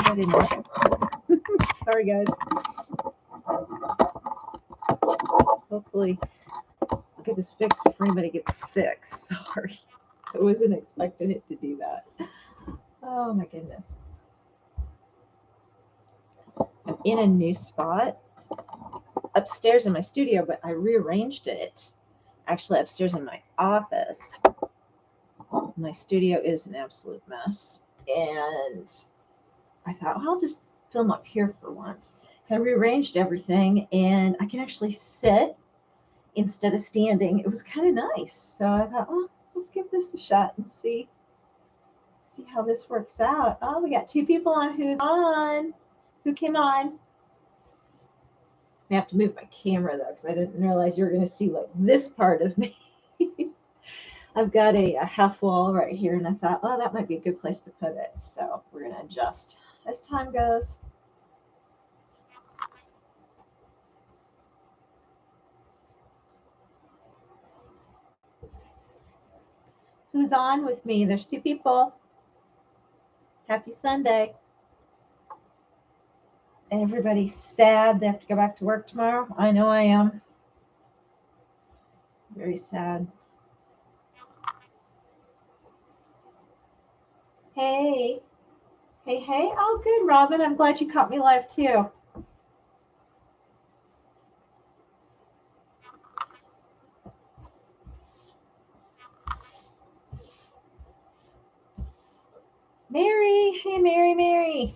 that in there. Sorry, guys. Hopefully, I'll get this fixed before anybody gets sick. Sorry. I wasn't expecting it to do that. Oh, my goodness. I'm in a new spot upstairs in my studio, but I rearranged it actually upstairs in my office. My studio is an absolute mess. And I thought, well, I'll just film up here for once. So I rearranged everything and I can actually sit instead of standing. It was kind of nice. So I thought, well, let's give this a shot and see how this works out. Oh, we got 2 people on. Who's on? Who came on? I have to move my camera though, because I didn't realize you were going to see like this part of me. I've got a half wall right here, and I thought, oh, that might be a good place to put it. So we're going to adjust as time goes. Who's on with me? There's 2 people. Happy Sunday. Everybody's sad they have to go back to work tomorrow. I know I am. Very sad. Hey. Hey, hey. Oh, good, Robin. I'm glad you caught me live too. Mary. Hey, Mary, Mary.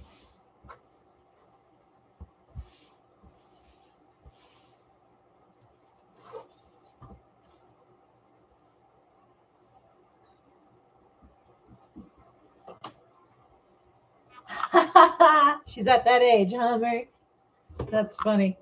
She's at that age, huh, Mary? That's funny.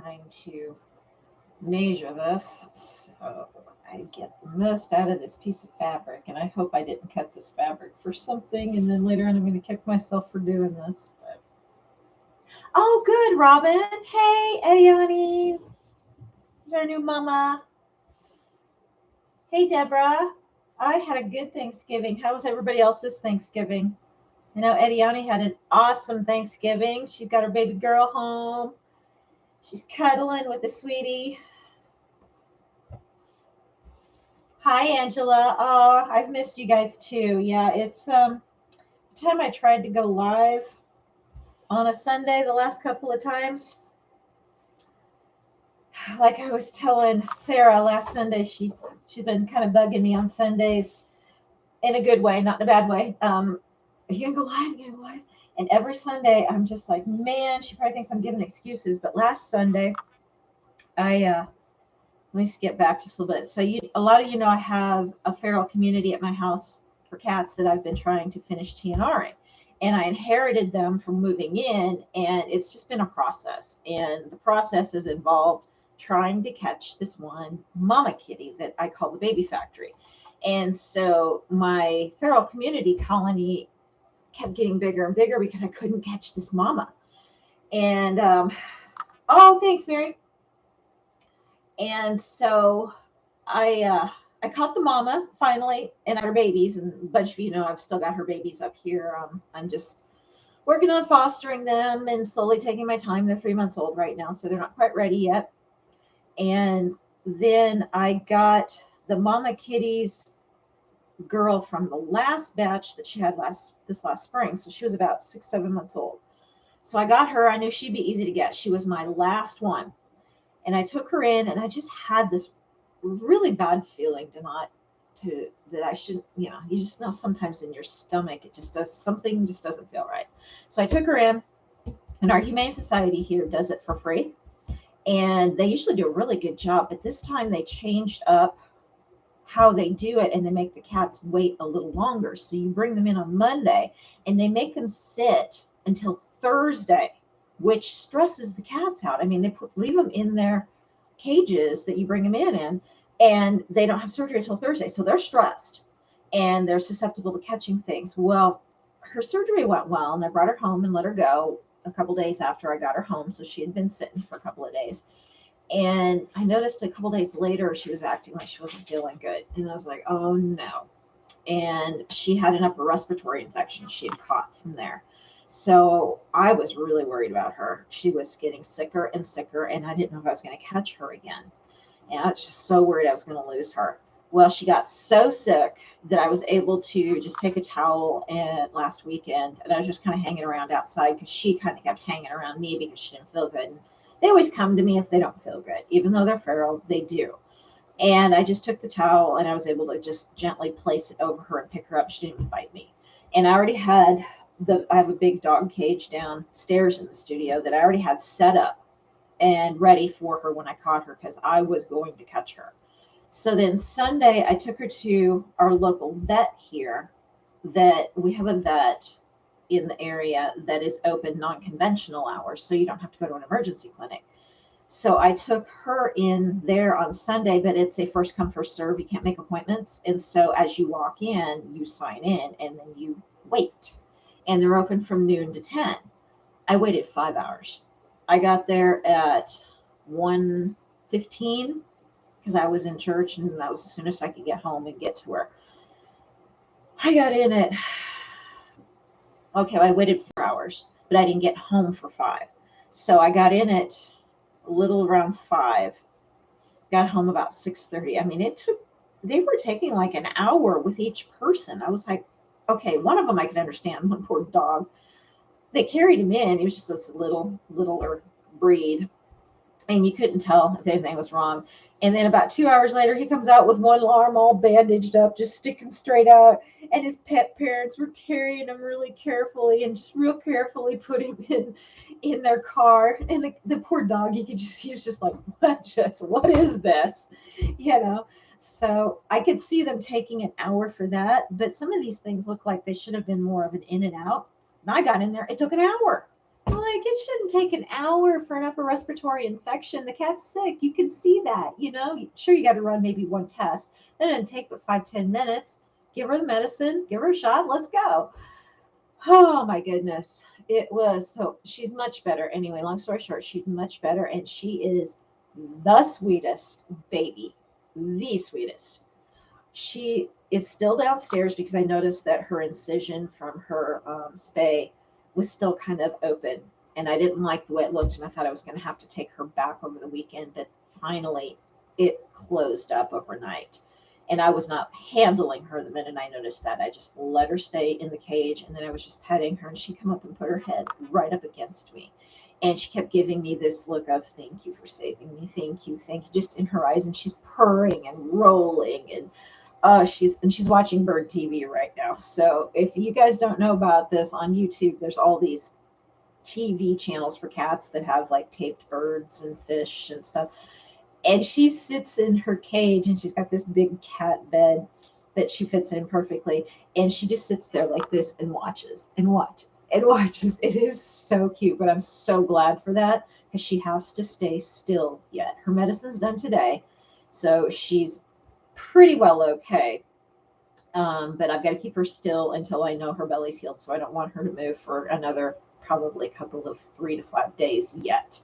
Trying to measure this so I get the most out of this piece of fabric, and I hope I didn't cut this fabric for something and then later on I'm going to kick myself for doing this. But oh, good, Robin. Hey, Ediani. There's our new mama. Hey, Deborah. I had a good Thanksgiving. How was everybody else's Thanksgiving? I know Ediani had an awesome Thanksgiving. She got her baby girl home. She's cuddling with the sweetie. Hi, Angela. Oh, I've missed you guys too. Yeah, it's the time I tried to go live on a Sunday the last couple of times. Like I was telling Sarah last Sunday, she's been kind of bugging me on Sundays in a good way, not in a bad way. Are you gonna go live? You gonna go live? And every Sunday, I'm just like, man, she probably thinks I'm giving excuses. But last Sunday, let me skip back just a little bit. So a lot of you know I have a feral community at my house for cats that I've been trying to finish TNRing. And I inherited them from moving in, and it's just been a process. And the process has involved trying to catch this one mama kitty that I call the baby factory. And so my feral community colony kept getting bigger and bigger because I couldn't catch this mama. And oh, thanks, Mary. And so I caught the mama finally and her babies, and a bunch of you know I've still got her babies up here. I'm just working on fostering them and slowly taking my time. They're 3 months old right now, so they're not quite ready yet. And then I got the mama kitty's girl from the last batch that she had this last spring. So she was about 6-7 months old. So I got her. I knew she'd be easy to get. She was my last one. And I took her in, and I just had this really bad feeling to not that I shouldn't, you just know sometimes in your stomach, it just does something, just doesn't feel right. So I took her in, and our Humane Society here does it for free. And they usually do a really good job, but this time they changed up how they do it, and they make the cats wait a little longer. So you bring them in on Monday and they make them sit until Thursday, which stresses the cats out. I mean, leave them in their cages that you bring them in, and they don't have surgery until Thursday. So they're stressed and they're susceptible to catching things. Well, her surgery went well, and I brought her home and let her go a couple days after I got her home. So she had been sitting for a couple of days. And I noticed a couple days later, she was acting like she wasn't feeling good. And I was like, oh no. And she had an upper respiratory infection she had caught from there. So I was really worried about her. She was getting sicker and sicker, and I didn't know if I was going to catch her again. And I was just so worried I was going to lose her. Well, she got so sick that I was able to just take a towel last weekend, and I was just kind of hanging around outside because she kind of kept hanging around me because she didn't feel good. And they always come to me if they don't feel good, even though they're feral, they do. And I just took the towel and I was able to just gently place it over her and pick her up. She didn't even bite me. And I already had I have a big dog cage downstairs in the studio that I already had set up and ready for her when I caught her, because I was going to catch her. So then Sunday, I took her to our local vet here. That we have a vet in the area that is open non-conventional hours, so you don't have to go to an emergency clinic. So I took her in there on Sunday, but it's a first come, first serve. You can't make appointments. And so as you walk in, you sign in and then you wait. And they're open from noon to 10. I waited 5 hours. I got there at 1:15 because I was in church, and that was as soon as I could get home and get to her. I got in at, I waited 4 hours, but I didn't get home for 5. So I got in at a little around 5, got home about 6:30. I mean, they were taking like an hour with each person. I was like, okay, one of them I could understand, one poor dog. They carried him in. He was just this littler breed, and you couldn't tell if anything was wrong. And then about 2 hours later, he comes out with one arm all bandaged up, just sticking straight out. And his pet parents were carrying him really carefully and just real carefully put him in their car. And the poor dog, he was just like, what is this? So I could see them taking an hour for that. But some of these things look like they should have been more of an in and out. And I got in there, it took an hour. Like, it shouldn't take an hour for an upper respiratory infection. The cat's sick. You can see that, Sure, you got to run maybe one test. That didn't take but 5-10 minutes. Give her the medicine, give her a shot, let's go. Oh my goodness. So she's much better. Anyway, long story short, she's much better, and she is the sweetest baby. The sweetest. She is still downstairs because I noticed that her incision from her spay was still kind of open, and I didn't like the way it looked, and I thought I was going to have to take her back over the weekend, but finally it closed up overnight, and I was not handling her the minute I noticed that. I just let her stay in the cage, and then I was just petting her, and she'd come up and put her head right up against me, and she kept giving me this look of thank you for saving me, thank you, just in her eyes, and she's purring and rolling, and she's watching bird TV right now. So if you guys don't know about this, on YouTube, there's all these TV channels for cats that have like taped birds and fish and stuff. And she sits in her cage, and she's got this big cat bed that she fits in perfectly. And she just sits there like this and watches and watches and watches. It is so cute, but I'm so glad for that, because she has to stay still yet. Her medicine's done today, so she's pretty well okay. But I've got to keep her still until I know her belly's healed. So I don't want her to move for another probably couple of 3 to 5 days yet.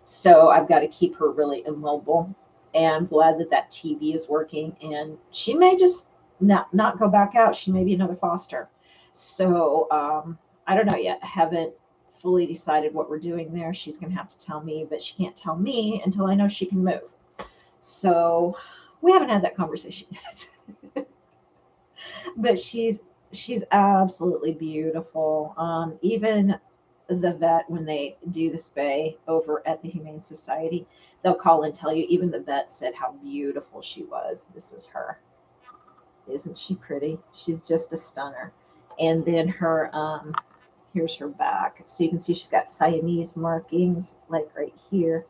So I've got to keep her really immobile. And I'm glad that TV is working. And she may just not go back out. She may be another foster. So I don't know yet. I haven't fully decided what we're doing there. She's going to have to tell me, but she can't tell me until I know she can move. So we haven't had that conversation yet. But she's absolutely beautiful. Even the vet, when they do the spay over at the Humane Society, they'll call and tell you, even the vet said how beautiful she was. This is her. Isn't she pretty? She's just a stunner. And then her, here's her back. So you can see she's got Siamese markings like right here.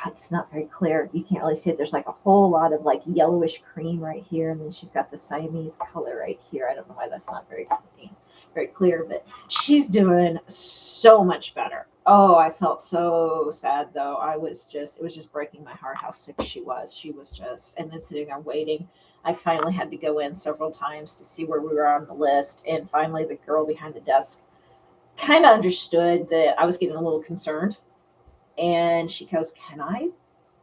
It's not very clear. You can't really see it. There's like a whole lot of like yellowish cream right here. And then she's got the Siamese color right here. I don't know why that's not very clean, very clear, but she's doing so much better. Oh, I felt so sad though. It was just breaking my heart how sick she was. She was just, and then sitting there waiting. I finally had to go in several times to see where we were on the list. And finally, the girl behind the desk kind of understood that I was getting a little concerned. And she goes, "Can I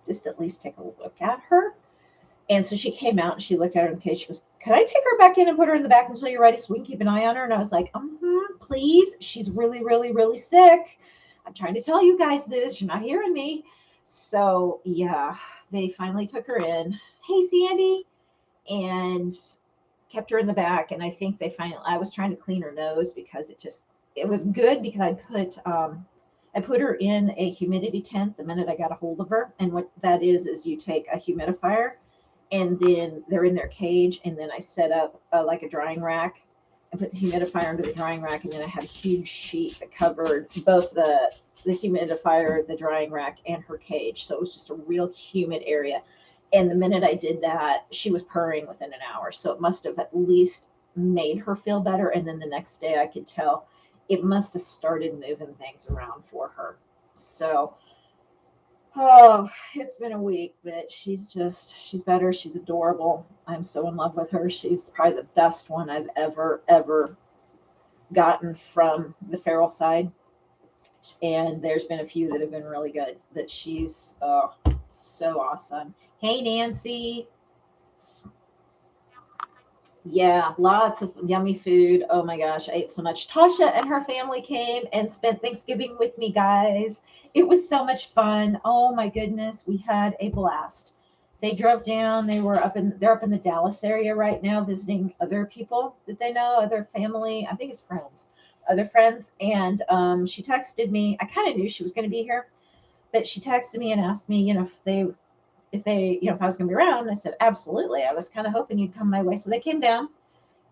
just at least take a look at her?" And so she came out and she looked at her in the cage. She goes, "Can I take her back in and put her in the back until you're ready so we can keep an eye on her?" And I was like, please. She's really, really, really sick. I'm trying to tell you guys this. You're not hearing me. So, yeah, they finally took her in. Hey, Sandy. And kept her in the back. And I think I was trying to clean her nose because it was good because I put her in a humidity tent the minute I got a hold of her. And what that is you take a humidifier and then they're in their cage. And then I set up like a drying rack and put the humidifier under the drying rack. And then I had a huge sheet that covered both the humidifier, the drying rack, and her cage. So it was just a real humid area. And the minute I did that, she was purring within an hour. So it must have at least made her feel better. And then the next day I could tell it must have started moving things around for her. So, oh, it's been a week, but she's better. She's adorable. I'm so in love with her. She's probably the best one I've ever gotten from the feral side. And there's been a few that have been really good, but she's so awesome. Hey, Nancy. Yeah, lots of yummy food. Oh my gosh, I ate so much. Tasha and her family came and spent Thanksgiving with me, guys. It was so much fun. Oh my goodness, we had a blast. They drove down. They're up in the Dallas area right now visiting other people that they know, other family. I think it's friends, other friends. And she texted me. I kind of knew she was going to be here, but she texted me and asked me, if I was going to be around. I said, absolutely. I was kind of hoping you'd come my way. So they came down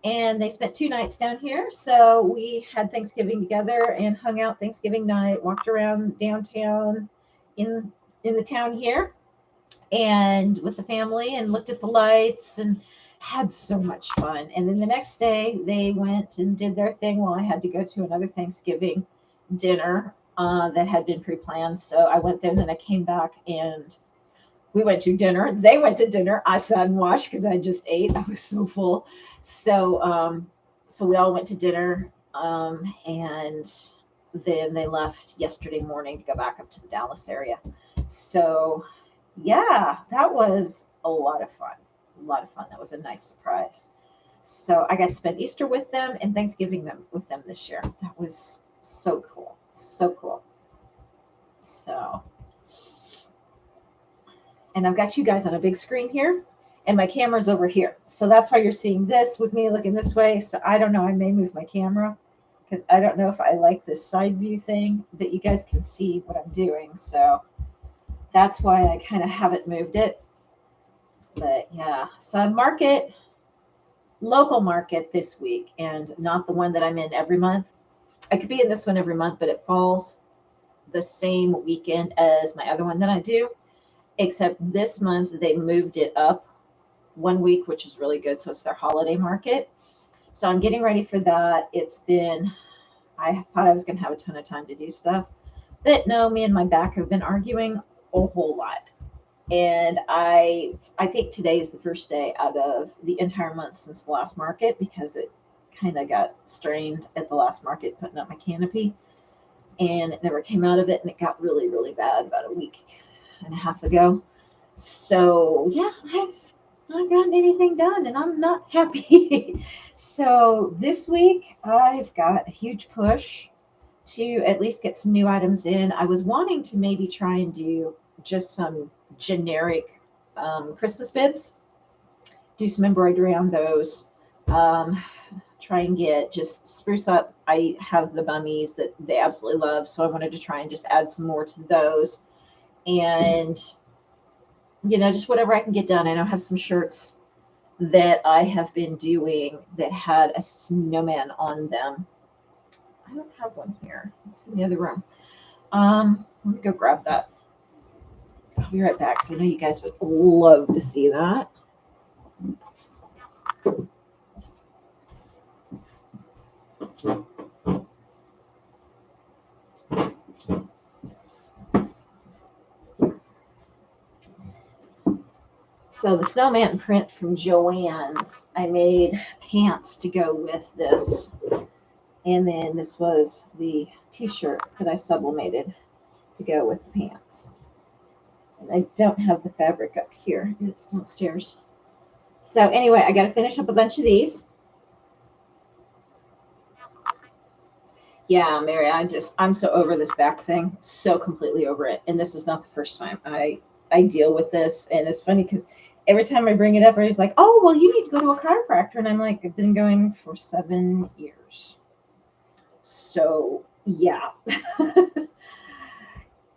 and they spent 2 nights down here. So we had Thanksgiving together and hung out Thanksgiving night, walked around downtown in the town here and with the family and looked at the lights and had so much fun. And then the next day they went and did their thing while I had to go to another Thanksgiving dinner that had been pre-planned. So I went there and then I came back and we went to dinner. They went to dinner. I sat and watched because I just ate. I was so full. So we all went to dinner, and then they left yesterday morning to go back up to the Dallas area. So, yeah, that was a lot of fun. A lot of fun. That was a nice surprise. So I got to spend Easter with them and Thanksgiving with them this year. That was so cool. So cool. So. And I've got you guys on a big screen here and my camera's over here. So that's why you're seeing this with me looking this way. So I don't know, I may move my camera because I don't know if I like this side view thing, but you guys can see what I'm doing. So that's why I kind of haven't moved it. But yeah, so I local market this week and not the one that I'm in every month. I could be in this one every month, but it falls the same weekend as my other one that I do. Except this month they moved it up 1 week, which is really good. So it's their holiday market. So I'm getting ready for that. I thought I was going to have a ton of time to do stuff, but no, me and my back have been arguing a whole lot. And I think today is the first day out of the entire month since the last market because it kind of got strained at the last market putting up my canopy and it never came out of it. And it got really, really bad about a week and a half ago. So yeah, I've not gotten anything done and I'm not happy. So this week I've got a huge push to at least get some new items in. I was wanting to maybe try and do just some generic Christmas bibs, do some embroidery on those. Try and just spruce up. I have the bummies that they absolutely love, so I wanted to try and just add some more to those. And just whatever I can get done. I know I have some shirts that I have been doing that had a snowman on them. I don't have one here. It's in the other room. Let me go grab that. I'll be right back. So I know you guys would love to see that. So the snowman print from Joann's, I made pants to go with this. And then this was the t-shirt that I sublimated to go with the pants. And I don't have the fabric up here. It's downstairs. So anyway, I got to finish up a bunch of these. Yeah, Mary, I'm so over this back thing. So completely over it. And this is not the first time I deal with this. And it's funny because every time I bring it up, everybody's like, oh, well, you need to go to a chiropractor. And I'm like, I've been going for 7 years. So yeah.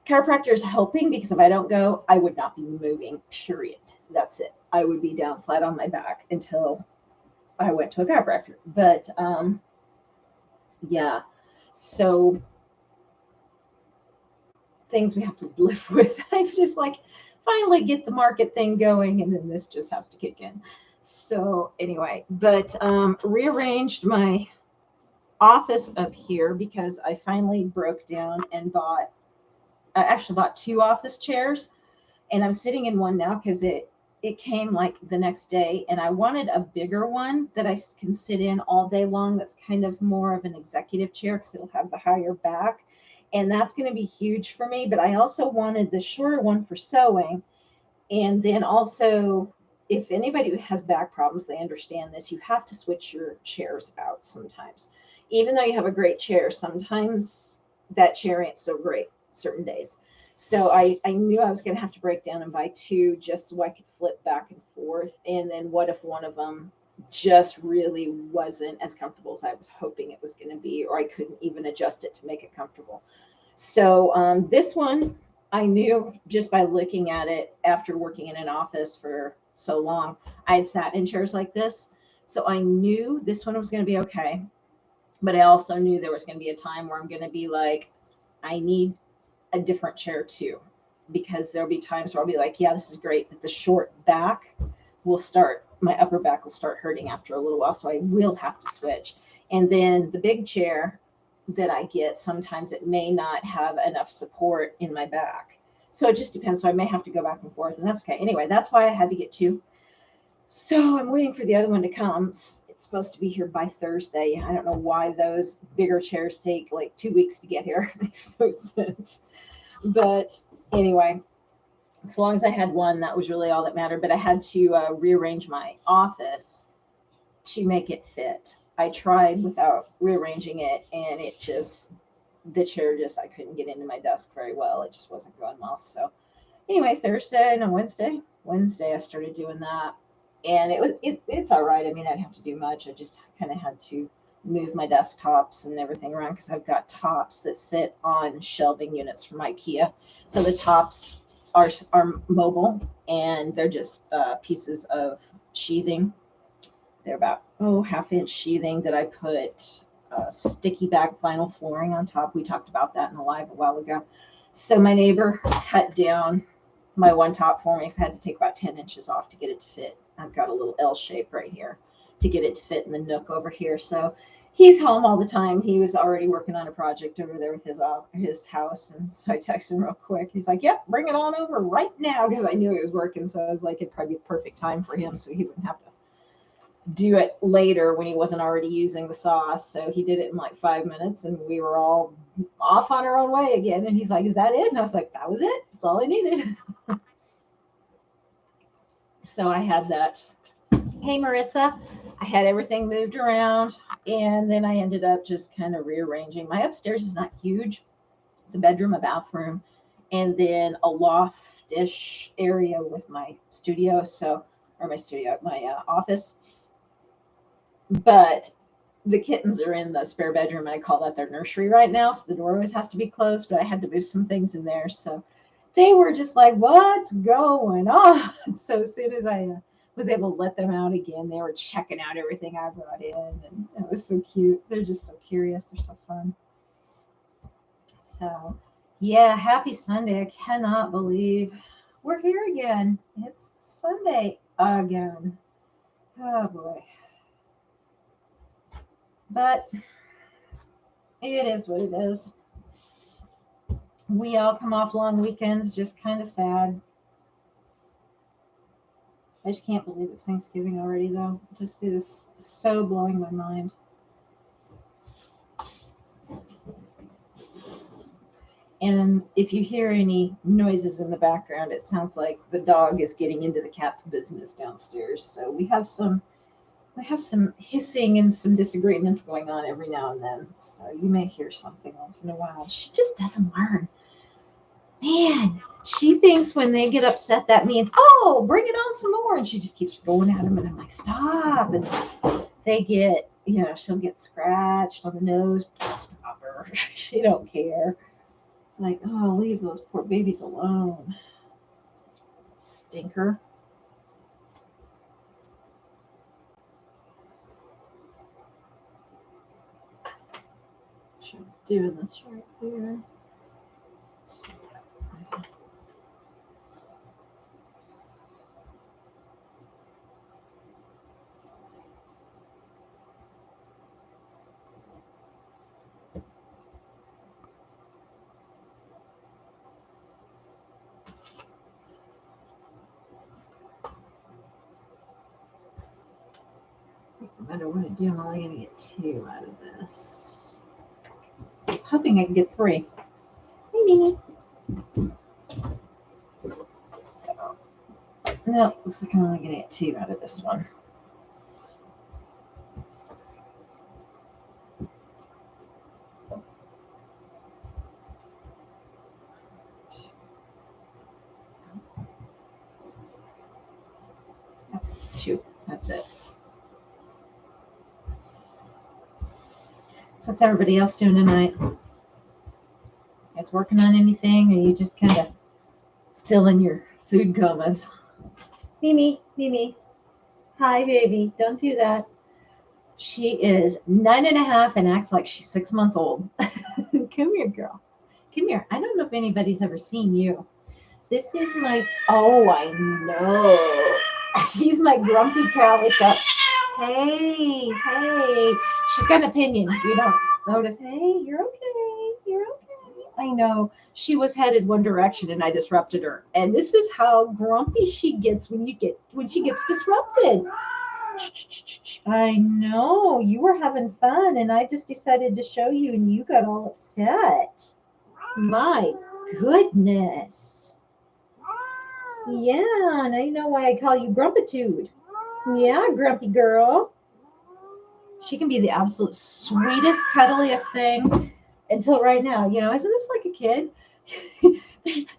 Chiropractor is helping because if I don't go, I would not be moving, period. That's it. I would be down flat on my back until I went to a chiropractor. But yeah, so things we have to live with. I just like finally get the market thing going, and then this just has to kick in. So anyway, but rearranged my office up here because I finally broke down and I actually bought 2 office chairs, and I'm sitting in one now because it came like the next day, and I wanted a bigger one that I can sit in all day long. That's kind of more of an executive chair because it'll have the higher back, and that's going to be huge for me. But I also wanted the shorter one for sewing. And then also, if anybody has back problems, they understand this. You have to switch your chairs out sometimes. Even though you have a great chair, sometimes that chair ain't so great certain days. So I knew I was going to have to break down and buy 2 just so I could flip back and forth. And then what if one of them just really wasn't as comfortable as I was hoping it was going to be, or I couldn't even adjust it to make it comfortable. So this one, I knew just by looking at it after working in an office for so long, I had sat in chairs like this. So I knew this one was going to be okay. But I also knew there was going to be a time where I'm going to be like, I need a different chair too, because there'll be times where I'll be like, yeah, this is great, but the short back my upper back will start hurting after a little while. So I will have to switch. And then the big chair that I get, sometimes it may not have enough support in my back. So it just depends. So I may have to go back and forth, and that's okay. Anyway, that's why I had to get 2. So I'm waiting for the other one to come. It's supposed to be here by Thursday. I don't know why those bigger chairs take like 2 weeks to get here. It makes no sense. But anyway, as long as I had one, that was really all that mattered. But I had to rearrange my office to make it fit. I tried without rearranging it, and the chair I couldn't get into my desk very well. It just wasn't going well. So anyway, Wednesday, I started doing that. And it's all right. I mean, I didn't have to do much. I just kind of had to move my desktops and everything around because I've got tops that sit on shelving units from IKEA. So the tops are mobile, and they're just pieces of sheathing. They're about half-inch sheathing that I put sticky back vinyl flooring on top. We talked about that in a live a while ago. So my neighbor cut down my one top for me, so I had to take about 10 inches off to get it to fit. I've got a little L shape right here to get it to fit in the nook over here. So he's home all the time. He was already working on a project over there with his house. And so I texted him real quick. He's like, yep, bring it on over right now, because I knew he was working. So I was like, it'd probably be the perfect time for him so he wouldn't have to do it later when he wasn't already using the sauce. So he did it in like 5 minutes, and we were all off on our own way again. And he's like, is that it? And I was like, that was it. That's all I needed. So I had that. Hey, Marissa, I had everything moved around, and then I ended up just kind of rearranging. My upstairs is not huge. It's a bedroom, a bathroom, and then a loft-ish area with my studio. My office. But the kittens are in the spare bedroom, and I call that their nursery right now. So the door always has to be closed, but I had to move some things in there. So they were just like, what's going on? So as soon as I was able to let them out again. They were checking out everything I brought in, and it was so cute. They're just so curious. They're so fun. So, yeah, happy Sunday. I cannot believe we're here again. It's Sunday again. Oh boy. But it is what it is. We all come off long weekends, just kind of sad. I just can't believe it's Thanksgiving already, though. It just is so blowing my mind. And if you hear any noises in the background, it sounds like the dog is getting into the cat's business downstairs. So we have some hissing and some disagreements going on every now and then. So you may hear something once in a while. She just doesn't learn. Man, she thinks when they get upset, that means, oh, bring it on some more. And she just keeps going at them. And I'm like, stop. And they get, she'll get scratched on the nose. Stop her. She don't care. It's like, oh, leave those poor babies alone. Stinker. Should be doing this right here. No matter what I do, I'm only going to get 2 out of this. I was hoping I could get 3. Hey, Mimi. So, no, looks like I'm only going to get 2 out of this one. Two. That's it. So what's everybody else doing tonight? You guys working on anything, or are you just kind of still in your food comas? Mimi. Hi, baby. Don't do that. She is 9.5 and acts like she's 6 months old. Come here, girl. Come here. I don't know if anybody's ever seen you. This is my, oh, I know. She's my grumpy calico. Hey. She's got an opinion. You don't notice. Hey, you're okay. I know. She was headed one direction and I disrupted her. And this is how grumpy she gets when she gets disrupted. I know. You were having fun and I just decided to show you and you got all upset. My goodness. Yeah, now you know why I call you Grumpitude. Yeah, grumpy girl. She can be the absolute sweetest, cuddliest thing until right now. Isn't this like a kid?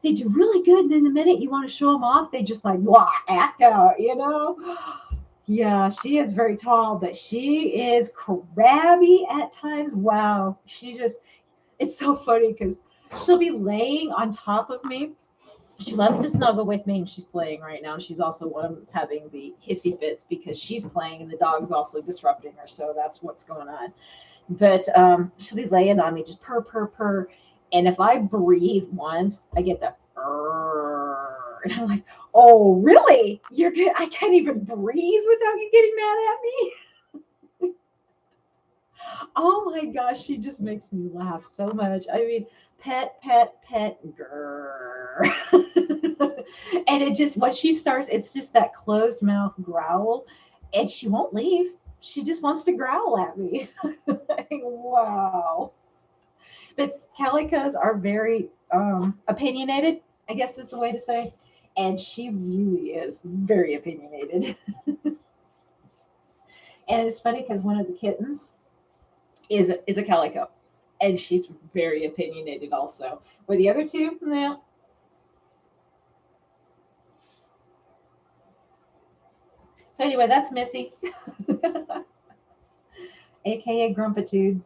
they do really good. And then the minute you want to show them off, they just like, act out, Yeah, she is very tall, but she is crabby at times. Wow. It's so funny because she'll be laying on top of me. She loves to snuggle with me, and she's playing right now. She's also one that's having the hissy fits because she's playing, and the dog's also disrupting her. So that's what's going on. But she'll be laying on me, just purr, purr, purr. And if I breathe once, I get that. And I'm like, oh, really? You're good? I can't even breathe without you getting mad at me. Oh my gosh, she just makes me laugh so much. I mean, pet, grrr. And it just, when she starts, it's just that closed mouth growl, and she won't leave. She just wants to growl at me. Wow. But calicos are very opinionated, I guess is the way to say. And she really is very opinionated. And it's funny because one of the kittens is a calico, and she's very opinionated also. Where the other two, no. So anyway, that's Missy, aka Grumpitude.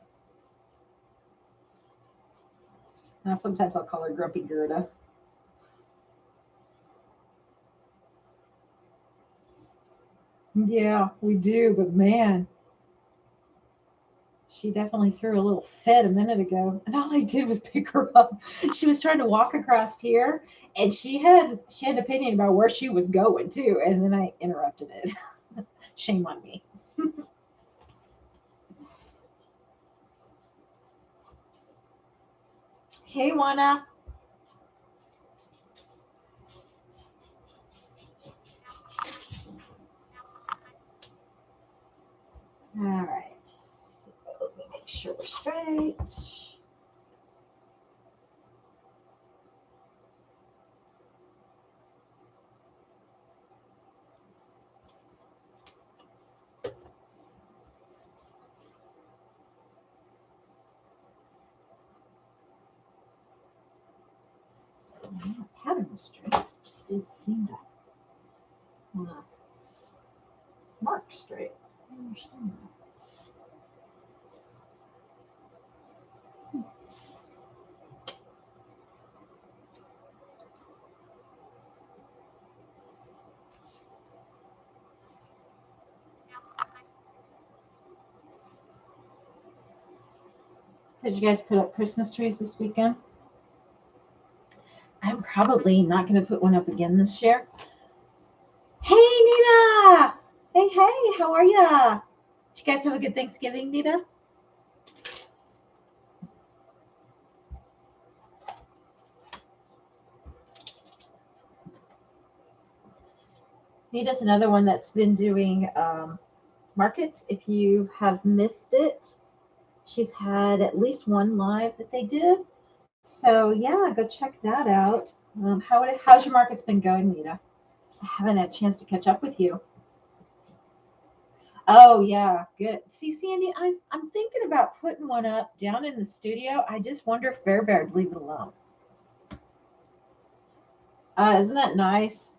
Now sometimes I'll call her Grumpy Gerda. Yeah, we do, but man, she definitely threw a little fit a minute ago, and all I did was pick her up. She was trying to walk across here, and she had an opinion about where she was going too, and then I interrupted it. Shame on me. Hey, Juana. All right. So let me make sure we're straight. The pattern was straight. It just didn't seem to uh, mark straight. I don't understand that. So did you guys put up Christmas trees this weekend? I'm probably not going to put one up again this year. Hey, Nita! Hey, hey, how are ya? Did you guys have a good Thanksgiving, Nita? Nita's another one that's been doing markets. If you have missed it, she's had at least one live that they did. So yeah, go check that out. How's your markets been going, Nita? I haven't had a chance to catch up with you. Oh yeah, good. See, Sandy, I'm thinking about putting one up down in the studio. I just wonder if Bear Bear would leave it alone. Isn't that nice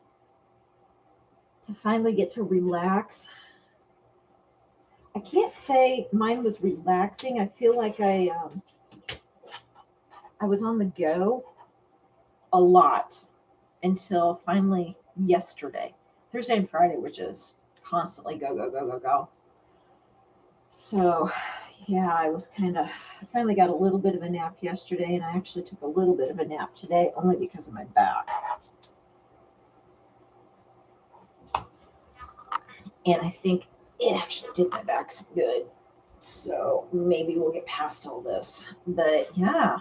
to finally get to relax? I can't say mine was relaxing. I feel like I was on the go a lot until finally yesterday. Thursday and Friday were just constantly go, go, go, go, go. So, yeah, I finally got a little bit of a nap yesterday, and I actually took a little bit of a nap today only because of my back. And I think it actually did my back some good. So maybe we'll get past all this. But yeah.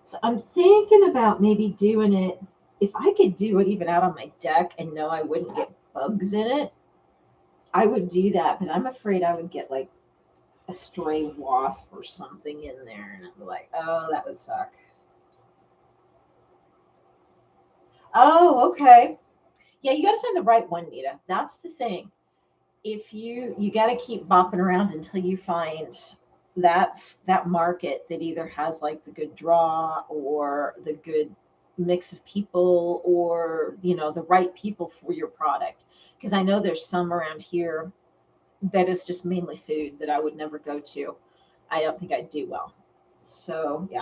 So I'm thinking about maybe doing it. If I could do it even out on my deck and know I wouldn't get bugs in it, I would do that. But I'm afraid I would get like a stray wasp or something in there. And I'm like, oh, that would suck. Oh, okay. Yeah, you got to find the right one, Nita. That's the thing. If you got to keep bopping around until you find that market that either has like the good draw or the good mix of people or the right people for your product, because I know there's some around here that is just mainly food that I would never go to. I don't think I'd do well. So yeah.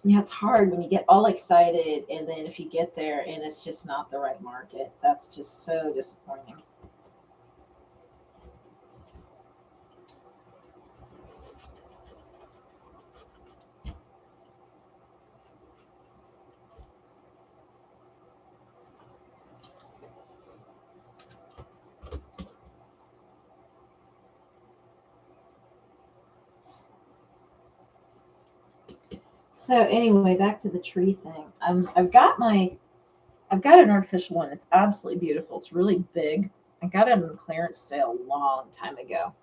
Yeah, it's hard when you get all excited and then if you get there and it's just not the right market. That's just so disappointing. So anyway, back to the tree thing. I've got an artificial one. It's absolutely beautiful. It's really big. I got it on a clearance sale a long time ago,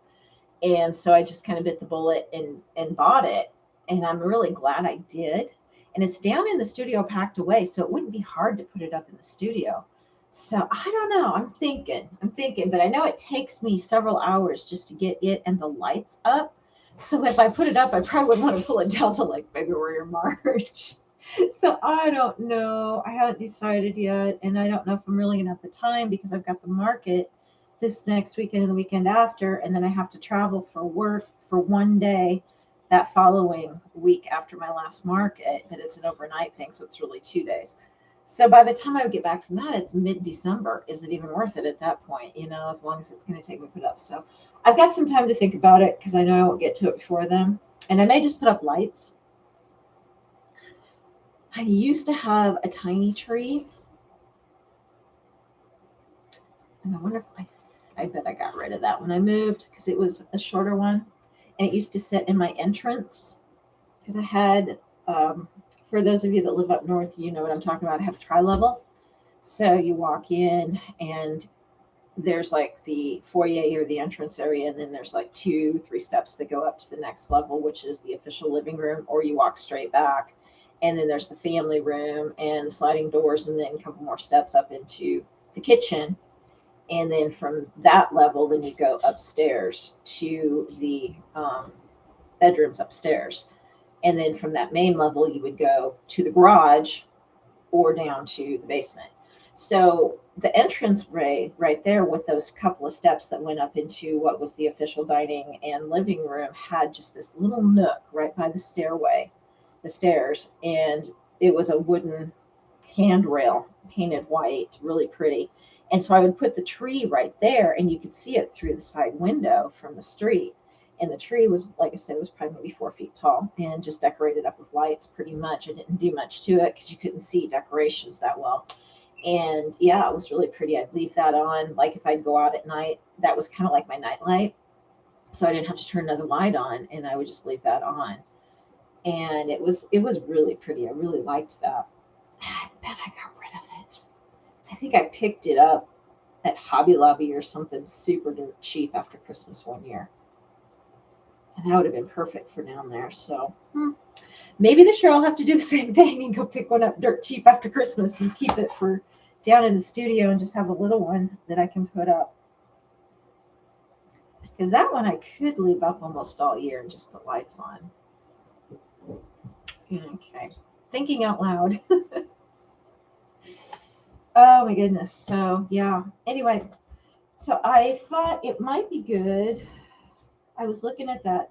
and so I just kind of bit the bullet and bought it. And I'm really glad I did. And it's down in the studio packed away, so it wouldn't be hard to put it up in the studio. So I don't know. I'm thinking, but I know it takes me several hours just to get it and the lights up. So if I put it up, I probably wouldn't want to pull it down till like February or March. So I don't know. I haven't decided yet, and I don't know if I'm really gonna have the time because I've got the market this next weekend and the weekend after, and then I have to travel for work for one day that following week after my last market, but it's an overnight thing, so it's really 2 days. So by the time I would get back from that, it's mid-December. Is it even worth it at that point? As long as it's going to take me to put up. So I've got some time to think about it because I know I won't get to it before then. And I may just put up lights. I used to have a tiny tree. And I wonder if I bet I got rid of that when I moved because it was a shorter one. And it used to sit in my entrance because I had, for those of you that live up north, you know what I'm talking about. I have a tri-level. So you walk in and there's like the foyer or the entrance area, and then there's like 2-3 steps that go up to the next level, which is the official living room, or you walk straight back. And then there's the family room and the sliding doors, and then a couple more steps up into the kitchen. And then from that level, then you go upstairs to the bedrooms upstairs. And then from that main level, you would go to the garage or down to the basement. So the entrance way right there with those couple of steps that went up into what was the official dining and living room had just this little nook right by the stairs. And it was a wooden handrail painted white, really pretty. And so I would put the tree right there and you could see it through the side window from the street. And the tree was, like I said, it was probably maybe 4 feet tall and just decorated up with lights pretty much. I didn't do much to it because you couldn't see decorations that well. And yeah, it was really pretty. I'd leave that on. Like if I'd go out at night, that was kind of like my night light. So I didn't have to turn another light on and I would just leave that on. And it was really pretty. I really liked that. I bet I got rid of it. I think I picked it up at Hobby Lobby or something super cheap after Christmas one year. And that would have been perfect for down there. So maybe this year I'll have to do the same thing and go pick one up dirt cheap after Christmas and keep it for down in the studio and just have a little one that I can put up. Because that one I could leave up almost all year and just put lights on. Okay. Thinking out loud. Oh my goodness. So yeah. Anyway, so I thought it might be good. I was looking at that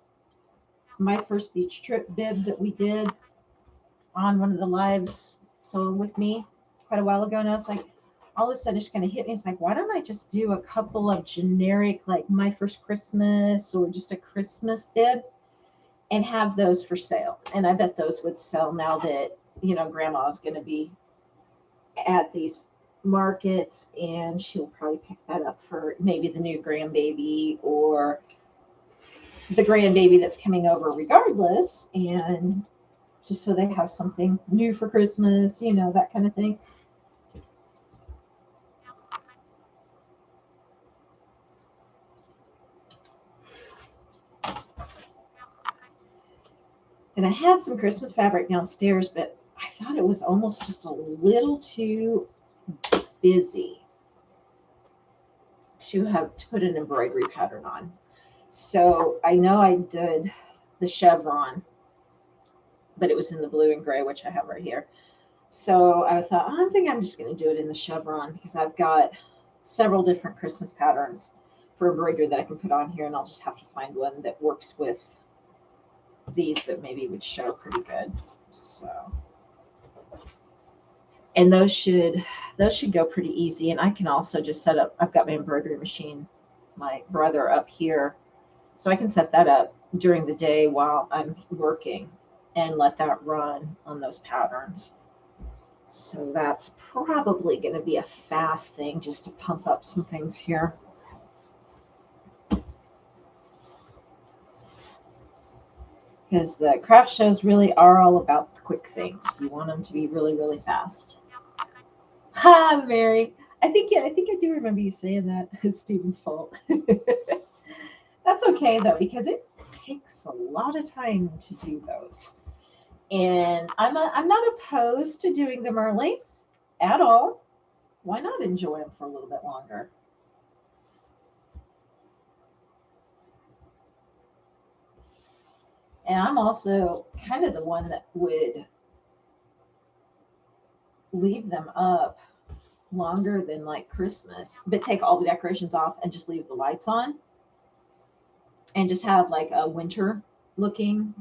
My First Beach Trip bib that we did on one of the lives sewing with me quite a while ago. And I was like, all of a sudden it's kind of hit me. It's like, why don't I just do a couple of generic, like My First Christmas or just a Christmas bib and have those for sale. And I bet those would sell now that, grandma's going to be at these markets and she'll probably pick that up for maybe the new grandbaby or the grandbaby that's coming over regardless, and just so they have something new for Christmas, that kind of thing. And I had some Christmas fabric downstairs, but I thought it was almost just a little too busy to have to put an embroidery pattern on. So I know I did the chevron, but it was in the blue and gray, which I have right here. So I thought, I think I'm just going to do it in the chevron because I've got several different Christmas patterns for embroidery that I can put on here, and I'll just have to find one that works with these that maybe would show pretty good. So, and those should go pretty easy. And I can also just set up, I've got my embroidery machine, my brother up here, so I can set that up during the day while I'm working and let that run on those patterns. So that's probably going to be a fast thing just to pump up some things here. Because the craft shows really are all about the quick things. You want them to be really, really fast. Ha, Mary. I think I do remember you saying that. It's Stephen's fault. That's okay though, because it takes a lot of time to do those. And I'm not opposed to doing them early at all. Why not enjoy them for a little bit longer? And I'm also kind of the one that would leave them up longer than like Christmas, but take all the decorations off and just leave the lights on and just have like a winter looking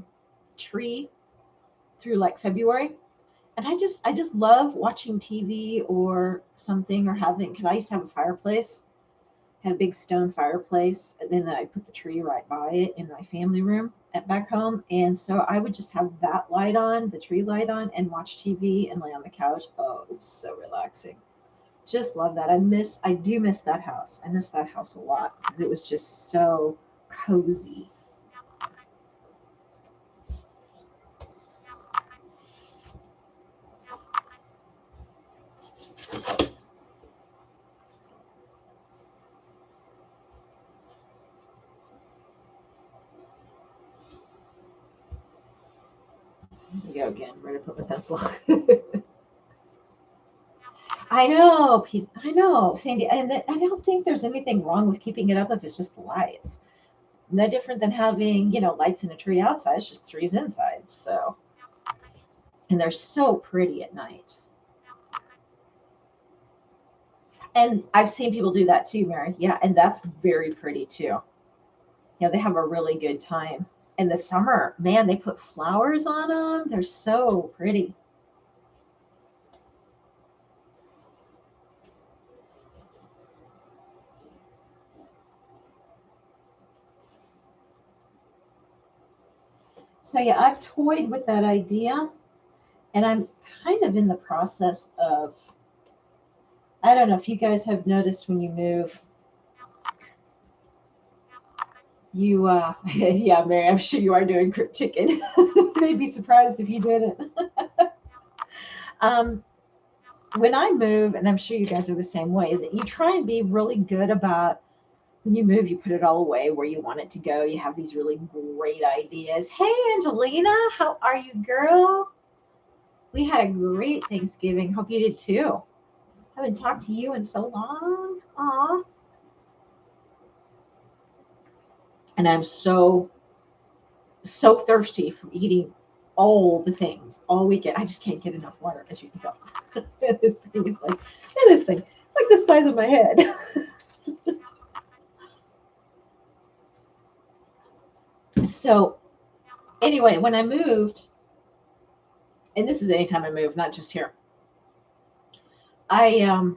tree through like February. And I just love watching TV or something, or having, because I used to have a fireplace, had a big stone fireplace, and then I put the tree right by it in my family room at back home. And so I would just have that light on, the tree light on, and watch TV and lay on the couch. Oh, it was so relaxing. Just love that. I do miss that house. I miss that house a lot because it was just so cozy. There you go again. Where to put my pencil? I know, Pete. I know, Sandy. And I don't think there's anything wrong with keeping it up if it's just the lights. No different than having, lights in a tree outside. It's just trees inside. So, and they're so pretty at night. And I've seen people do that too, Mary. Yeah, and that's very pretty too. They have a really good time. In the summer, man, they put flowers on them. They're so pretty. So yeah, I've toyed with that idea, and I'm kind of in the process of, I don't know if you guys have noticed when you move, yeah, Mary, I'm sure you are doing crypt chicken. They'd be surprised if you didn't. um, when I move, and I'm sure you guys are the same way, that you try and be really good about, when you move, you put it all away where you want it to go. You have these really great ideas. Hey, Angelina, how are you, girl? We had a great Thanksgiving. Hope you did too. Haven't talked to you in so long. Aw. And I'm so thirsty from eating all the things all weekend. I just can't get enough water, as you can tell. This thing is like, this thing. It's like the size of my head. So anyway, when I moved, and this is anytime I move, not just here, I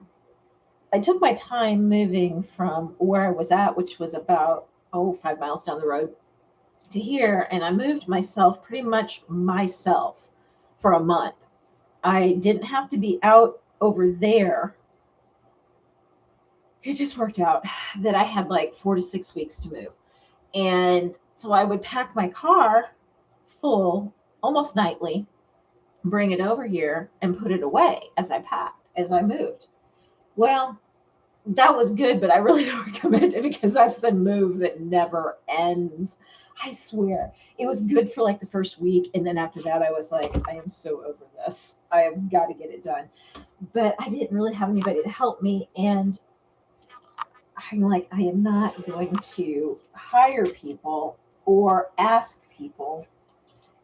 I took my time moving from where I was at, which was about 5 miles down the road, to here, and I moved myself pretty much myself for a month. I didn't have to be out over there. It just worked out that I had like 4 to 6 weeks to move. And so I would pack my car full almost nightly, bring it over here, and put it away as I packed, as I moved. Well, that was good, but I really don't recommend it because that's the move that never ends. I swear. It was good for like the first week. And then after that, I was like, I am so over this. I have got to get it done. But I didn't really have anybody to help me. And I'm like, I am not going to hire people or ask people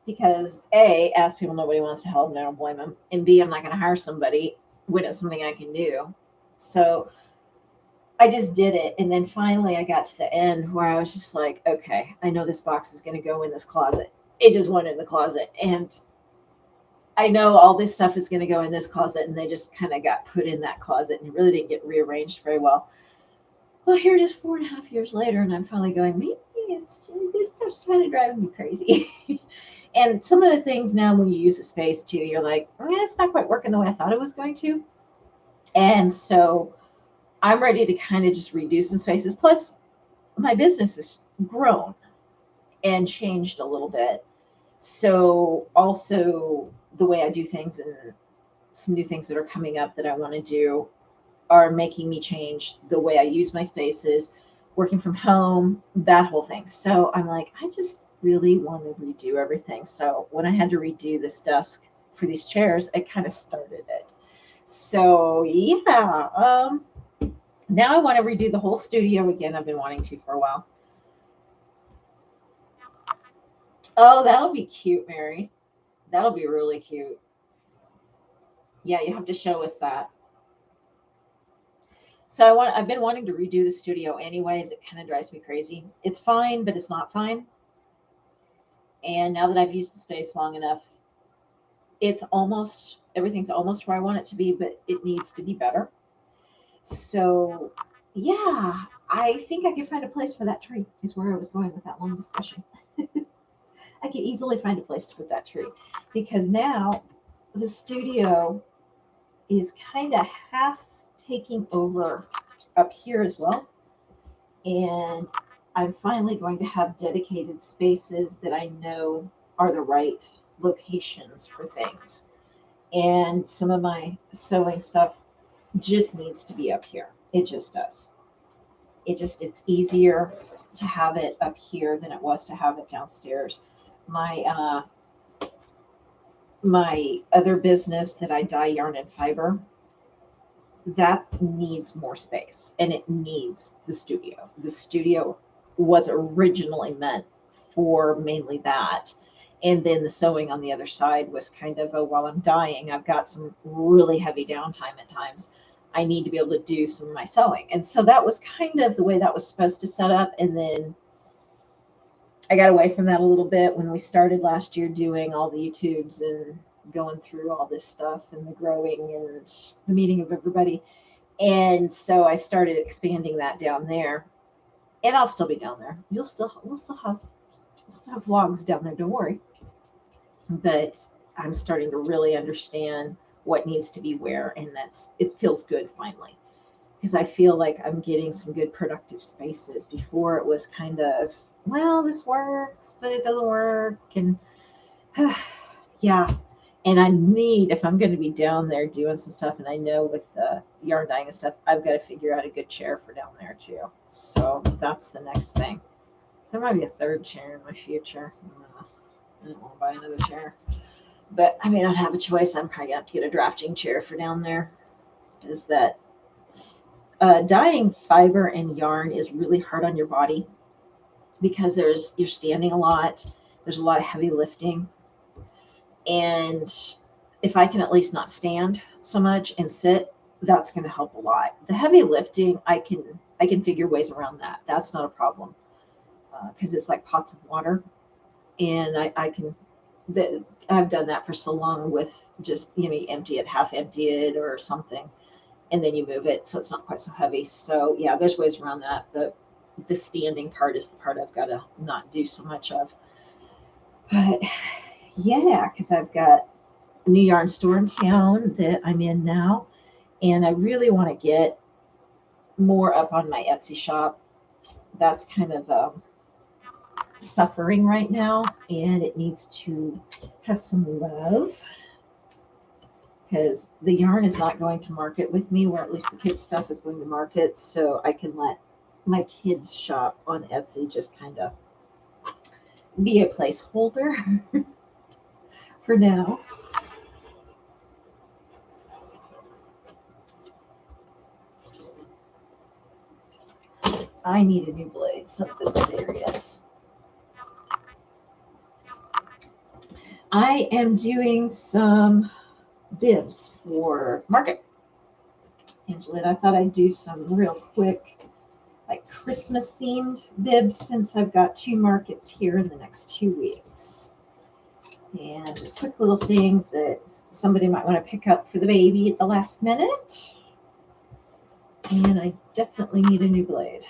because A, ask people, nobody wants to help, and I don't blame them. And B, I'm not going to hire somebody when it's something I can do. So I just did it. And then finally I got to the end where I was just like, okay, I know this box is going to go in this closet. It just went in the closet. And I know all this stuff is going to go in this closet. And they just kind of got put in that closet and it really didn't get rearranged very well. Well, here it is 4.5 years later. And I'm finally going, maybe this stuff's kind of driving me crazy. And some of the things now, when you use a space too, you're like, it's not quite working the way I thought it was going to. And so I'm ready to kind of just redo some spaces. Plus, my business has grown and changed a little bit. So, also the way I do things and some new things that are coming up that I want to do are making me change the way I use my spaces, working from home, that whole thing. So, I'm like, I just really want to redo everything. So, when I had to redo this desk for these chairs, I kind of started it. So, yeah. Now I want to redo the whole studio again. I've been wanting to for a while. Oh, that'll be cute, Mary. That'll be really cute. Yeah, you have to show us that. So I've been wanting to redo the studio anyways. It kind of drives me crazy. It's fine, but it's not fine. And now that I've used the space long enough, everything's almost where I want it to be, but it needs to be better. So, yeah, I think I could find a place for that tree, is where I was going with that long discussion. I could easily find a place to put that tree because now the studio is kind of half taking over up here as well. And I'm finally going to have dedicated spaces that I know are the right locations for things. And some of my sewing stuff just needs to be up here. It just does. It's easier to have it up here than it was to have it downstairs. My other business that I dye yarn and fiber, that needs more space and it needs the studio. The studio was originally meant for mainly that. And then the sewing on the other side was kind of, oh, while I'm dyeing, I've got some really heavy downtime at times. I need to be able to do some of my sewing. And so that was kind of the way that was supposed to set up. And then I got away from that a little bit when we started last year doing all the YouTubes and going through all this stuff and the growing and the meeting of everybody. And so I started expanding that down there. And I'll still be down there. We'll still have vlogs down there, don't worry. But I'm starting to really understand what needs to be where, and it feels good finally. Because I feel like I'm getting some good productive spaces. Before it was kind of, well, this works, but it doesn't work. And yeah. And I need, if I'm going to be down there doing some stuff, and I know with yarn dyeing and stuff, I've got to figure out a good chair for down there too. So that's the next thing. So there might be a third chair in my future. I don't want to buy another chair. But I may not have a choice. I'm probably going to have to get a drafting chair for down there. Is that dyeing fiber and yarn is really hard on your body because you're standing a lot. There's a lot of heavy lifting. And if I can at least not stand so much and sit, that's going to help a lot. The heavy lifting, I can figure ways around that. That's not a problem because it's like pots of water. And I've done that for so long with just, you empty it, half empty it or something, and then you move it so it's not quite so heavy. So yeah, there's ways around that. But the standing part is the part I've got to not do so much of. But yeah, because I've got a new yarn store in town that I'm in now, and I really want to get more up on my Etsy shop. That's kind of suffering right now, and it needs to have some love because the yarn is not going to market with me, or at least the kids stuff is going to market. So I can let my kids shop on Etsy just kind of be a placeholder for now. I need a new blade, something serious. I am doing some bibs for market, Angela. I thought I'd do some real quick, like Christmas themed bibs since I've got 2 markets here in the next 2 weeks. And just quick little things that somebody might want to pick up for the baby at the last minute. And I definitely need a new blade.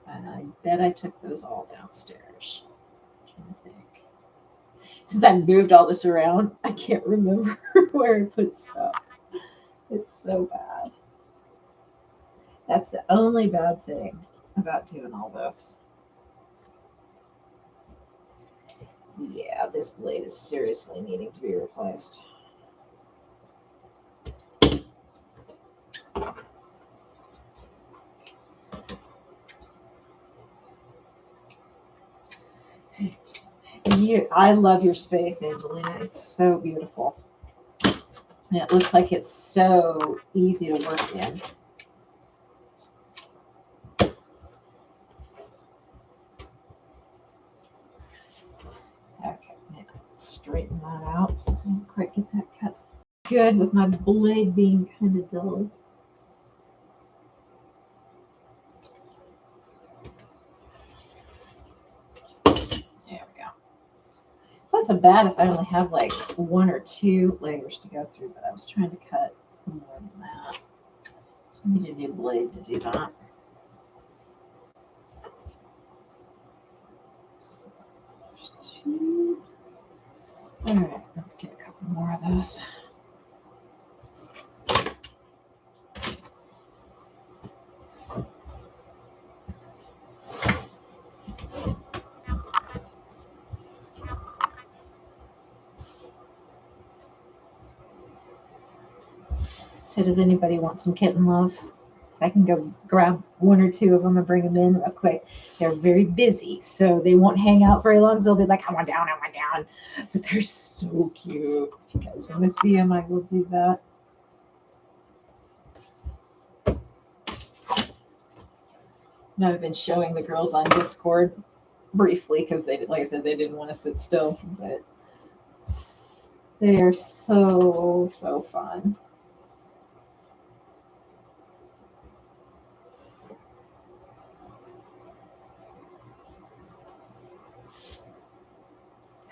And I bet I took those all downstairs. I'm trying to think. Since I moved all this around, I can't remember where I put stuff. It's so bad. That's the only bad thing about doing all this. Yeah, this blade is seriously needing to be replaced. I love your space, Angelina. It's so beautiful. And it looks like it's so easy to work in. Okay, now straighten that out since I didn't quite get that cut good with my blade being kind of dull. not so bad if I only have like 1 or 2 layers to go through, but I was trying to cut more than that. So we need a new blade to do that. So there's 2. All right, let's get a couple more of those. So does anybody want some kitten love? I can go grab 1 or 2 of them and bring them in real quick. They're very busy, so they won't hang out very long. So they'll be like, I want down. But they're so cute. If you guys want to see them, I will do that. And I've been showing the girls on Discord briefly because they, like I said, they didn't want to sit still, but they are so fun.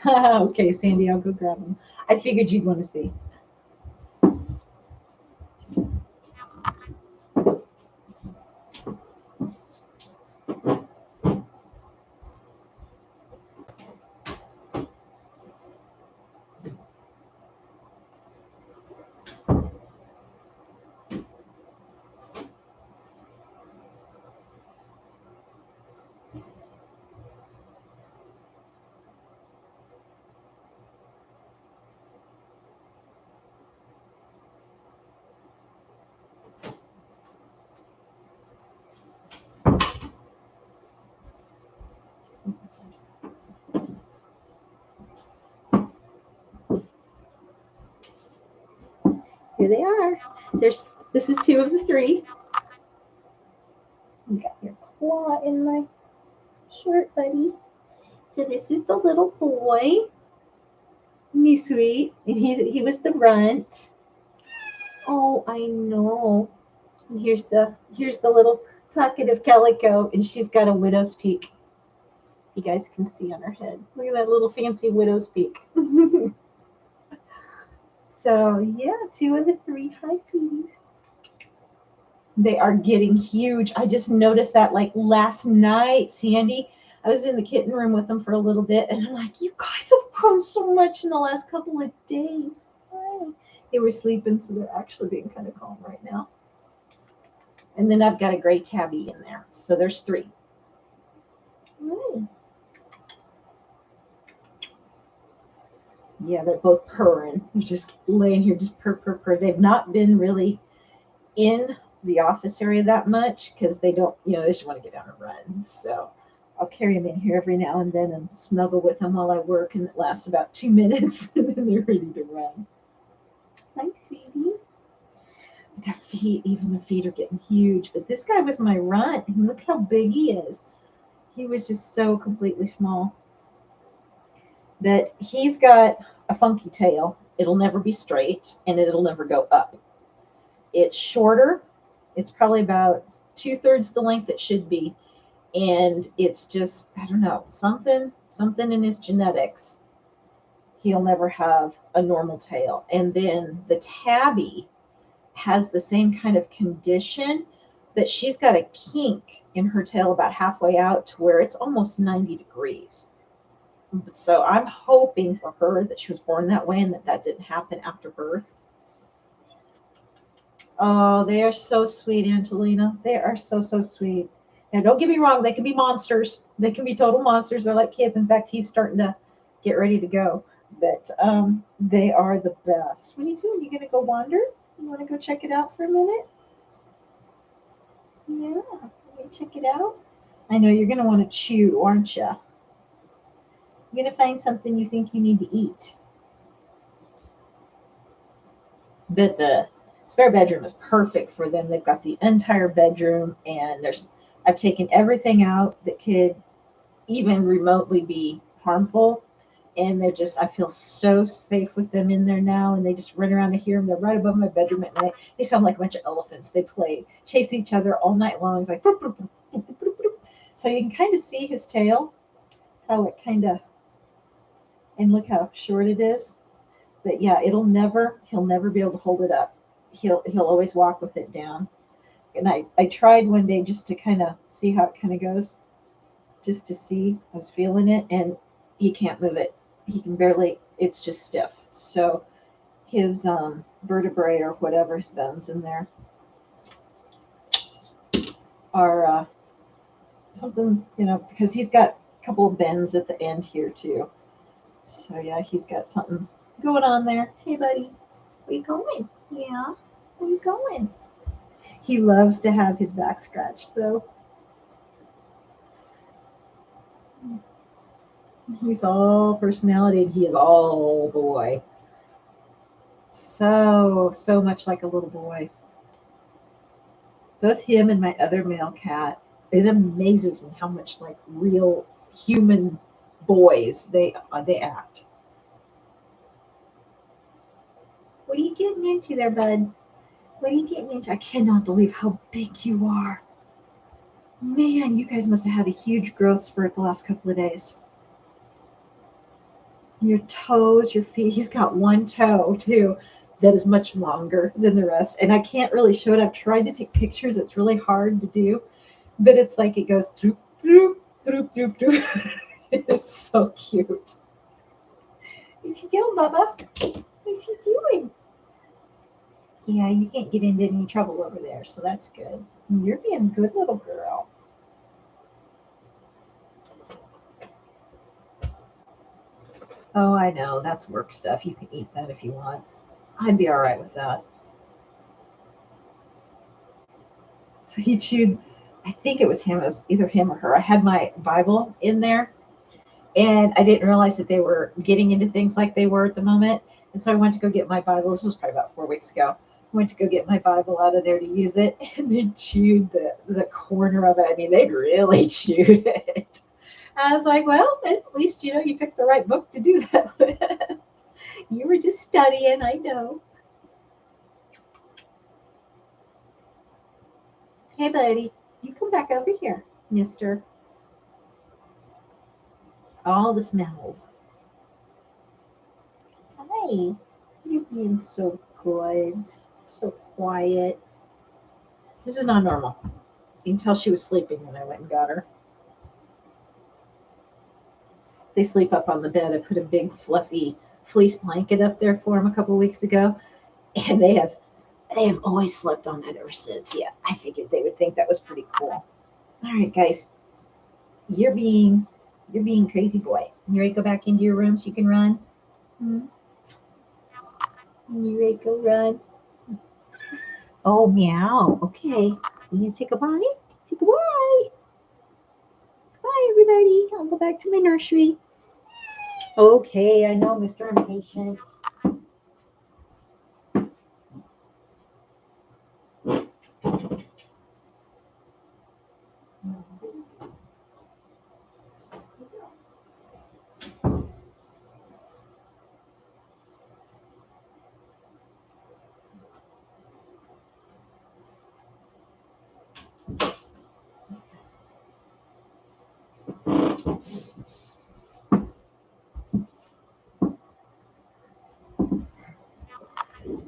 Okay, Sandy, I'll go grab them. I figured you'd want to see. Here they are. This is 2 of the 3. You got your claw in my shirt, buddy. So this is the little boy. Isn't he sweet? And he was the runt. Oh, I know. And here's the little talkative calico, and she's got a widow's peak. You guys can see on her head. Look at that little fancy widow's peak. So yeah, 2 of the 3. Hi, sweeties. They are getting huge. I just noticed that like last night, Sandy, I was in the kitten room with them for a little bit, and I'm like, you guys have grown so much in the last couple of days. Hi. They were sleeping, so they're actually being kind of calm right now. And then I've got a gray tabby in there. So there's 3. Hi. Yeah, they're both purring. They're just laying here, just purr. They've not been really in the office area that much because they don't, they just want to get out and run. So I'll carry them in here every now and then and snuggle with them while I work, and it lasts about 2 minutes, and then they're ready to run. Hi, sweetie. Their feet, even the feet are getting huge. But this guy was my runt, and look how big he is. He was just so completely small. But he's got a funky tail. It'll never be straight, and it'll never go up. It's shorter. It's probably about 2/3 the length it should be. And it's just, I don't know, something in his genetics. He'll never have a normal tail. And then the tabby has the same kind of condition, but she's got a kink in her tail about halfway out to where it's almost 90 degrees. So I'm hoping for her that she was born that way and that didn't happen after birth. Oh, they are so sweet, Angelina. They are so sweet. Now, don't get me wrong. They can be monsters. They can be total monsters. They're like kids. In fact, he's starting to get ready to go. But they are the best. What are you doing? You going to go wander? You want to go check it out for a minute? Yeah. You going to check it out? I know you're going to want to chew, aren't you? You're going to find something you think you need to eat. But the spare bedroom is perfect for them. They've got the entire bedroom, and I've taken everything out that could even remotely be harmful. And I feel so safe with them in there now. And they just run around. I hear them. They're right above my bedroom at night. They sound like a bunch of elephants. They chase each other all night long. It's like, boop, boop, boop, boop, boop, boop. So you can kind of see his tail, how it kind of, And look how short it is. But yeah, he'll never be able to hold it up. He'll always walk with it down. And I tried one day just to kind of see how it kind of goes, just to see. I was feeling it, and he can't move it. He can barely. It's just stiff. So his vertebrae or whatever, his bones in there are something, because he's got a couple of bends at the end here too. So yeah, he's got something going on there. Hey, buddy, where you going? Yeah, where you going? He loves to have his back scratched, though. He's all personality, and he is all boy. So much like a little boy. Both him and my other male cat, it amazes me how much like real human boys they act. What are you getting into there, bud? What are you getting into? I cannot believe how big you are. Man, you guys must have had a huge growth spurt the last couple of days. Your toes, your feet. He's got one toe too that is much longer than the rest. And I can't really show it. I've tried to take pictures. It's really hard to do. But it's like it goes throop, throop, throop, throop, throop. It's so cute. What's he doing, Bubba? What's he doing? Yeah, you can't get into any trouble over there, so that's good. You're being a good little girl. Oh, I know. That's work stuff. You can eat that if you want. I'd be all right with that. So he chewed, I think it was him. It was either him or her. I had my Bible in there, and I didn't realize that they were getting into things like they were at the moment. And so I went to go get my Bible. This was probably about 4 weeks ago. I went to go get my Bible out of there to use it, and they chewed the corner of it. I mean, they'd really chewed it. I was like, well, at least you picked the right book to do that with. You were just studying, I know. Hey, buddy, you come back over here, mister. All the smells. Hi. You're being so good, so quiet. This is not normal. You can tell she was sleeping when I went and got her. They sleep up on the bed. I put a big fluffy fleece blanket up there for them a couple weeks ago, and they have always slept on that ever since. Yeah, I figured they would think that was pretty cool. All right, guys, you're being crazy boy. You ready to go back into your room so you can run? Hmm? You ready to go run? Oh, meow. Okay. You gonna take a bite? Take a bite. Bye, everybody. I'll go back to my nursery. Okay, I know, Mr. Impatient.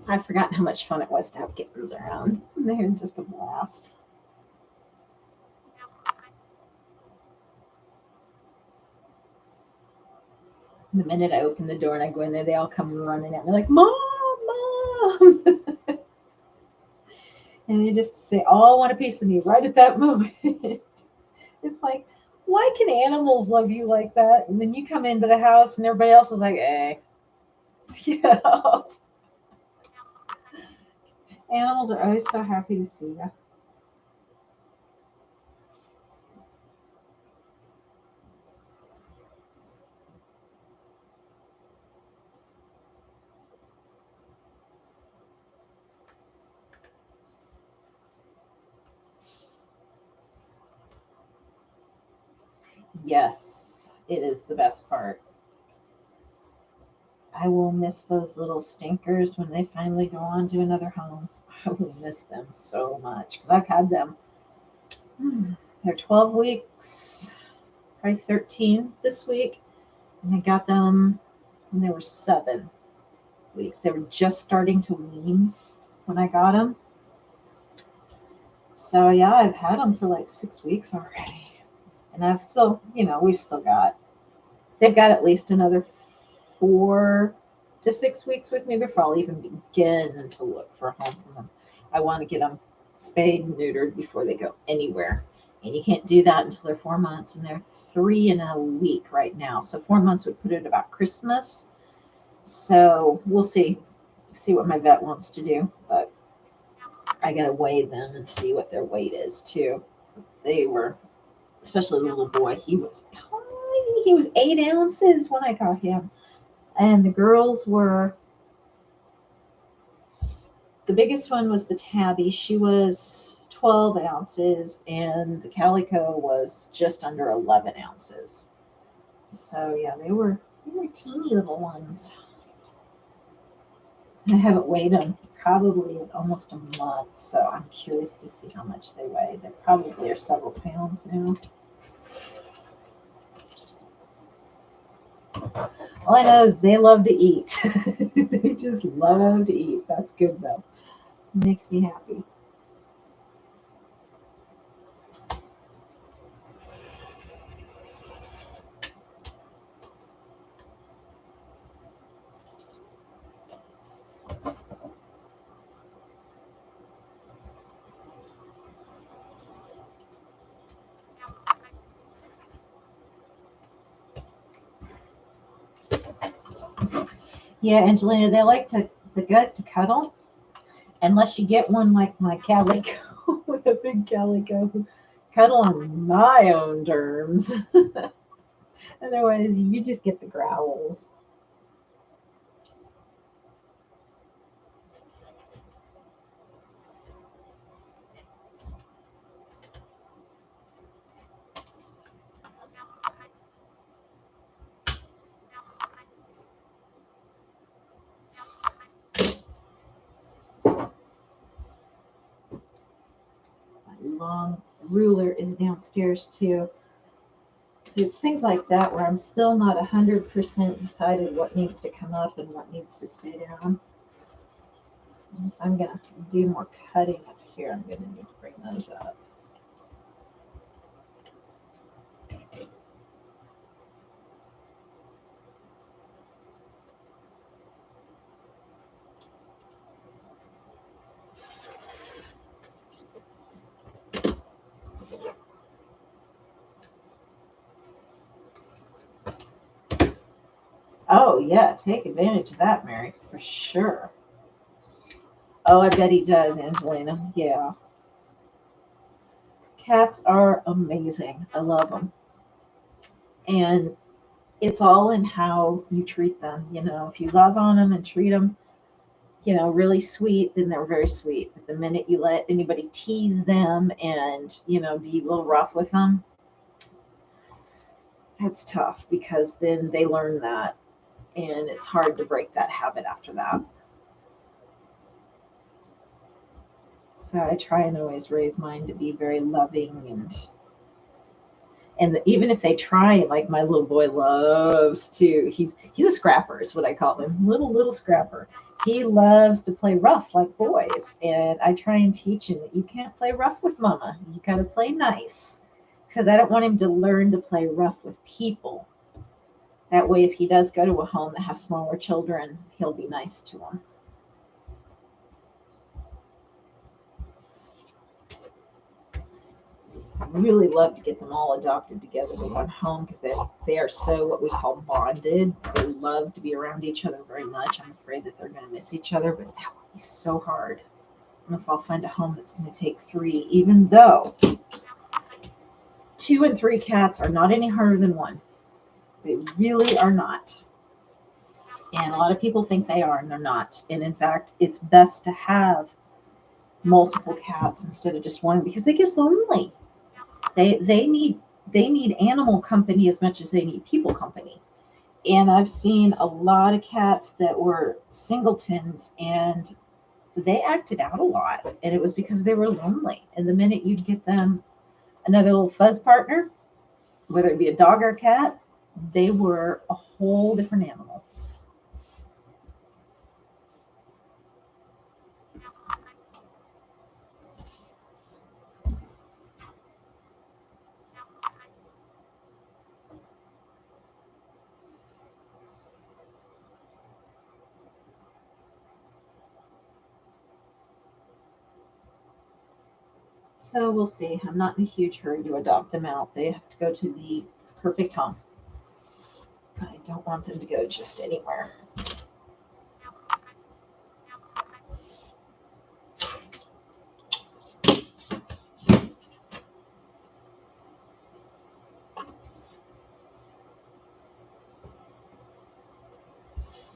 I've forgotten how much fun it was to have kittens around. They're just a blast. The minute I open the door and I go in there, they all come running at me like, Mom, Mom. And they all want a piece of me right at that moment. It's like, why can animals love you like that? And then you come into the house and everybody else is like, eh. Yeah. Animals are always so happy to see you. Yes, it is the best part. I will miss those little stinkers when they finally go on to another home. I will miss them so much because I've had them. They're 12 weeks, probably 13 this week. And I got them when they were 7 weeks. They were just starting to wean when I got them. So yeah, I've had them for like 6 weeks already. And I've still, they've got at least another 4 to 6 weeks with me before I'll even begin to look for a home for them. I want to get them spayed and neutered before they go anywhere. And you can't do that until they're 4 months, and they're 3 and a week right now. So 4 months would put it about Christmas. So we'll see what my vet wants to do, but I gotta weigh them and see what their weight is too. They were, especially the little boy, he was tiny. He was 8 ounces when I got him, and the girls were. The biggest one was the tabby. She was 12 ounces, and the calico was just under 11 ounces. So yeah, they were teeny little ones. I haven't weighed them probably in almost a month, so I'm curious to see how much they weigh. They probably are several pounds now. All I know is they love to eat. They just love to eat. That's good though. It makes me happy. Yeah, Angelina, they like the gut to cuddle, unless you get one like my calico, with a big calico, who cuddle on my own terms. Otherwise, you just get the growls. My long ruler is downstairs too. So it's things like that where I'm still not 100% decided what needs to come up and what needs to stay down. If I'm going to do more cutting up here, I'm going to need to bring those up. Oh, yeah, take advantage of that, Mary, for sure. Oh, I bet he does, Angelina. Yeah. Cats are amazing. I love them. And it's all in how you treat them. If you love on them and treat them, really sweet, then they're very sweet. But the minute you let anybody tease them and, be a little rough with them, that's tough because then they learn that and it's hard to break that habit after that. So I try and always raise mine to be very loving and even if they try, like my little boy loves to, he's a scrapper is what I call him, little scrapper. He loves to play rough like boys, and I try and teach him that you can't play rough with mama. You got to play nice, because I don't want him to learn to play rough with people. That way, if he does go to a home that has smaller children, he'll be nice to them. Really love to get them all adopted together to one home because they are so what we call bonded. They love to be around each other very much. I'm afraid that they're going to miss each other, but that would be so hard. I don't know if I'll find a home that's going to take 3, even though 2 and 3 cats are not any harder than 1. They really are not. And a lot of people think they are, and they're not. And in fact, it's best to have multiple cats instead of just one because they get lonely. They need animal company as much as they need people company. And I've seen a lot of cats that were singletons and they acted out a lot, and it was because they were lonely. And the minute you'd get them another little fuzz partner, whether it be a dog or a cat, they were a whole different animal. So we'll see. I'm not in a huge hurry to adopt them out. They have to go to the perfect home. I don't want them to go just anywhere.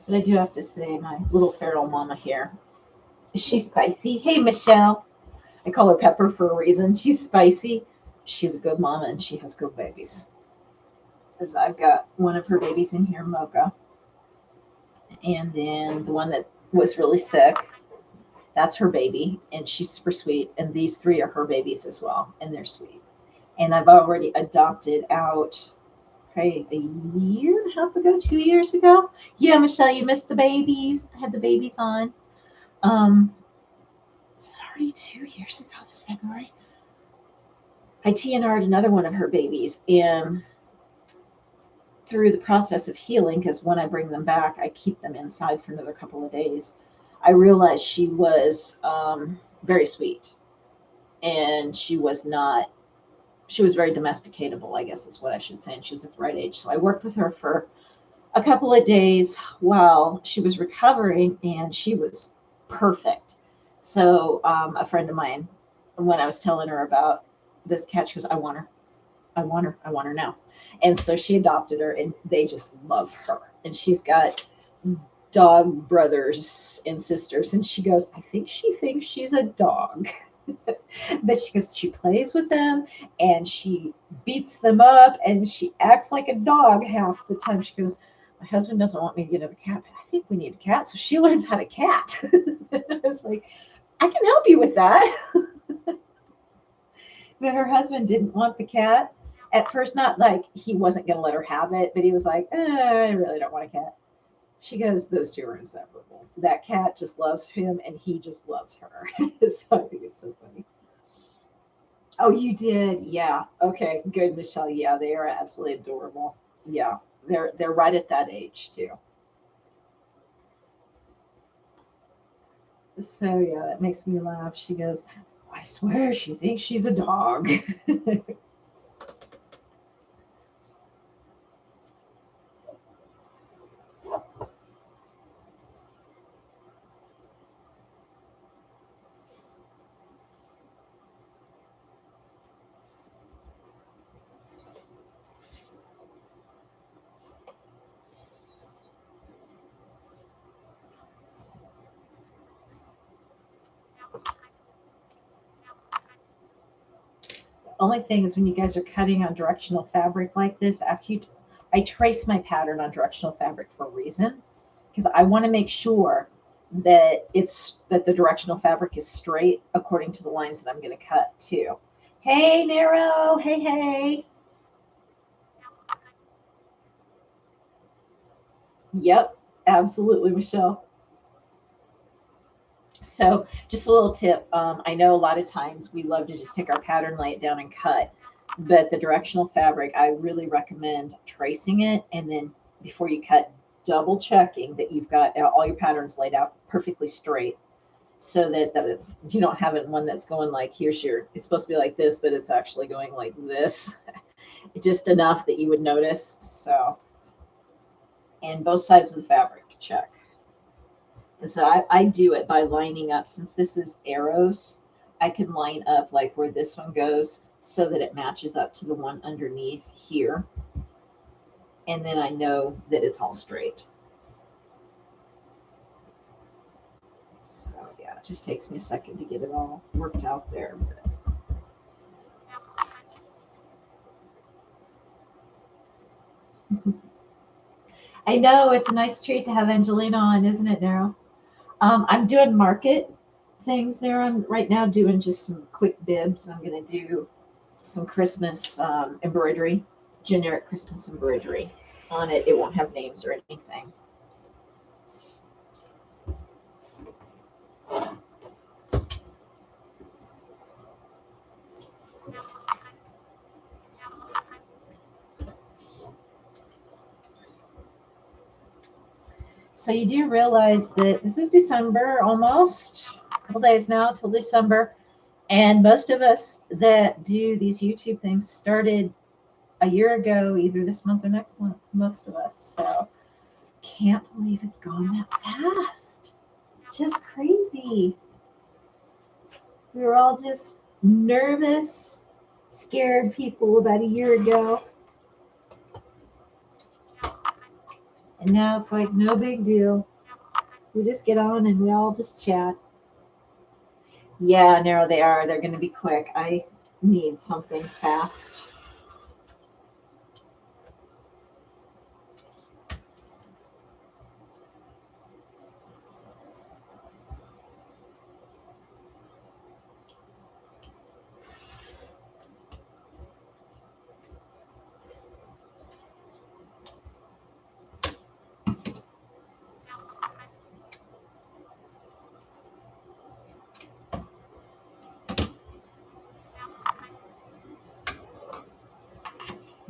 But I do have to say, my little feral mama here, she's spicy. Hey, Michelle. I call her Pepper for a reason. She's spicy. She's a good mama and she has good babies. As I've got one of her babies in here, Mocha, and then the one that was really sick, that's her baby, and she's super sweet. And these three are her babies as well, and they're sweet. And I've already adopted out probably a year and a half ago, 2 years ago. Yeah, Michelle, you missed the babies. I had the babies on. Is it already 2 years ago this February? I TNR'd another one of her babies, and through the process of healing, because when I bring them back, I keep them inside for another couple of days, I realized she was very sweet, and she was very domesticatable, I guess is what I should say, and she was at the right age. So I worked with her for a couple of days while she was recovering, and she was perfect. So a friend of mine, when I was telling her about this cat, she goes, I want her. I want her. I want her now. And so she adopted her, and they just love her. And she's got dog brothers and sisters. And she goes, I think she thinks she's a dog. But she goes, she plays with them and she beats them up and she acts like a dog half the time. She goes, my husband doesn't want me to get a cat, but I think we need a cat. So she learns how to cat. I was like, I can help you with that. But her husband didn't want the cat at first. Not like he wasn't going to let her have it, but he was like, I really don't want a cat. She goes, those two are inseparable. That cat just loves him and he just loves her. So I think it's so funny. Oh, you did? Yeah. Okay, good, Michelle. Yeah, they are absolutely adorable. Yeah, they're right at that age too. So yeah, that makes me laugh. She goes, I swear she thinks she's a dog. The only thing is when you guys are cutting on directional fabric like this, I trace my pattern on directional fabric for a reason, because I want to make sure that the directional fabric is straight according to the lines that I'm going to cut too. Hey, Narrow. Hey, hey. Yep, absolutely, Michelle. So just a little tip. I know a lot of times we love to just take our pattern, lay it down and cut, but the directional fabric, I really recommend tracing it. And then before you cut, double checking that you've got all your patterns laid out perfectly straight, so that you don't have it one that's going like, it's supposed to be like this, but it's actually going like this. Just enough that you would notice. So, and both sides of the fabric, check. And so I do it by lining up. Since this is arrows, I can line up like where this one goes so that it matches up to the one underneath here. And then I know that it's all straight. So yeah, it just takes me a second to get it all worked out there. I know it's a nice treat to have Angelina on, isn't it, Daryl? I'm doing market things there. I'm right now doing just some quick bibs. I'm going to do some Christmas embroidery, generic Christmas embroidery on it. It won't have names or anything. So you do realize that this is December almost, a couple days now till December. And most of us that do these YouTube things started a year ago, either this month or next month, most of us. So can't believe it's gone that fast. Just crazy. We were all just nervous, scared people about a year ago. And now it's like no big deal. We just get on and we all just chat. Yeah, narrow they are. They're going to be quick. I need something fast.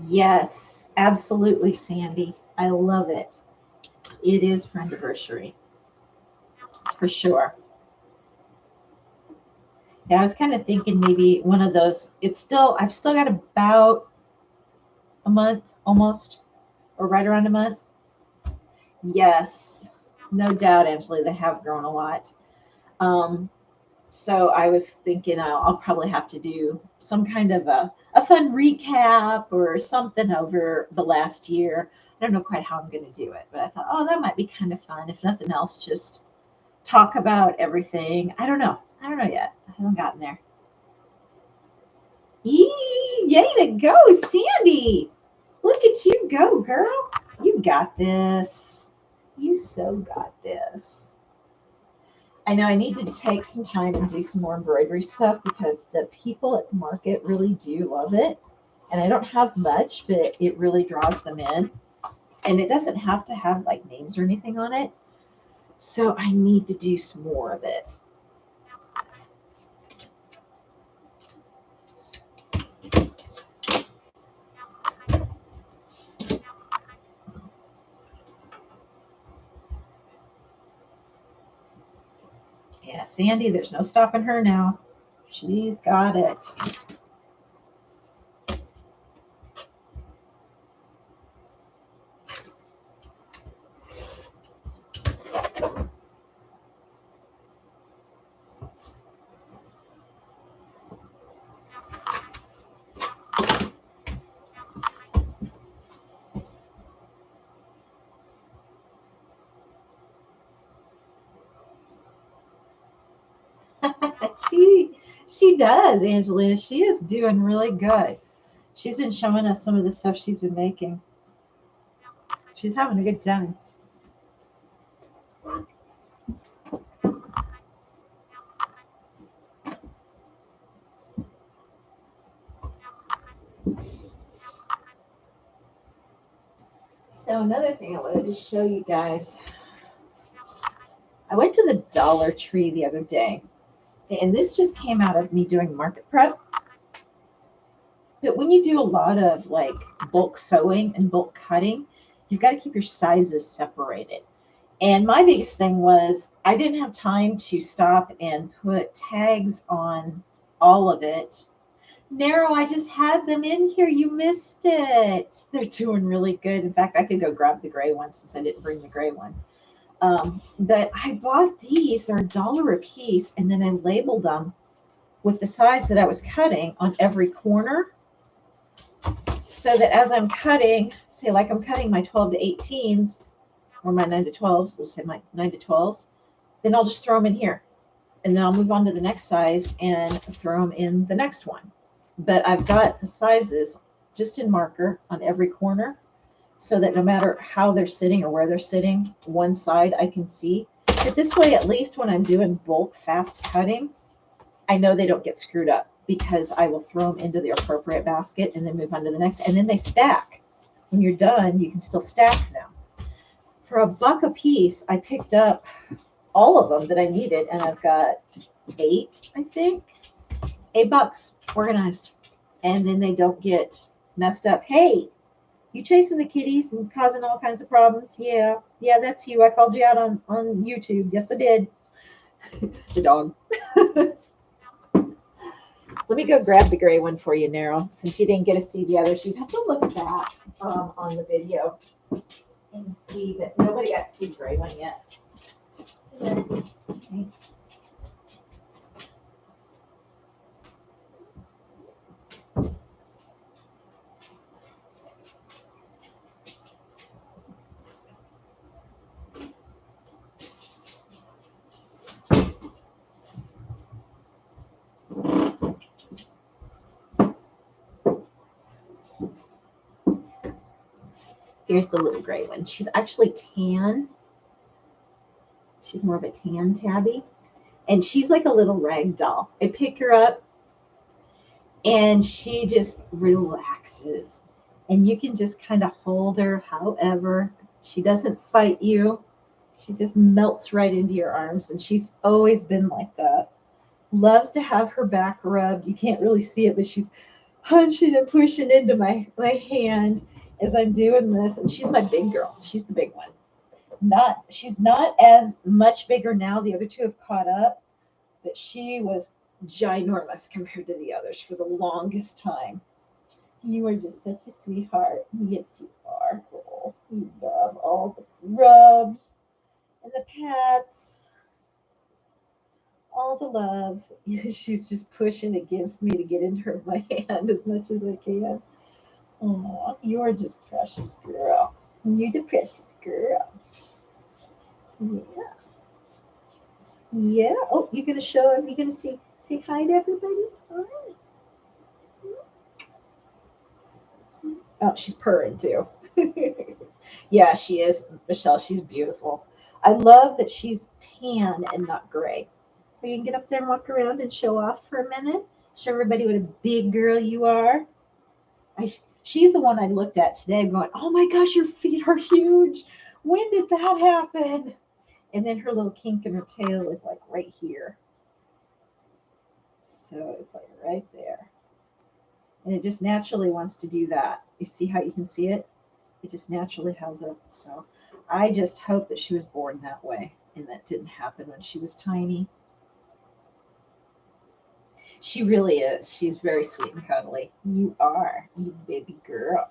Yes, absolutely, Sandy. I love it. It is friendiversary. It's for sure. Yeah, I was kind of thinking maybe one of those. I've still got about a month almost, or right around a month. Yes, no doubt, Angela, they have grown a lot. Um, so I was thinking I'll probably have to do some kind of a fun recap or something over the last year. I don't know quite how I'm going to do it, but I thought, oh, that might be kind of fun. If nothing else, just talk about everything. I don't know. I don't know yet. I haven't gotten there. Yay to go, Sandy. Look at you go, girl. You got this. You so got this. I know I need to take some time and do some more embroidery stuff because the people at the market really do love it. And I don't have much, but it really draws them in. And it doesn't have to have like names or anything on it. So I need to do some more of it. Yeah, Sandy, there's no stopping her now. She's got it. she does, Angelina. She is doing really good. She's been showing us some of the stuff she's been making. She's having a good time. So another thing I wanted to show you guys. I went to the Dollar Tree the other day, and this just came out of me doing market prep. But when you do a lot of like bulk sewing and bulk cutting, you've got to keep your sizes separated. And my biggest thing was I didn't have time to stop and put tags on all of it. Narrow, I just had them in here. You missed it. They're doing really good. In fact, I could go grab the gray one since I didn't bring the gray one. But I bought these. They're $1 a piece, and then I labeled them with the size that I was cutting on every corner, so that as I'm cutting, say like I'm cutting my 12 to 18s or my 9 to 12s, we'll say my 9 to 12s, then I'll just throw them in here, and then I'll move on to the next size and throw them in the next one. But I've got the sizes just in marker on every corner, so that no matter how they're sitting or where they're sitting, one side I can see. But this way, at least when I'm doing bulk fast cutting, I know they don't get screwed up because I will throw them into the appropriate basket and then move on to the next. And then they stack. When you're done, you can still stack them. For $1 a piece, I picked up all of them that I needed, and I've got 8, I think. $8 organized. And then they don't get messed up. Hey, you chasing the kitties and causing all kinds of problems? Yeah, that's you. I called you out on YouTube. Yes, I did. The dog. Let me go grab the gray one for you, Nero. Since you didn't get to see the others, you'd have to look back on the video and see that nobody got to see the gray one yet. Okay. Here's the little gray one. She's actually tan. She's more of a tan tabby. And she's like a little rag doll. I pick her up and she just relaxes. And you can just kind of hold her however. She doesn't fight you. She just melts right into your arms. And she's always been like that. Loves to have her back rubbed. You can't really see it, but she's hunching and pushing into my hand as I'm doing this. And she's my big girl. She's the big one. She's not as much bigger now. The other two have caught up, but she was ginormous compared to the others for the longest time. You are just such a sweetheart. Yes, you are. Oh, you love all the rubs and the pats, all the loves. She's just pushing against me to get into my hand as much as I can. Oh, you are just precious girl. You're the precious girl. Yeah. Yeah. Oh, you're gonna show him. You're gonna say hi to everybody. All right. Oh, she's purring too. Yeah, she is, Michelle. She's beautiful. I love that she's tan and not gray. Are you gonna get up there and walk around and show off for a minute? Show everybody what a big girl you are. She's the one I looked at today, going, "Oh my gosh, your feet are huge. When did that happen?" And then her little kink in her tail is like right here. So it's like right there. And it just naturally wants to do that. You see how you can see it? It just naturally has it. So I just hope that she was born that way and that didn't happen when she was tiny. She really is. She's very sweet and cuddly. You are, you baby girl.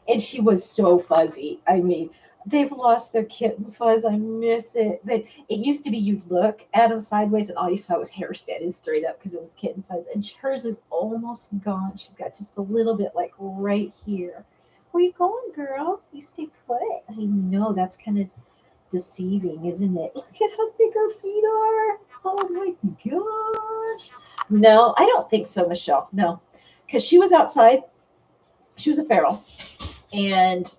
And she was so fuzzy. I mean, they've lost their kitten fuzz. I miss it. It used to be you'd look at them sideways and all you saw was hair standing straight up because it was kitten fuzz. And hers is almost gone. She's got just a little bit like right here. Where you going, girl? You stay put. I know that's kind of deceiving, isn't it? Look at how big her feet are. Oh my gosh. No, I don't think so, Michelle. No, because she was outside. She was a feral. And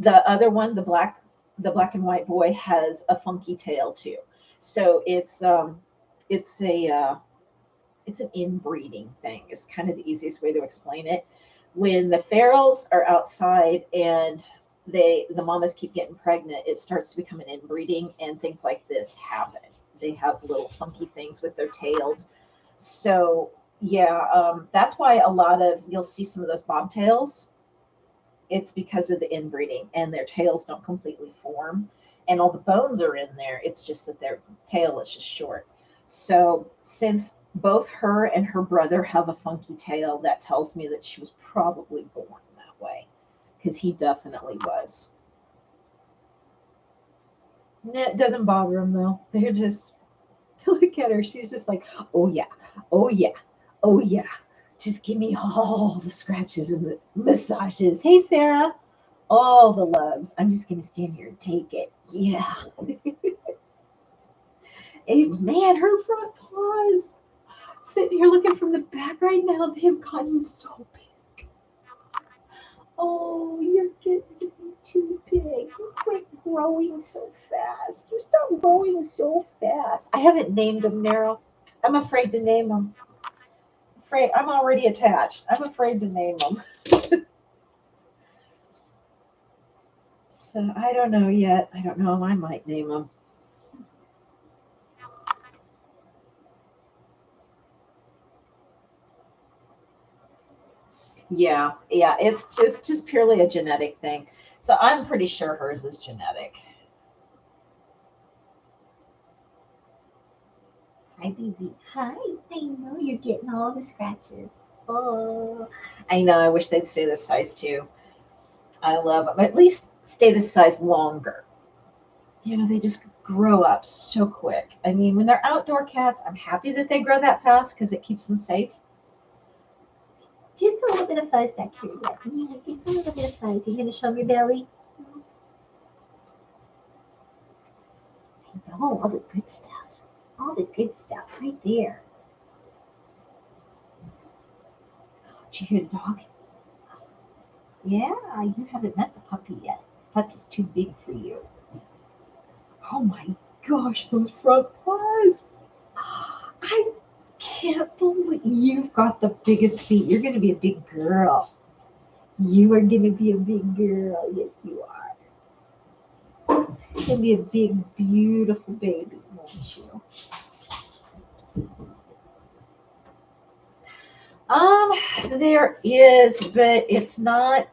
the other one, the black and white boy, has a funky tail too. So it's an inbreeding thing. It's kind of the easiest way to explain it. When the ferals are outside and the mamas keep getting pregnant, it starts to become an inbreeding, and things like this happen. They have little funky things with their tails. So yeah, that's why you'll see some of those bobtails. It's because of the inbreeding and their tails don't completely form and all the bones are in there. It's just that their tail is just short. So since both her and her brother have a funky tail, that tells me that she was probably born that way because he definitely was. It doesn't bother them though. They're just, look at her. She's just like, oh yeah, oh yeah, oh yeah. Just give me all the scratches and the massages. Hey, Sarah. All the loves. I'm just going to stand here and take it. Yeah. Hey, man, her front paws. Sitting here looking from the back right now, they have gotten so big. Oh, you're getting to be too big. You quit growing so fast. You stop growing so fast. I haven't named them, Nero. I'm afraid to name them. I'm already attached. I'm afraid to name them. So I don't know yet. I don't know. I might name them. Yeah, yeah. It's just purely a genetic thing. So I'm pretty sure hers is genetic. Hi, baby. Hi. I know you're getting all the scratches. Oh. I know. I wish they'd stay this size too. I love them. At least stay this size longer. You know, they just grow up so quick. I mean, when they're outdoor cats, I'm happy that they grow that fast because it keeps them safe. Just a little bit of fuzz back here. Yeah, just a little bit of fuzz. You gonna show me belly? I know, all the good stuff. All the good stuff right there. Did you hear the dog? Yeah, you haven't met the puppy yet. Puppy's too big for you. Oh my gosh, those front paws. I can't believe you've got the biggest feet. You're going to be a big girl. You are going to be a big girl. Yes, you are. You're going to be a big, beautiful baby, won't you? Um, there is, but it's not.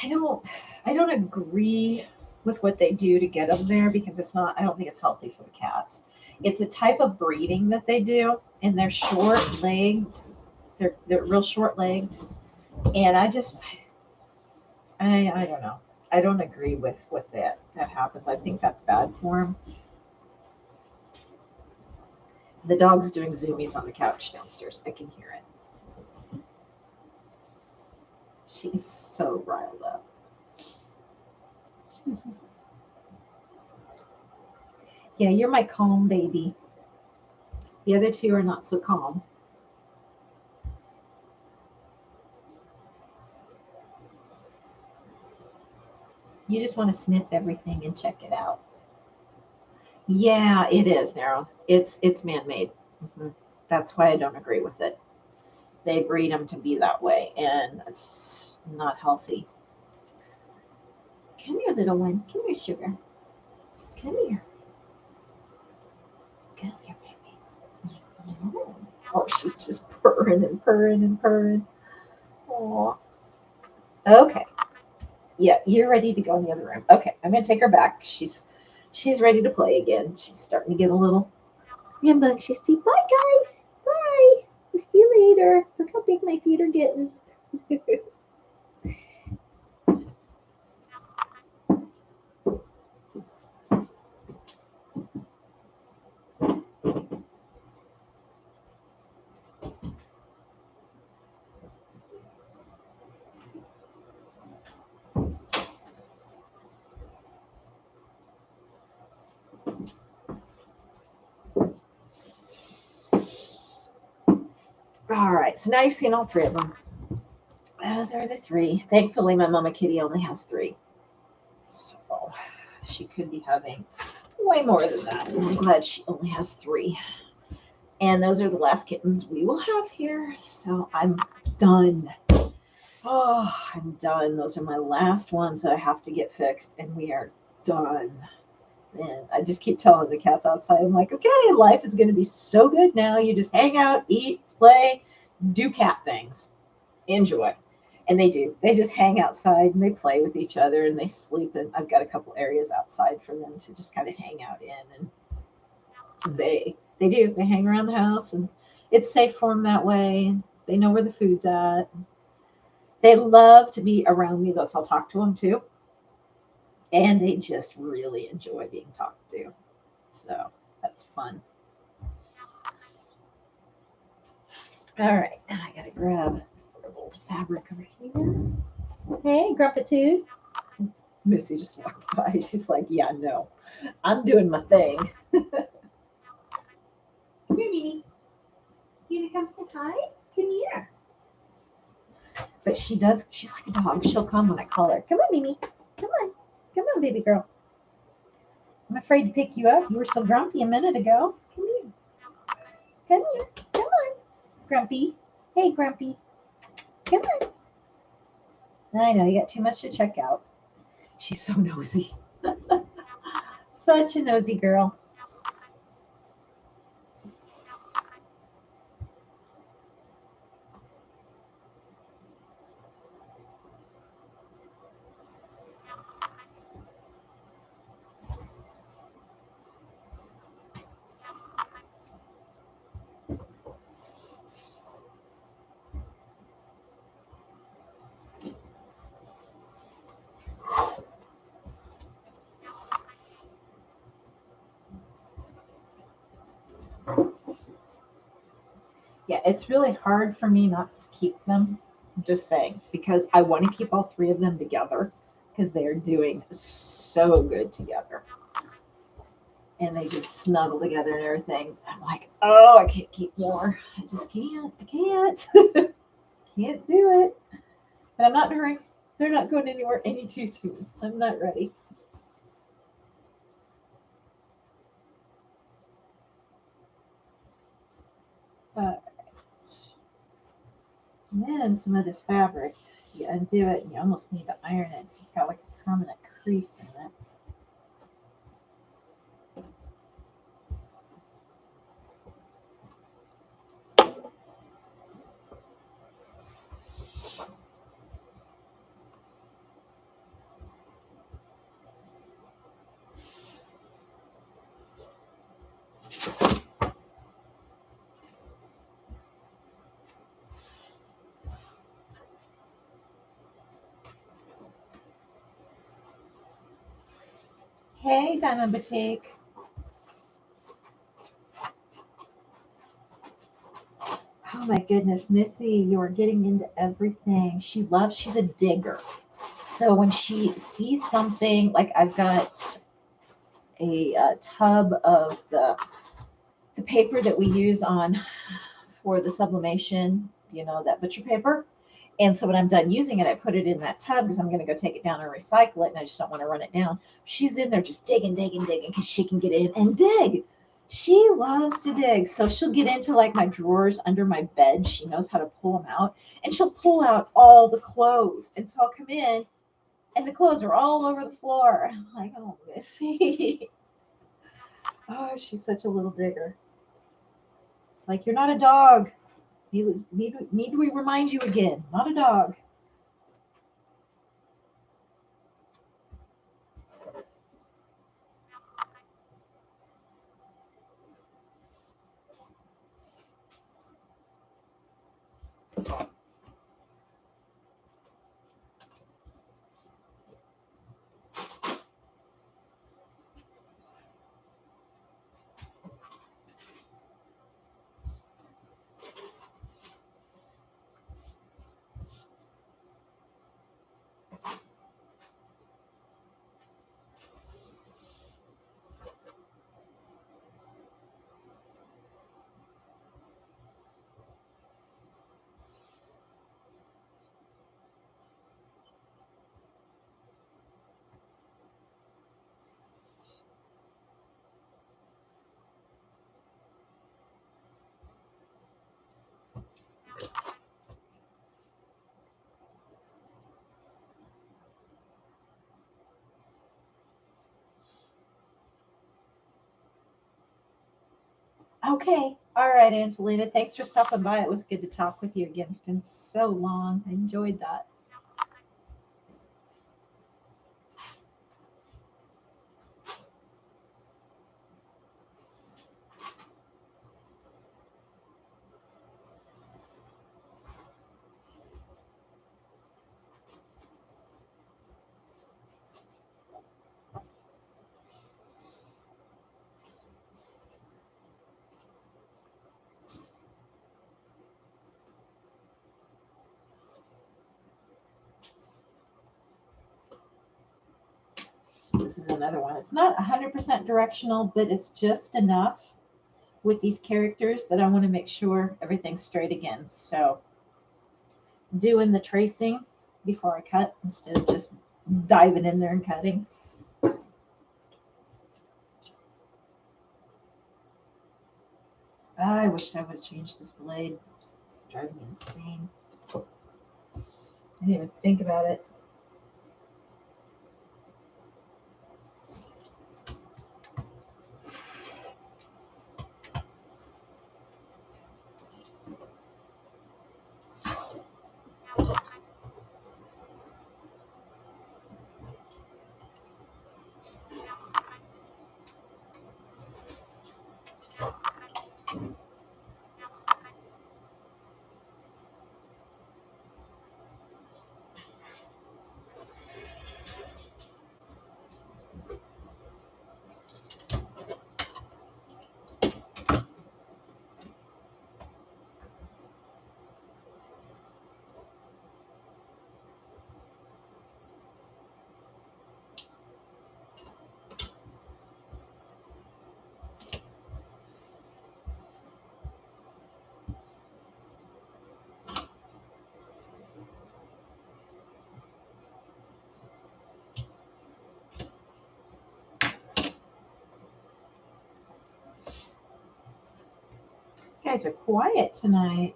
I don't. I don't agree with what they do to get them there because it's not. I don't think it's healthy for the cats. It's a type of breeding that they do, and they're short legged. They're real short legged, and I don't know. I don't agree with what that happens. I think that's bad for them. The dog's doing zoomies on the couch downstairs. I can hear it. She's so riled up. Yeah, you're my calm baby. The other two are not so calm. You just want to sniff everything and check it out. Yeah, it is narrow. It's man-made. hmm That's why I don't agree with it. They breed them to be that way, and it's not healthy. Come here, little one. Come here, sugar. Come here. Come here, baby. No. Oh, she's just purring and purring and purring. Aw. Okay. Yeah, you're ready to go in the other room. Okay, I'm gonna take her back. She's ready to play again. She's starting to get a little Rambunctious. Say bye, guys. Bye. We'll see you later. Look how big my feet are getting. all right. So now you've seen all three of them. Those are the three. Thankfully, my mama kitty only has three. So she could be having way more than that. And I'm glad she only has three. And those are the last kittens we will have here. So I'm done. Oh, I'm done. Those are my last ones that I have to get fixed, and we are done. And I just keep telling the cats outside, I'm like, okay, life is going to be so good now. You just hang out, eat, play, do cat things, enjoy. And they do. They just hang outside and they play with each other and they sleep. And I've got a couple areas outside for them to just kind of hang out in. And they do. They hang around the house, and it's safe for them that way. They know where the food's at. They love to be around me, though, so I'll talk to them too. And they just really enjoy being talked to. So that's fun. All right, now I gotta grab this little old fabric over here. Hey, Grumpitude. Missy just walked by. She's like, yeah, no, I'm doing my thing. Come here, Mimi. You gonna come say hi? Come here. But she does, she's like a dog. She'll come when I call her. Come on, Mimi. Come on. Come on, baby girl. I'm afraid to pick you up. You were so grumpy a minute ago. Come here. Come here. Come on, Grumpy. Hey, Grumpy. Come on. I know, you got too much to check out. She's so nosy. Such a nosy girl. Yeah, it's really hard for me not to keep them. I'm just saying, because I want to keep all three of them together because they are doing so good together. And they just snuggle together and everything. I'm like, oh, I can't keep more. I just can't. I can't. Can't do it. But I'm not in a hurry. They're not going anywhere any too soon. I'm not ready. But and then some of this fabric, you undo it and you almost need to iron it because it's got like a permanent crease in it. Hey, Diamond Boutique. Oh my goodness, Missy, you're getting into everything. She's a digger. So when she sees something, like I've got a tub of the paper that we use on for the sublimation, that butcher paper. And so when I'm done using it, I put it in that tub because I'm going to go take it down and recycle it. And I just don't want to run it down. She's in there just digging, digging, digging because she can get in and dig. She loves to dig. So she'll get into like my drawers under my bed. She knows how to pull them out. And she'll pull out all the clothes. And so I'll come in and the clothes are all over the floor. I'm like, oh, Missy. Oh, she's such a little digger. It's like, you're not a dog. Need we remind you again? Not a dog. Okay. All right, Angelina. Thanks for stopping by. It was good to talk with you again. It's been so long. I enjoyed that. This is another one. It's not 100% directional, but it's just enough with these characters that I want to make sure everything's straight again. So doing the tracing before I cut instead of just diving in there and cutting. I wish I would have changed this blade. It's driving me insane. I didn't even think about it. guys are quiet tonight.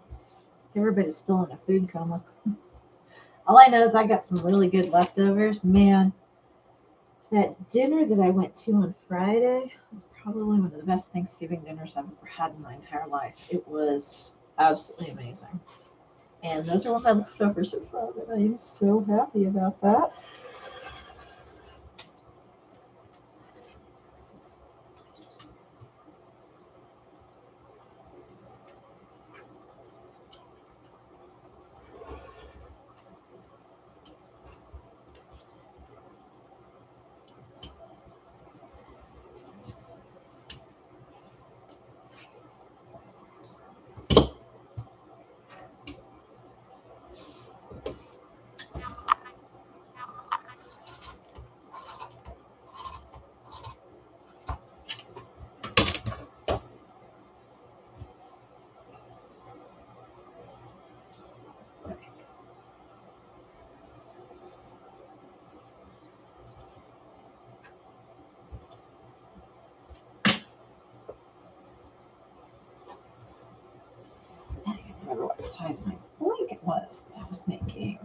Everybody's still in a food coma. All I know is I got some really good leftovers. Man, that dinner that I went to on Friday was probably one of the best Thanksgiving dinners I've ever had in my entire life. It was absolutely amazing. And those are what my leftovers are from, and I am so happy about that. I don't even remember what size my blanket was that I was making.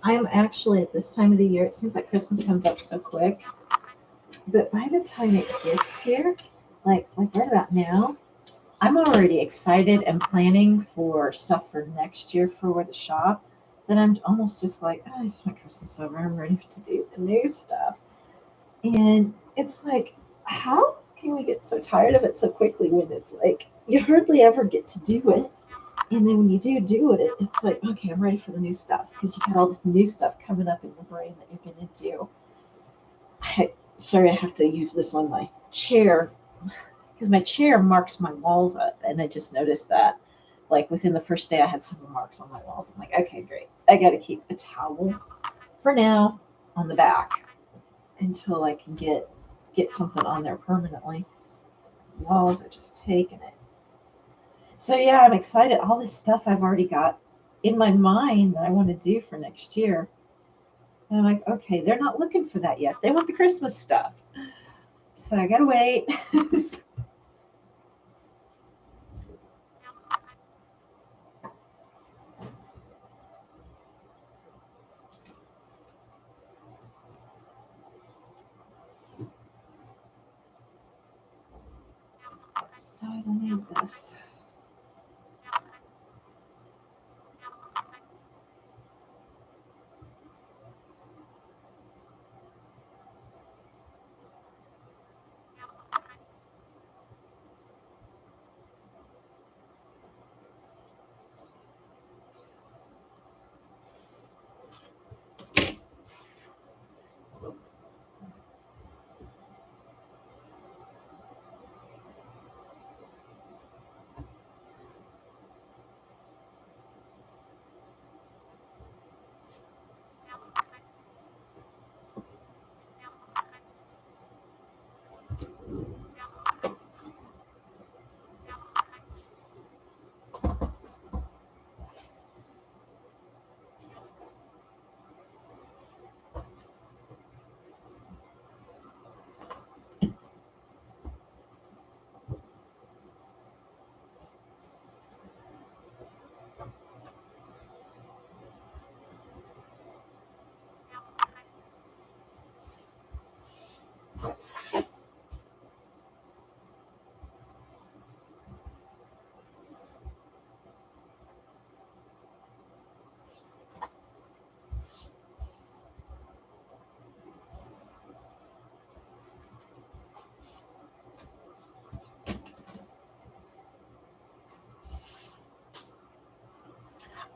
I'm actually at this time of the year, it seems like Christmas comes up so quick, but by the time it gets here, like right about now, I'm already excited and planning for stuff for next year for the shop. Then I'm almost just like, oh, I just want Christmas over. I'm ready to do the new stuff. And it's like, how can we get so tired of it so quickly when it's like you hardly ever get to do it? And then when you do it, it's like, okay, I'm ready for the new stuff because you got all this new stuff coming up in your brain that you're going to do. Sorry, I have to use this on my chair because my chair marks my walls up. And I just noticed that, like, within the first day, I had several marks on my walls. I'm like, okay, great. I got to keep a towel for now on the back until I can get something on there permanently. Walls are just taking it. So yeah, I'm excited. All this stuff I've already got in my mind that I want to do for next year. And I'm like, okay, they're not looking for that yet. They want the Christmas stuff. So I gotta wait. What size I need this?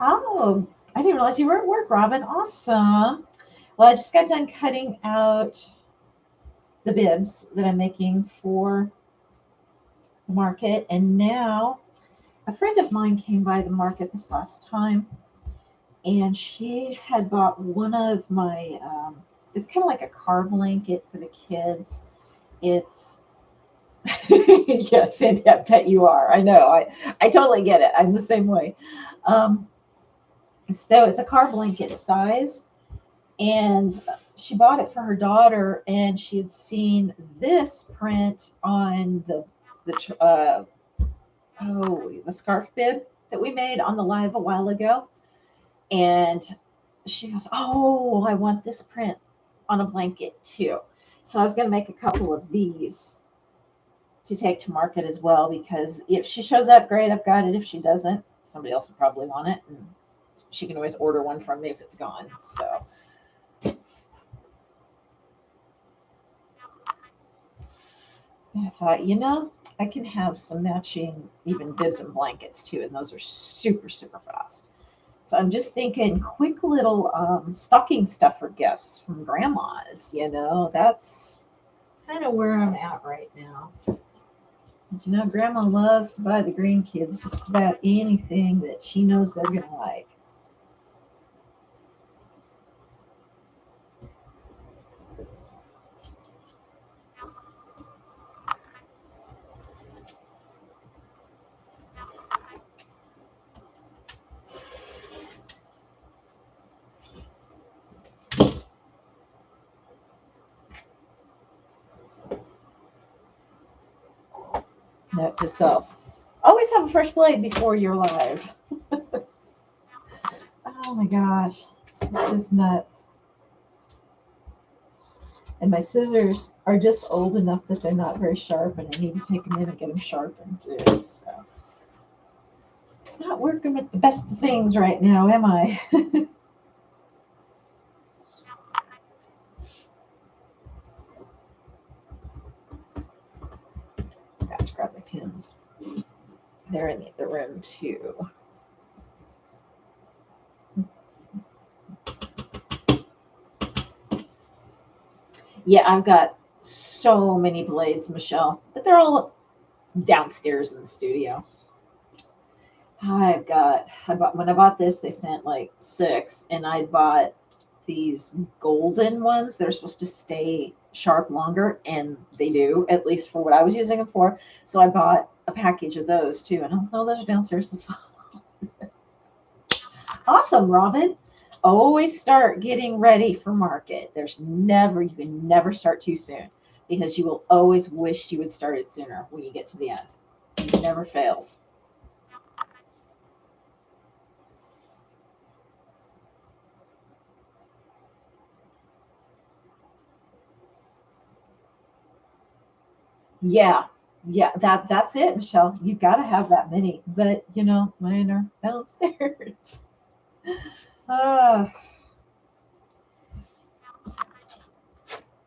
Oh, I didn't realize you were at work, Robin. Awesome. Well, I just got done cutting out the bibs that I'm making for the market, and now a friend of mine came by the market this last time, and she had bought one of my. It's kind of like a car blanket for the kids. It's yes, Sandy, I bet you are. I know. I totally get it. I'm the same way. Um, so it's a car blanket size, and she bought it for her daughter, and she had seen this print on the the scarf bib that we made on the live a while ago, and she goes, "Oh, I want this print on a blanket too." So I was going to make a couple of these to take to market as well, because if she shows up, great, I've got it. If she doesn't, somebody else will probably want it, and she can always order one from me if it's gone. So I thought, I can have some matching even bibs and blankets too, and those are super, super fast. So I'm just thinking quick little stocking stuffer gifts from grandmas, that's kind of where I'm at right now. And grandma loves to buy the grandkids just about anything that she knows they're going to like. Note to self: always have a fresh blade before you're live. Oh my gosh, this is just nuts. And my scissors are just old enough that they're not very sharp, and I need to take them in and get them sharpened too. So, not working with the best of things right now, am I? Got to grab my pins. They're in the other room too. Yeah, I've got so many blades, Michelle, but they're all downstairs in the studio. When I bought this, they sent like 6, and I bought these golden ones that are supposed to stay sharp longer, and they do, at least for what I was using them for. So I bought a package of those too, and oh no, those are downstairs as well. Awesome, Robin. Always start getting ready for market. You can never start too soon, because you will always wish you had started sooner when you get to the end. It never fails. Yeah, yeah, that's it, Michelle. You've got to have that many. But mine are downstairs. Ah,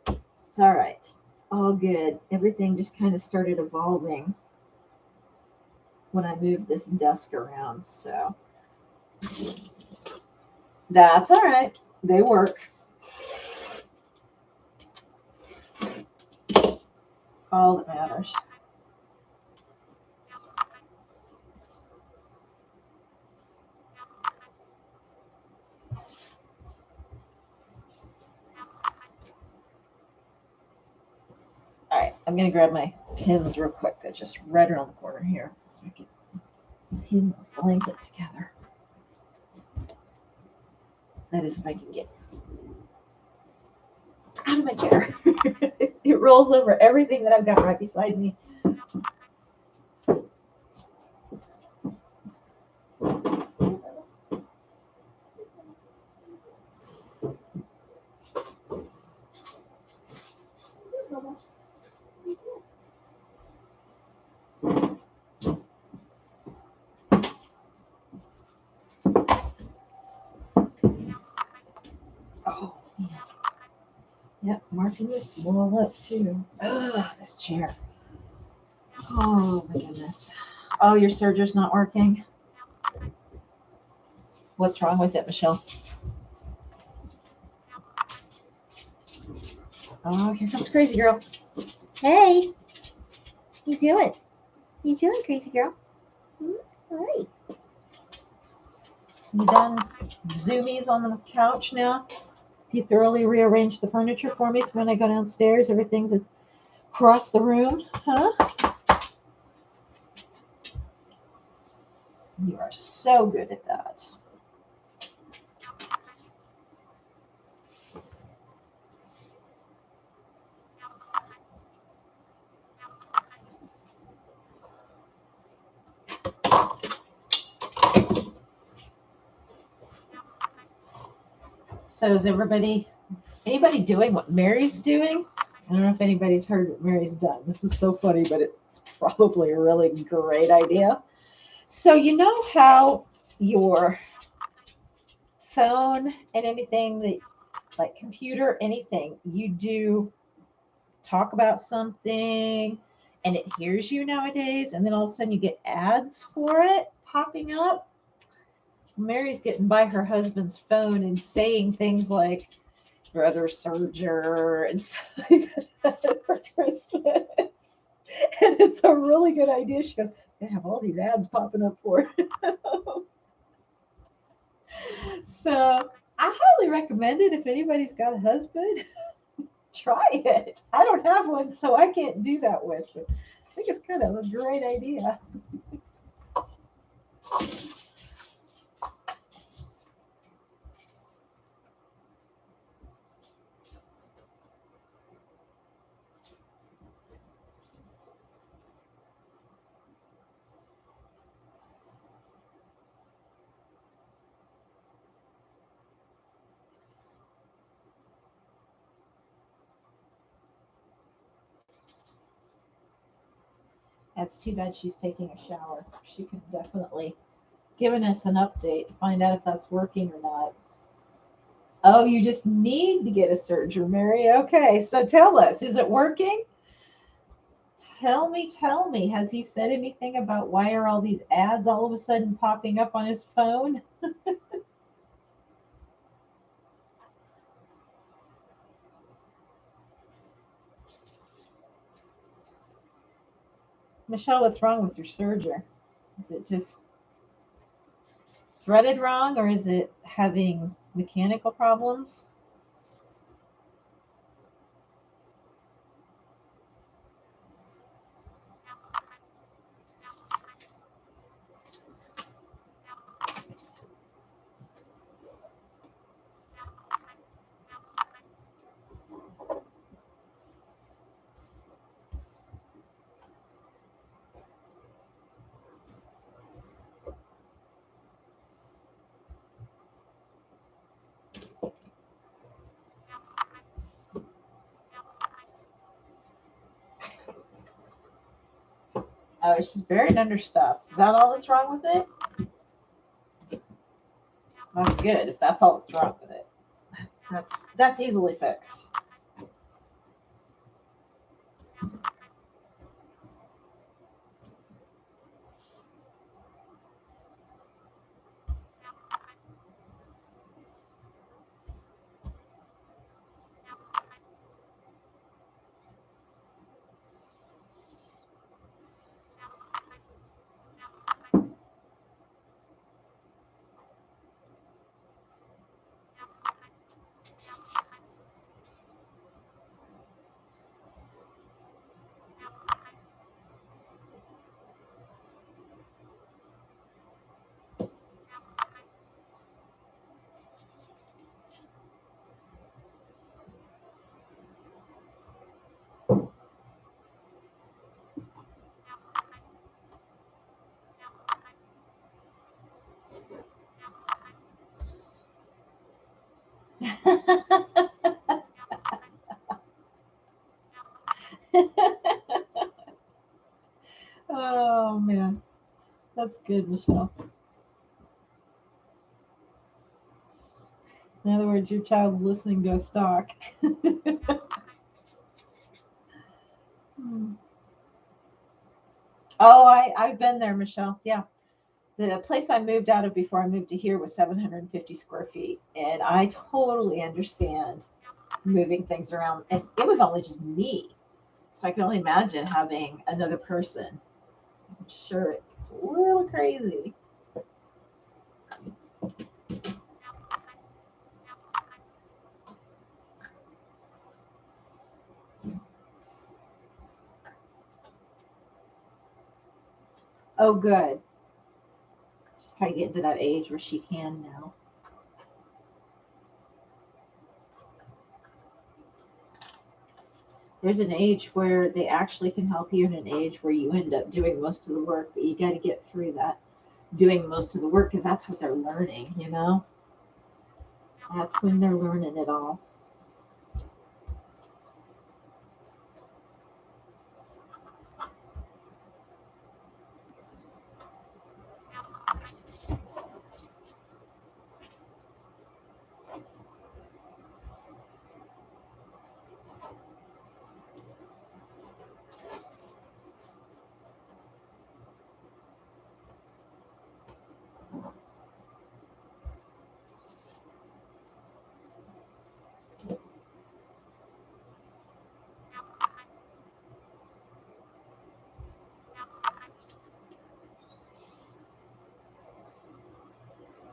it's all right. It's all good. Everything just kind of started evolving when I moved this desk around. So that's all right. They work. All that matters. All right, I'm gonna grab my pins real quick. They're just right around the corner here, so I can pin this blanket together. That is if I can get out of my chair. It rolls over everything that I've got right beside me. Oh, man. Yep, marking this wall up too. Ugh, this chair. Oh my goodness. Oh, your serger's not working. What's wrong with it, Michelle? Oh, here comes crazy girl. Hey, you doing? You doing, crazy girl? All right. You done zoomies on the couch now? You thoroughly rearranged the furniture for me so when I go downstairs, everything's across the room, huh? You are so good at that. So is anybody doing what Mary's doing? I don't know if anybody's heard what Mary's done. This is so funny, but it's probably a really great idea. So you know how your phone and anything that like computer, anything, you do talk about something and it hears you nowadays, and then all of a sudden you get ads for it popping up. Mary's getting by her husband's phone and saying things like brother Serger and stuff like that for Christmas. And it's a really good idea. She goes, they have all these ads popping up for it. So I highly recommend it if anybody's got a husband. Try it. I don't have one, so I can't do that with. But I think it's kind of a great idea. That's too bad she's taking a shower. She could definitely given us an update to find out if that's working or not. Oh, you just need to get a surgery, Mary. Okay, so tell us, is it working? Tell me. Has he said anything about why are all these ads all of a sudden popping up on his phone? Michelle, what's wrong with your surgery? Is it just threaded wrong or is it having mechanical problems? Oh, it's just buried under stuff. Is that all that's wrong with it? That's good if that's all that's wrong with it. That's easily fixed. Oh man, that's good, Michelle. In other words, your child's listening to a stock. Hmm. Oh, I've been there, Michelle. Yeah, the place I moved out of before I moved to here was 750 square feet. And I totally understand moving things around. And it was only just me. So I can only imagine having another person. I'm sure it's a little crazy. Oh, good. She's probably getting to that age where she can now. There's an age where they actually can help you, and an age where you end up doing most of the work, but you got to get through that doing most of the work because that's what they're learning, you know? That's when they're learning it all.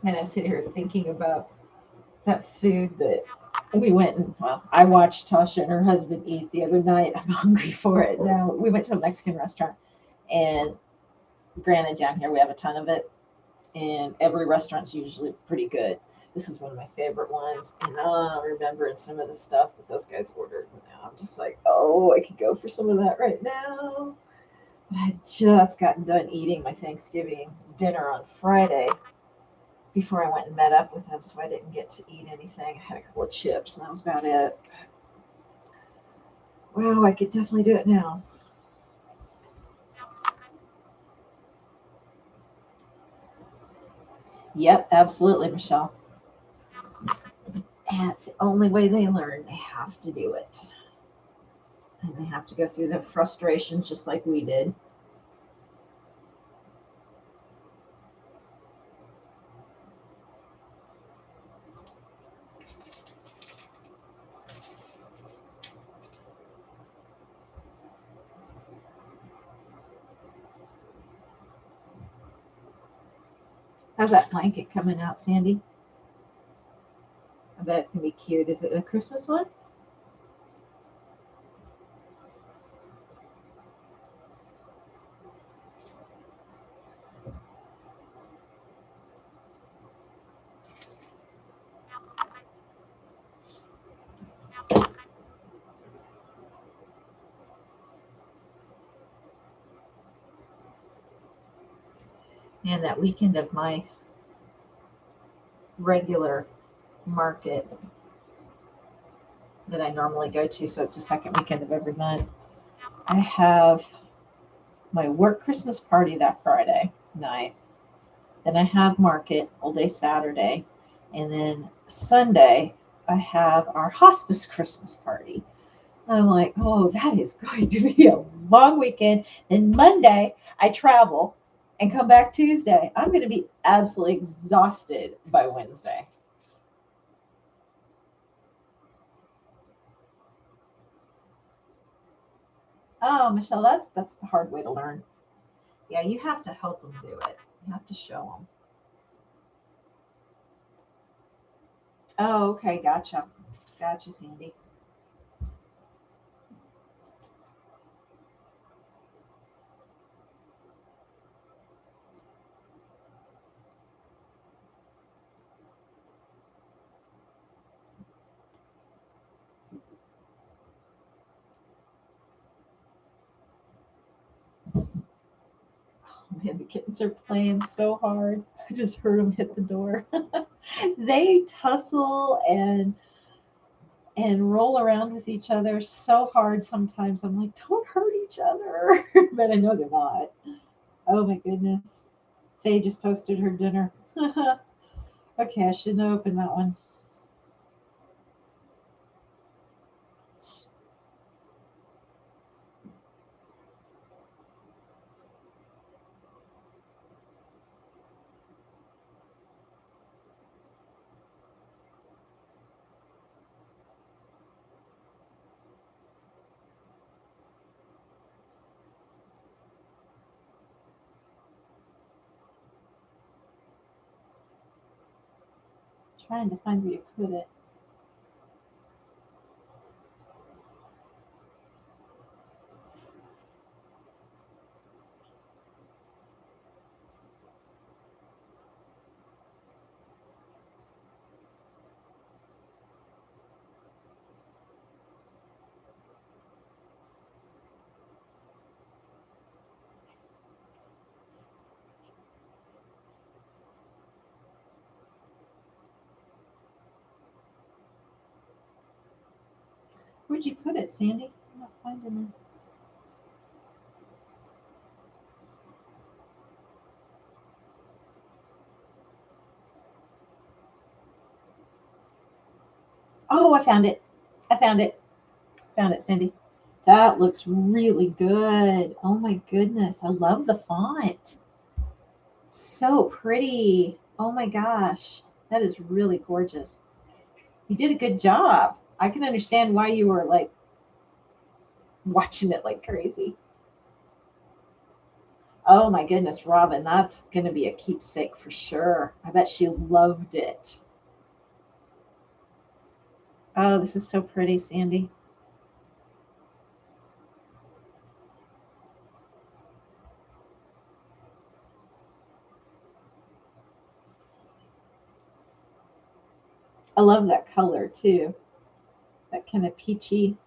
And I'm sitting here thinking about that food that we went and, well, I watched Tasha and her husband eat the other night. I'm hungry for it now. We went to a Mexican restaurant, and granted, down here we have a ton of it, and every restaurant's usually pretty good. This is one of my favorite ones, and I'm remembering some of the stuff that those guys ordered. Now I'm just like, oh, I could go for some of that right now. But I had just gotten done eating my Thanksgiving dinner on Friday before I went and met up with them, so I didn't get to eat anything. I had a couple of chips, and that was about it. Wow, I could definitely do it now. Yep, absolutely, Michelle. And it's the only way they learn. They have to do it. And they have to go through the frustrations just like we did. How's that blanket coming out, Sandy? I bet it's going to be cute. Is it a Christmas one? And that weekend of my regular market that I normally go to, so it's the second weekend of every month, I have my work Christmas party that Friday night. Then I have market all day Saturday. And then Sunday, I have our hospice Christmas party. I'm like, oh, that is going to be a long weekend. Then Monday, I travel and come back Tuesday. I'm going to be absolutely exhausted by Wednesday. Oh, Michelle, that's the hard way to learn. Yeah, you have to help them do it. You have to show them. Oh, okay, gotcha. Gotcha, Sandy. Oh, man, the kittens are playing so hard. I just heard them hit the door. They tussle and roll around with each other so hard sometimes. I'm like, don't hurt each other. But I know they're not. Oh my goodness. Faye just posted her dinner. Okay, I shouldn't have opened that one. trying to find where you put it. Where'd you put it, Sandy? I'm not finding it. Oh, I found it. I found it. Found it, Sandy. That looks really good. Oh my goodness. I love the font. So pretty. Oh my gosh. That is really gorgeous. You did a good job. I can understand why you were like watching it like crazy. Oh my goodness, Robin, that's going to be a keepsake for sure. I bet she loved it. Oh, this is so pretty, Sandy. I love that color too. That kind of peachy.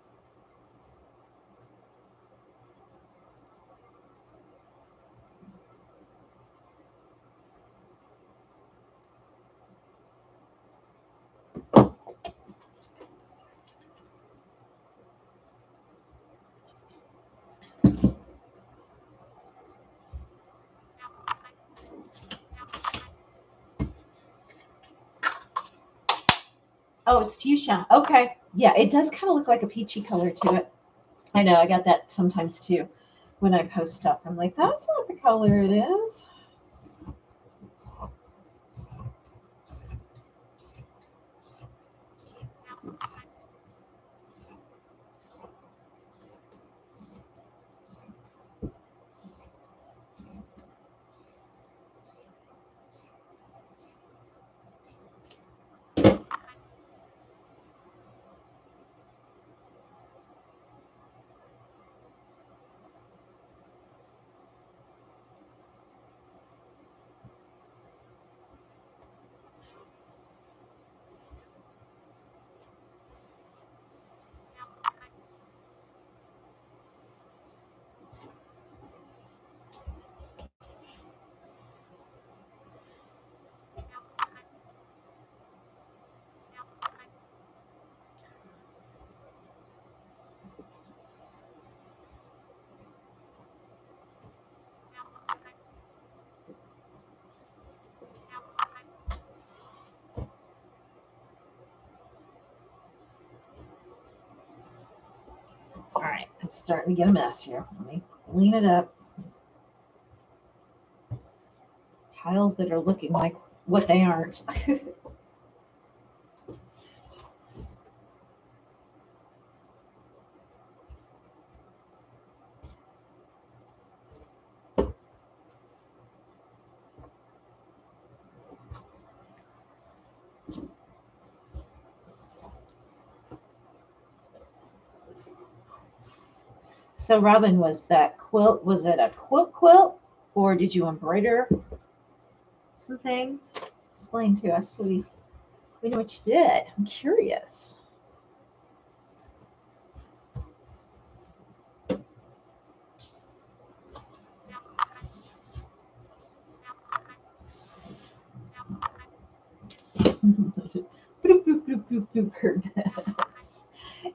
Oh, it's fuchsia. Okay. Yeah, it does kind of look like a peachy color to it. I know, I got that sometimes too when I post stuff. I'm like, that's not the color it is. All right, I'm starting to get a mess here. Let me clean it up. Piles that are looking like what they aren't. So, Robin, was that quilt, was it a quilt, or did you embroider some things? Explain to us so we know what you did. I'm curious. Just bloop, bloop, bloop, bloop, bloop, heard that.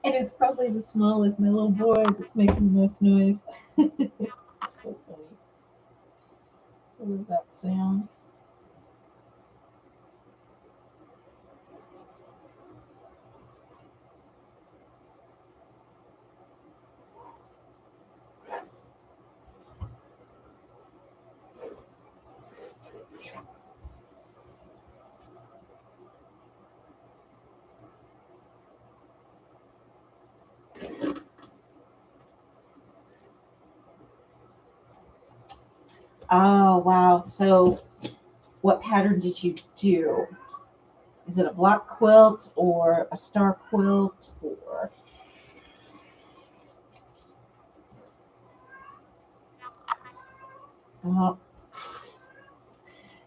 And it's probably the smallest, my little boy, that's making the most noise. So funny. I love that sound. Oh, wow. So, what pattern did you do? Is it a block quilt or a star quilt or uh,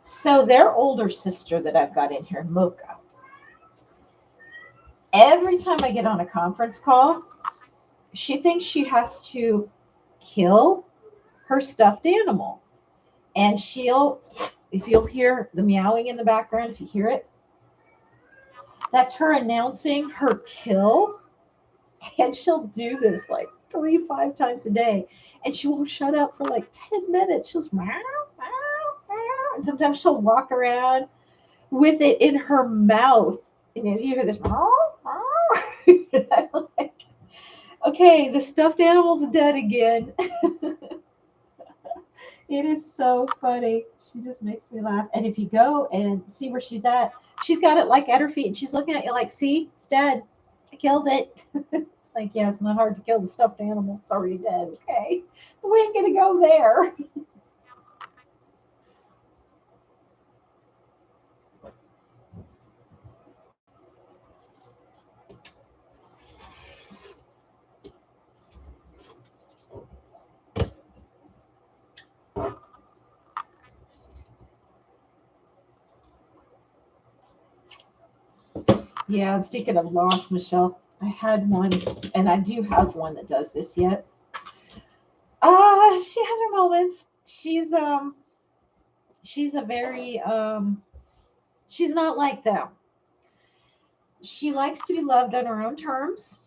so their older sister that I've got in here, Mocha. Every time I get on a conference call, she thinks she has to kill her stuffed animal. And she'll, if you'll hear the meowing in the background, if you hear it, that's her announcing her kill. And she'll do this like 3, 5 times a day. And she won't shut up for like 10 minutes. She'll just meow, meow, meow. And sometimes she'll walk around with it in her mouth. And you hear this meow, meow. And I'm like, okay, the stuffed animal's dead again. It is so funny. She just makes me laugh. And if you go and see where she's got it like at her feet and she's looking at you like, see, it's dead. I killed it. It's like, yeah, it's not hard to kill the stuffed animal. It's already dead. Okay. But we ain't going to go there. Yeah, and speaking of loss, Michelle, I had one, and I do have one that does this yet. She has her moments. She's a very she's not like them. She likes to be loved on her own terms,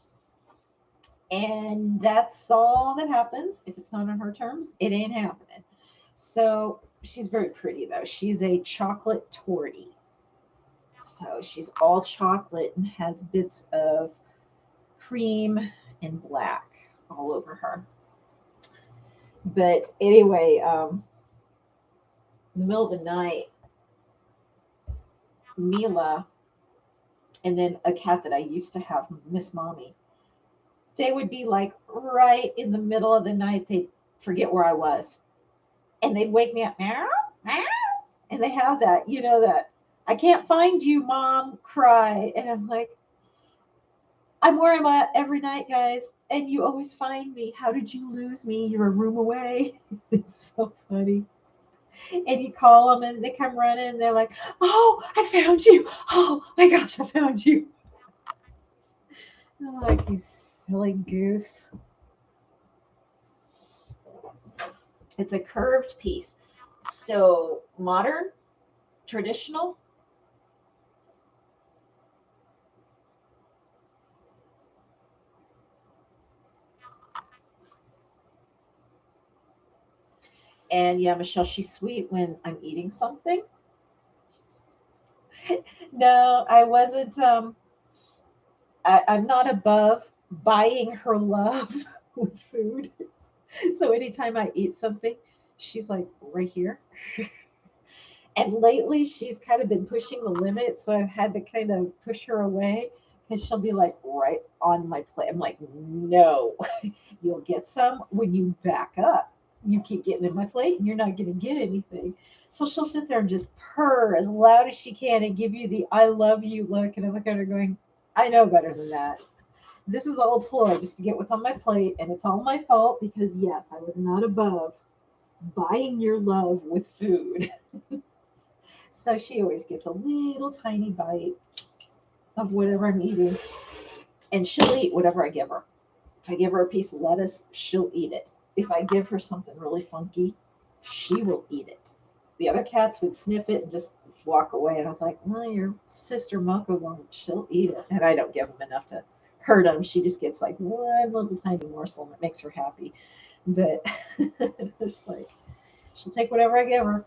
and that's all that happens. If it's not on her terms, it ain't happening. So she's very pretty though. She's a chocolate tortie. So she's all chocolate and has bits of cream and black all over her. But anyway, in the middle of the night, Mila and then a cat that I used to have, Miss Mommy, they would be like right in the middle of the night. They'd forget where I was. And they'd wake me up, meow, meow. And they have that, that I can't find you, Mom, cry. And I'm like, I'm where I'm at every night, guys. And you always find me. How did you lose me? You're a room away. It's so funny. And you call them and they come running and they're like, oh, I found you. Oh my gosh, I found you. I'm like, you silly goose. It's a curved piece. So modern, traditional. And yeah, Michelle, she's sweet when I'm eating something. No, I wasn't. I'm not above buying her love with food. So anytime I eat something, she's like right here. And lately, she's kind of been pushing the limit, so I've had to kind of push her away because she'll be like right on my plate. I'm like, no, you'll get some when you back up. You keep getting in my plate, and you're not going to get anything. So she'll sit there and just purr as loud as she can and give you the "I love you" look, and I'm looking at her going, I know better than that. This is all ploy just to get what's on my plate, and it's all my fault because yes, I was not above buying your love with food. So she always gets a little tiny bite of whatever I'm eating, and she'll eat whatever I give her. If I give her a piece of lettuce, she'll eat it. If I give her something really funky, she will eat it. The other cats would sniff it and just walk away. And I was like, well, your sister Moko won't. She'll eat it. And I don't give them enough to hurt them. She just gets like one little tiny morsel and it makes her happy. But it's like, she'll take whatever I give her.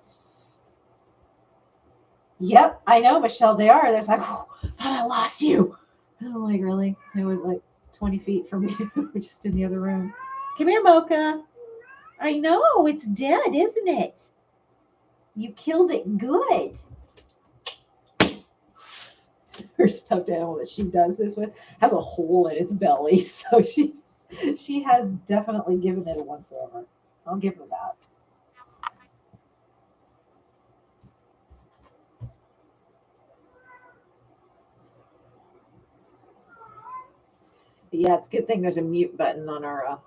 Yep, I know, Michelle. They are. There's like, oh, I thought I lost you. I'm like, really? It was like 20 feet from you, just in the other room. Come here, Mocha. I know, it's dead, isn't it? You killed it good. Her stuffed animal that she does this with has a hole in its belly, so she has definitely given it a once over. I'll give her that. yeah, it's a good thing there's a mute button on our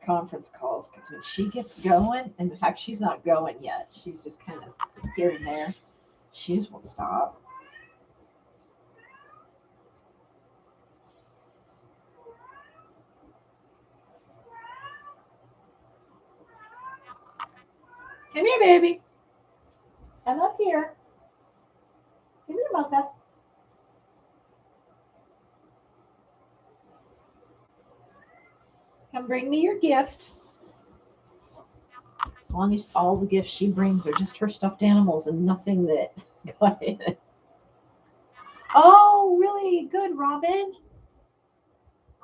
conference calls because when she gets going, and in fact, she's not going yet. She's just kind of here and there. She just won't stop. Come here, baby. I'm up here. Come here, Mocha. Come bring me your gift. As long as all the gifts she brings are just her stuffed animals and nothing that got in it. Oh, really good, Robin.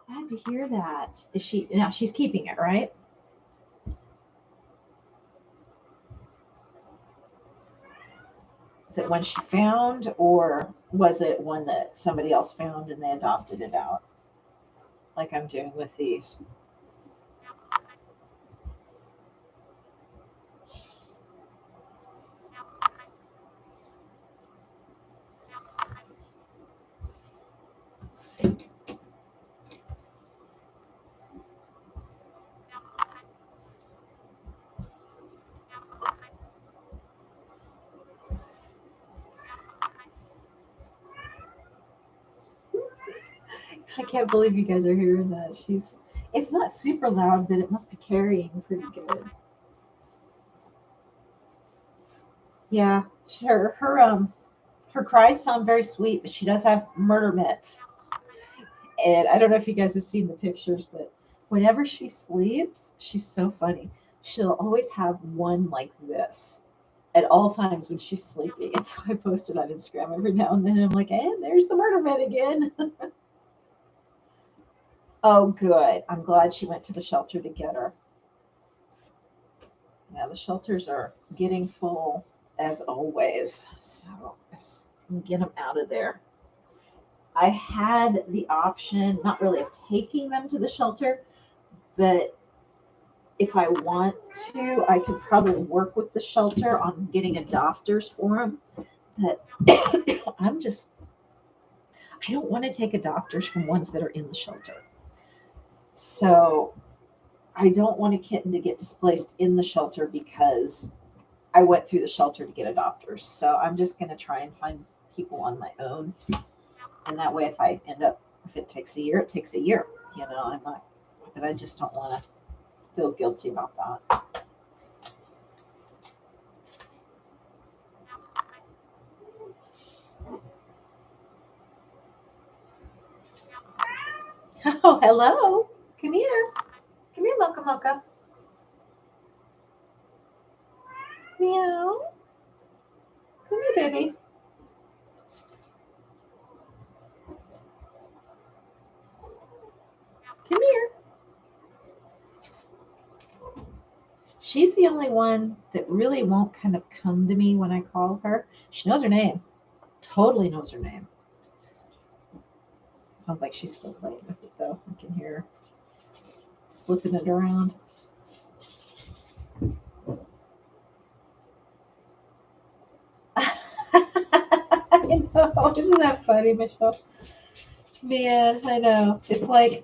Glad to hear that. Is she now? She's keeping it, right? Is it one she found, or was it one that somebody else found and they adopted it out, like I'm doing with these? I can't believe you guys are hearing that. It's not super loud, but it must be carrying pretty good. Yeah, her cries sound very sweet, but she does have murder mitts. And I don't know if you guys have seen the pictures, but whenever she sleeps, she's so funny. She'll always have one like this at all times when she's sleeping. And so I post it on Instagram every now and then. And I'm like, and there's the murder mitt again. Oh, good. I'm glad she went to the shelter to get her. Yeah, the shelters are getting full as always. So let's get them out of there. I had the option, not really of taking them to the shelter, but if I want to, I could probably work with the shelter on getting adopters for them. But I don't want to take adopters from ones that are in the shelter. So I don't want a kitten to get displaced in the shelter because I went through the shelter to get adopters. So I'm just going to try and find people on my own. And that way, if it takes a year, it takes a year. I'm not, but I just don't want to feel guilty about that. Oh, hello. Come here. Come here, Mocha Mocha. Meow. Come here, baby. Come here. She's the only one that really won't kind of come to me when I call her. She knows her name. Totally knows her name. Sounds like she's still playing with it, though. I can hear her flipping it around. I know. Isn't that funny, Michelle? Man, I know. It's like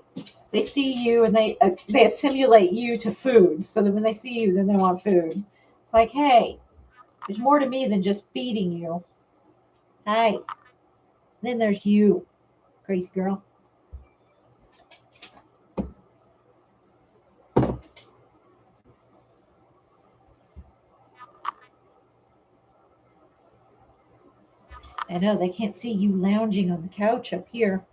they see you and they assimilate you to food. So that when they see you, then they want food. It's like, hey, there's more to me than just feeding you. Hi. Then there's you, crazy girl. I know they can't see you lounging on the couch up here.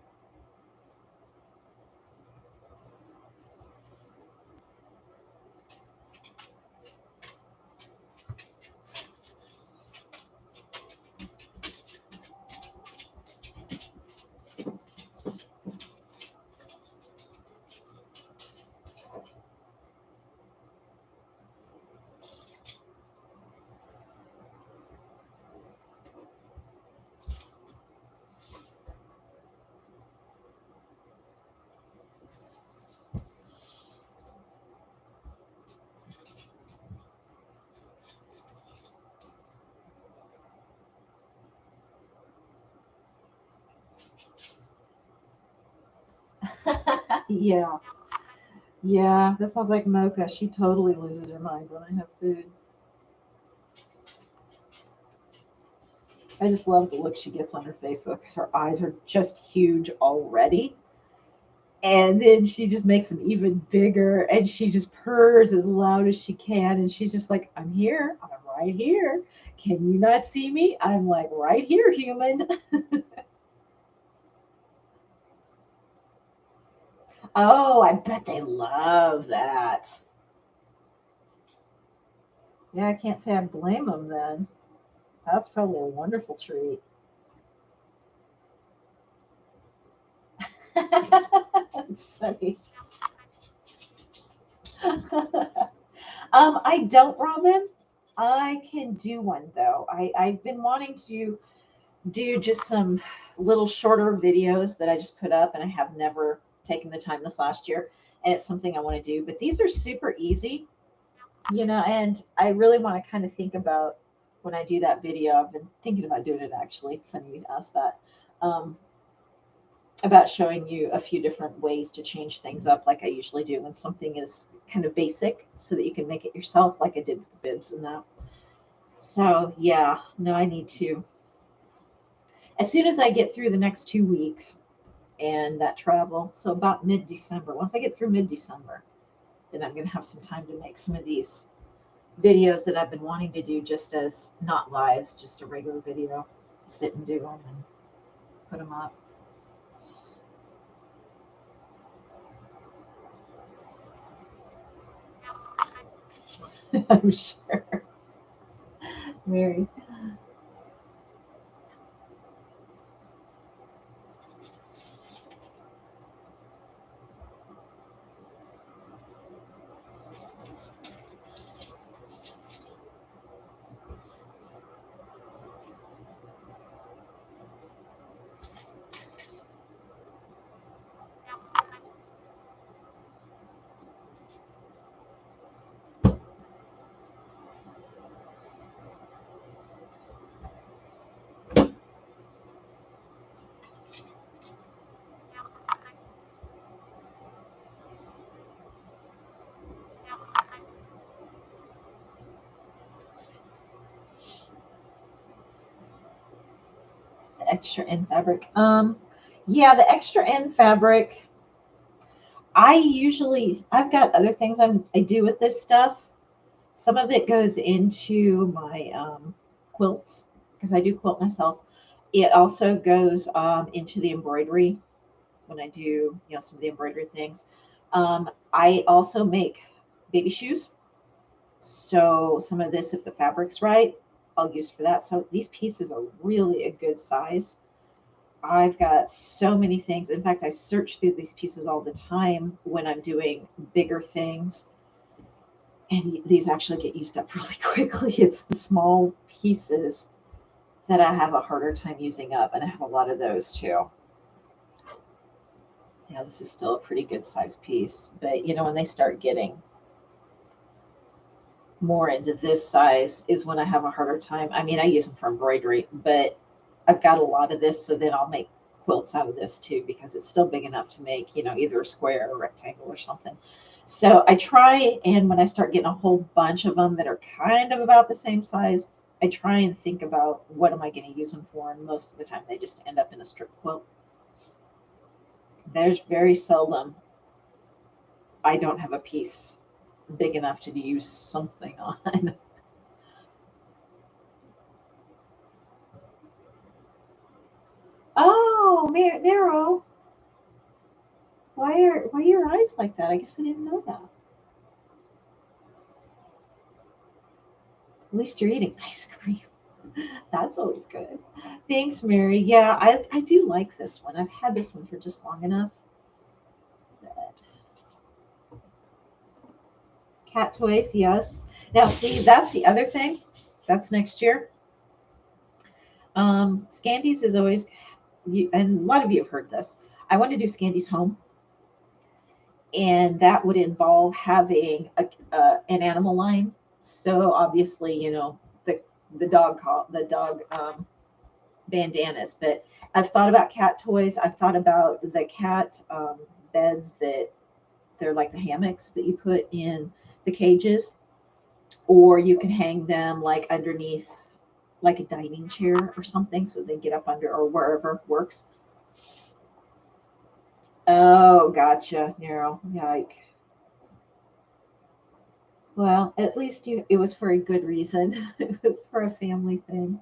Yeah. Yeah. That sounds like Mocha. She totally loses her mind when I have food. I just love the look she gets on her face because her eyes are just huge already. And then she just makes them even bigger and she just purrs as loud as she can. And she's just like, I'm here. I'm right here. Can you not see me? I'm like, right here, human. Oh, I bet they love that. Yeah, I can't say I blame them then. That's probably a wonderful treat. That's funny. I don't, Robin. I can do one though. I've been wanting to do just some little shorter videos that I just put up, and I have never taken the time this last year. And it's something I want to do. But these are super easy, and I really want to kind of think about when I do that video. I've been thinking about doing it actually. Funny you asked that. Um, about showing you a few different ways to change things up, like I usually do when something is kind of basic, so that you can make it yourself, like I did with the bibs and that. So, yeah, no, I need to. As soon as I get through the next 2 weeks and that travel, so about mid December, once I get through mid December, then I'm going to have some time to make some of these videos that I've been wanting to do just as not lives, just a regular video, sit and do them and put them up. I'm sure. Mary. The extra end fabric. Yeah, the extra end fabric. I've got other things I do with this stuff. Some of it goes into my quilts because I do quilt myself. It also goes into the embroidery when I do, some of the embroidery things. I also make baby shoes. So some of this, if the fabric's right, I'll use for that. So these pieces are really a good size. I've got so many things. In fact, I search through these pieces all the time when I'm doing bigger things. And these actually get used up really quickly. It's the small pieces that I have a harder time using up. And I have a lot of those too. Yeah, this is still a pretty good size piece. But when they start getting more into this size is when I have a harder time. I mean, I use them for embroidery, but I've got a lot of this, so then I'll make quilts out of this too because it's still big enough to make, either a square or a rectangle or something. So I try, and when I start getting a whole bunch of them that are kind of about the same size, I try and think about what am I going to use them for, and most of the time they just end up in a strip quilt. There's very seldom I don't have a piece big enough to use something on. Oh, Nero, why are your eyes like that? I guess I didn't know that. At least you're eating ice cream. That's always good. Thanks, Mary. Yeah, I do like this one. I've had this one for just long enough. Cat toys, yes. Now, see, that's the other thing. That's next year. Scandeez is always, and a lot of you have heard this. I want to do Scandeez home, and that would involve having an animal line. So obviously, the dog bandanas. But I've thought about cat toys. I've thought about the cat beds that they're like the hammocks that you put in the cages, or you can hang them like underneath like a dining chair or something so they get up under or wherever works. Oh, gotcha, Nero. Yike. Well, at least it was for a good reason. It was for a family thing.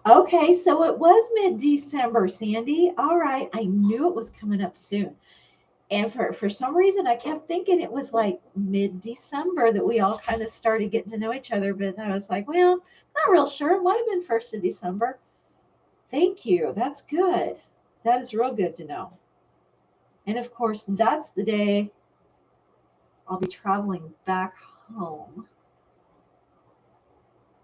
Okay, so it was mid-December, Sandy. All right, I knew it was coming up soon. And for some reason, I kept thinking it was like mid-December that we all kind of started getting to know each other. But I was like, well, not real sure. It might have been 1st of December. Thank you. That's good. That is real good to know. And of course, that's the day I'll be traveling back home.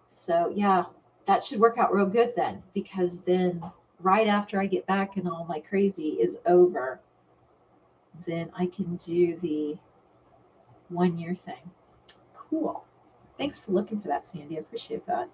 So yeah, that should work out real good then, because then right after I get back and all my crazy is over, then I can do the 1 year thing. Cool. Thanks for looking for that, Sandy. I appreciate that.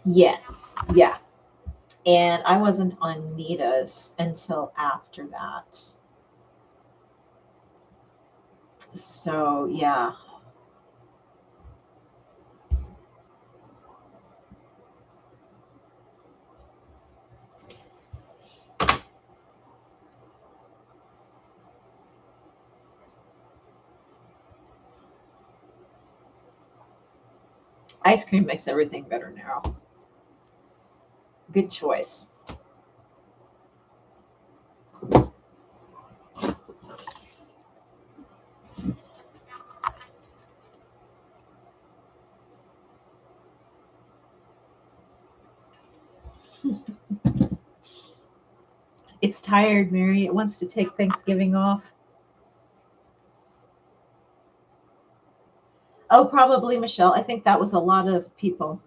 Yes. Yeah. And I wasn't on Nita's until after that. So yeah. Ice cream makes everything better now. Good choice. It's tired, Mary. It wants to take Thanksgiving off. Oh, probably Michelle. I think that was a lot of people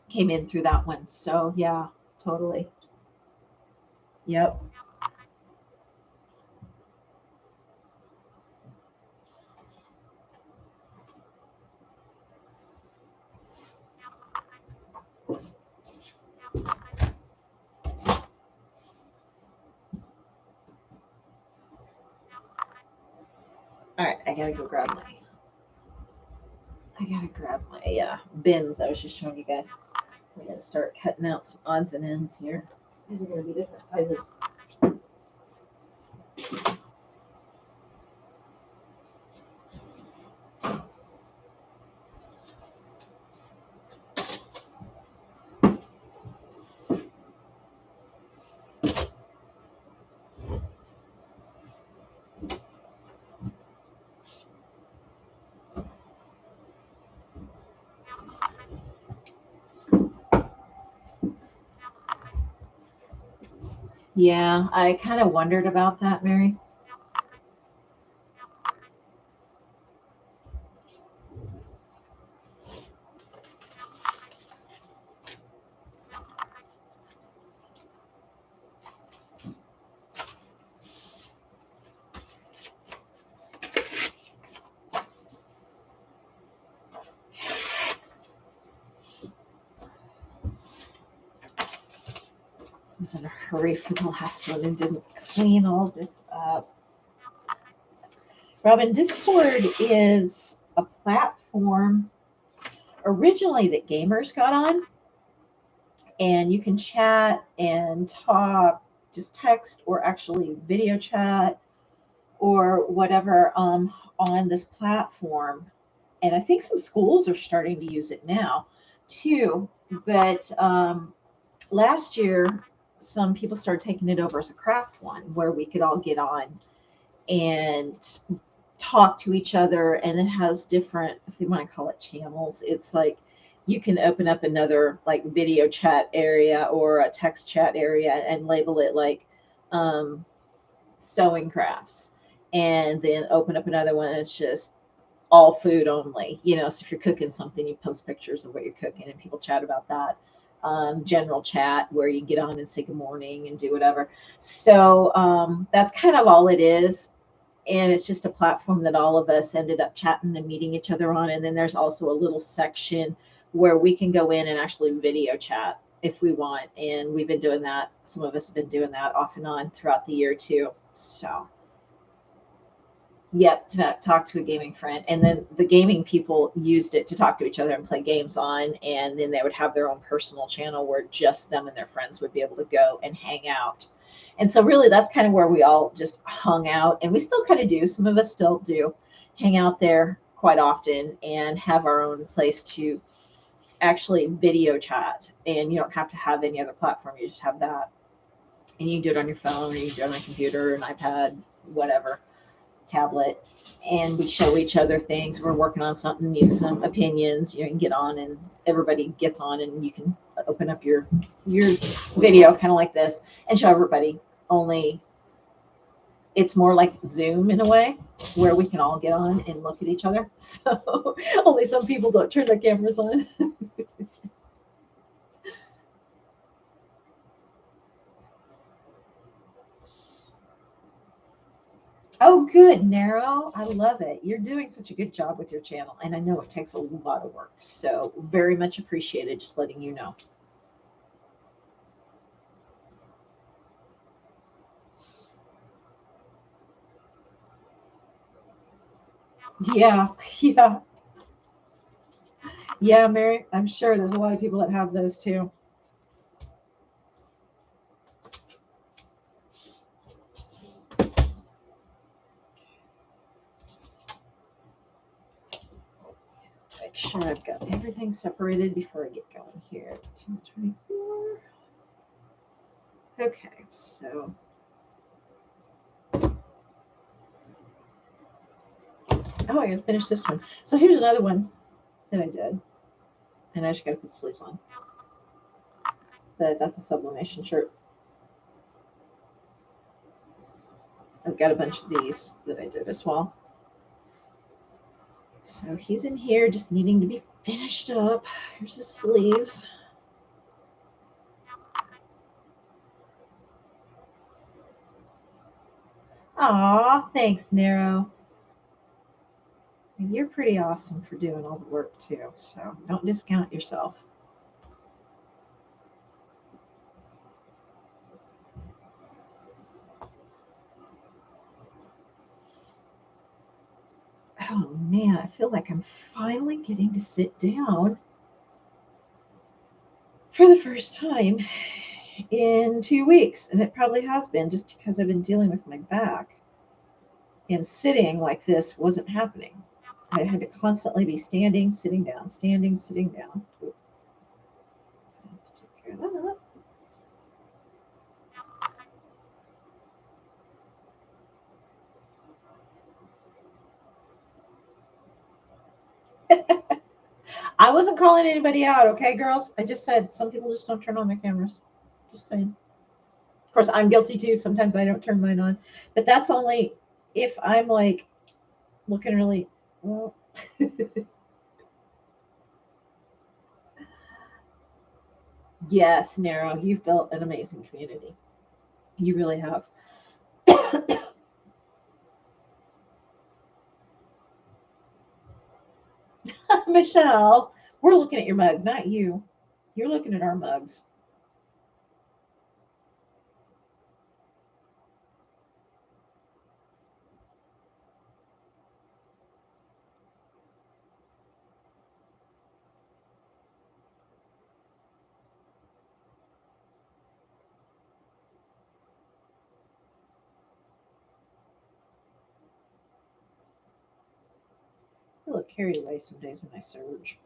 came in through that one. So yeah, totally. Yep. All right, I gotta grab my bins. I was just showing you guys. So I gotta start cutting out some odds and ends here. And they're gonna be different sizes. Yeah, I kind of wondered about that, Mary. I was in a hurry for the last one and didn't clean all this up. Robin, Discord is a platform originally that gamers got on, and you can chat and talk, just text or actually video chat or whatever on this platform. And I think some schools are starting to use it now too. But last year, some people started taking it over as a craft one where we could all get on and talk to each other. And it has different, if you want to call it channels, it's like you can open up another like video chat area or a text chat area and label it like um, sewing crafts, and then open up another one and it's just all food only. So if you're cooking something, you post pictures of what you're cooking and people chat about that. General chat where you get on and say good morning and do whatever. So that's kind of all it is. And it's just a platform that all of us ended up chatting and meeting each other on. And then there's also a little section where we can go in and actually video chat if we want. And we've been doing that. Some of us have been doing that off and on throughout the year too. So yep, to talk to a gaming friend. And then the gaming people used it to talk to each other and play games on. And then they would have their own personal channel where just them and their friends would be able to go and hang out. And so really that's kind of where we all just hung out. And we still kind of do. Some of us still do hang out there quite often and have our own place to actually video chat. And you don't have to have any other platform. You just have that. And you can do it on your phone or you can do it on a computer, an iPad, whatever, tablet, and we show each other things. We're working on something, need some opinions. You can get on, and everybody gets on, and you can open up your video kind of like this and show everybody. Only it's more like Zoom in a way, where we can all get on and look at each other. So only some people don't turn their cameras on. Oh, good, Narrow. I love it. You're doing such a good job with your channel, and I know it takes a lot of work. So very much appreciated, just letting you know. Yeah, yeah, yeah, Mary. I'm sure there's a lot of people that have those too. Make sure I've got everything separated before I get going here. 224. Okay, so oh, I gotta finish this one. So here's another one that I did, and I just gotta put the sleeves on. But that's a sublimation shirt. I've got a bunch of these that I did as well. So he's in here just needing to be finished up. Here's his sleeves. Aw, thanks, Narrow. And you're pretty awesome for doing all the work too, so don't discount yourself. Oh man, I feel like I'm finally getting to sit down for the first time in 2 weeks. And it probably has been just because I've been dealing with my back. And sitting like this wasn't happening. I had to constantly be standing, sitting down, standing, sitting down. Ooh. I have to take care of that. I wasn't calling anybody out, okay, girls? I just said some people just don't turn on their cameras. Just saying. Of course, I'm guilty too. Sometimes I don't turn mine on, but that's only if I'm like looking really well. Yes, Narrow, you've built an amazing community. You really have. Michelle, we're looking at your mug, not you. You're looking at our mugs. I look carried away some days when I surge.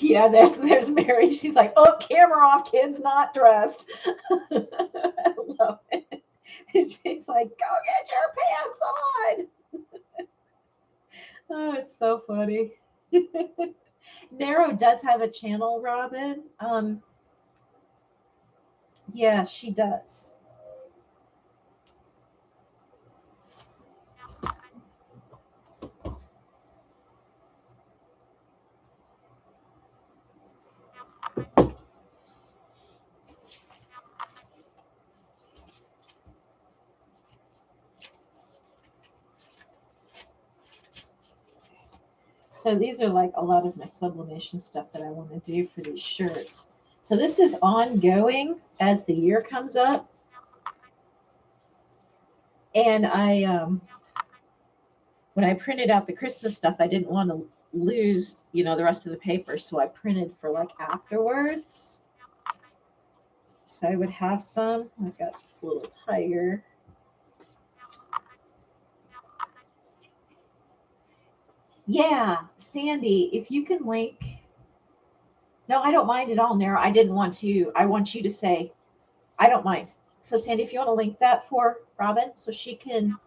Yeah, there's Mary. She's like, oh, camera off, kids not dressed. I love it. And she's like, go get your pants on. Oh, it's so funny. Narrow does have a channel, Robin. Yeah, she does. So these are like a lot of my sublimation stuff that I want to do for these shirts. So this is ongoing as the year comes up. And when I printed out the Christmas stuff, I didn't want to lose, the rest of the paper. So I printed for like afterwards. So I would have some. I've got a little tiger. Yeah, Sandy, if you can link. No, I don't mind at all, Nara. I didn't want to. I want you to say, I don't mind. So Sandy, if you want to link that for Robin, so she can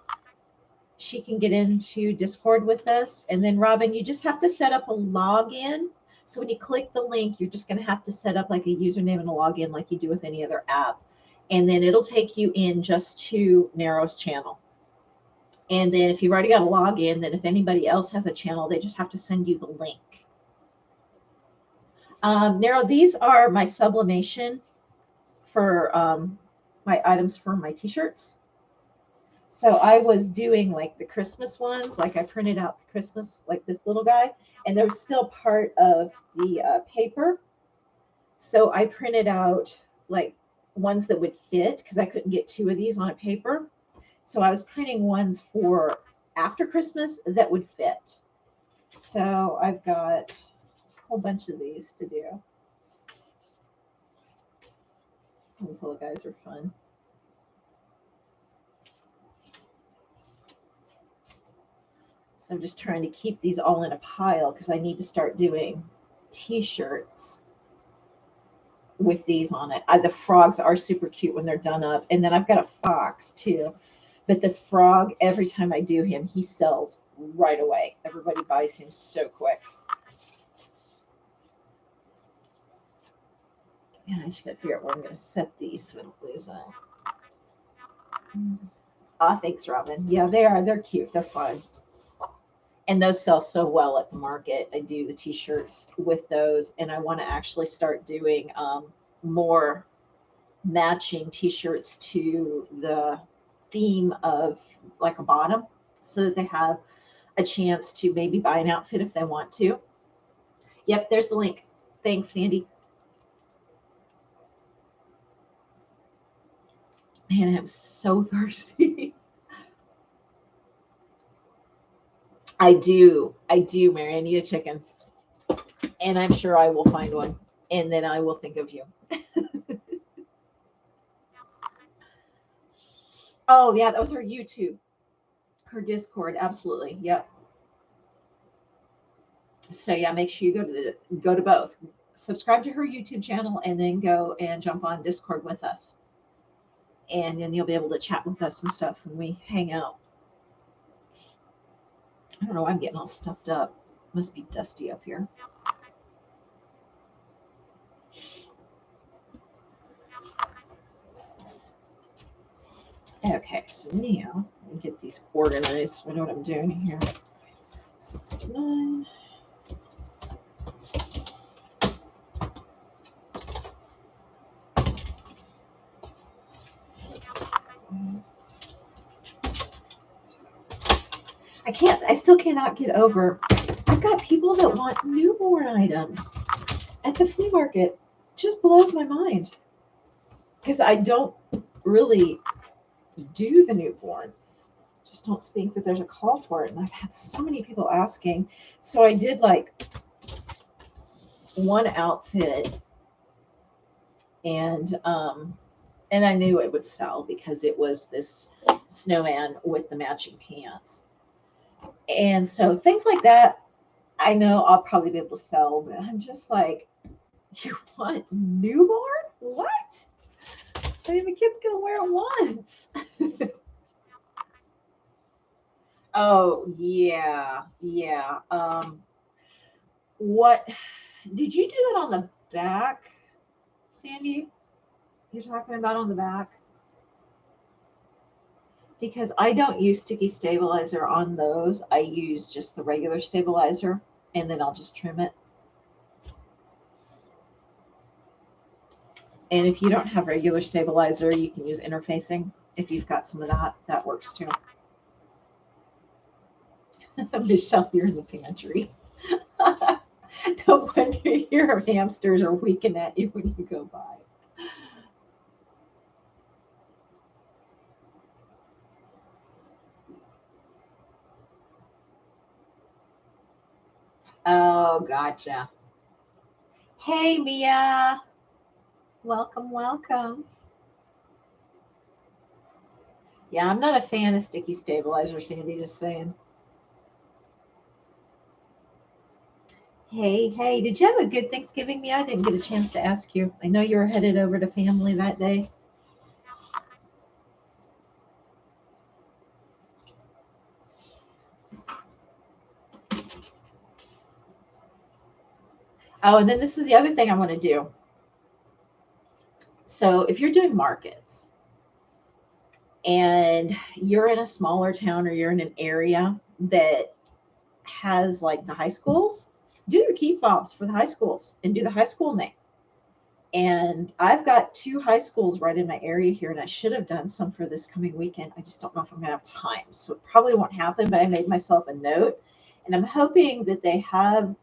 get into Discord with us. And then Robin, you just have to set up a login. So when you click the link, you're just going to have to set up like a username and a login like you do with any other app. And then it'll take you in just to Narrow's channel. And then if you've already got a login, then if anybody else has a channel, they just have to send you the link. Narrow, these are my sublimation for my items for my t-shirts. So I was doing like the Christmas ones, like I printed out the Christmas, like this little guy, and there was still part of the paper. So I printed out like ones that would fit because I couldn't get two of these on a paper. So I was printing ones for after Christmas that would fit. So I've got a whole bunch of these to do. These little guys are fun. So I'm just trying to keep these all in a pile because I need to start doing t-shirts with these on it. The frogs are super cute when they're done up. And then I've got a fox too. But this frog, every time I do him, he sells right away. Everybody buys him so quick. Yeah, I just got to figure out where I'm going to set these so I don't lose them. Ah, thanks, Robin. Yeah, they are. They're cute. They're fun. And those sell so well at the market. I do the t-shirts with those. And I want to actually start doing more matching t-shirts to the theme of like a bottom so that they have a chance to maybe buy an outfit if they want to. Yep, there's the link. Thanks, Sandy. Man, I'm so thirsty. I do, Mary. I need a chicken. And I'm sure I will find one. And then I will think of you. Oh, yeah, that was her YouTube. Her Discord, absolutely. Yep. So yeah, make sure you go to both. Subscribe to her YouTube channel and then go and jump on Discord with us. And then you'll be able to chat with us and stuff when we hang out. I don't know why I'm getting all stuffed up. Must be dusty up here. Okay, so now let me get these organized. I know what I'm doing here. 69. I still cannot get over. I've got people that want newborn items at the flea market. It just blows my mind. Because I don't really do the newborn. Just don't think that there's a call for it. And I've had so many people asking. So I did like one outfit and I knew it would sell because it was this snowman with the matching pants. And so things like that, I know I'll probably be able to sell, but I'm just like, you want newborn? What? I mean, the kid's gonna wear it once. Oh yeah, yeah. What did you do it on the back, Sandy? You're talking about on the back? Because I don't use sticky stabilizer on those. I use just the regular stabilizer and then I'll just trim it. And if you don't have regular stabilizer, you can use interfacing. If you've got some of that, that works too. Michelle, you're in the pantry. No wonder your hamsters are weaking at you when you go by. Oh, gotcha. Hey, Mia. Welcome, welcome. Yeah, I'm not a fan of sticky stabilizer, Sandy, just saying. Hey, hey, did you have a good Thanksgiving, Mia? I didn't get a chance to ask you. I know you were headed over to family that day. Oh, and then this is the other thing I want to do. So if you're doing markets and you're in a smaller town or you're in an area that has like the high schools, do your key fobs for the high schools and do the high school name. And I've got 2 high schools right in my area here, and I should have done some for this coming weekend. I just don't know if I'm going to have time. So it probably won't happen, but I made myself a note. And I'm hoping that they have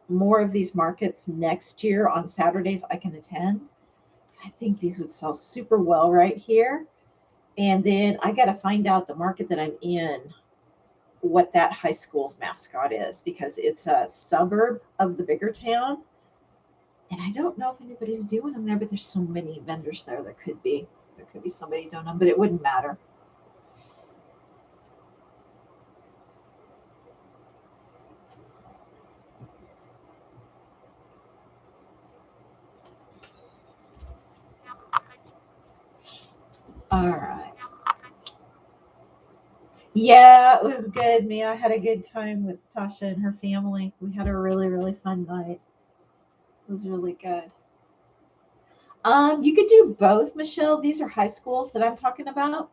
more of these markets next year on Saturdays I can attend. I think these would sell super well right here. And then I got to find out the market that I'm in, what that high school's mascot is, because it's a suburb of the bigger town. And I don't know if anybody's doing them there, but there's so many vendors there. There could be somebody doing them, but it wouldn't matter. All right. Yeah, it was good, Mia. I had a good time with Tasha and her family. We had a really, really fun night. It was really good. You could do both, Michelle. These are high schools that I'm talking about.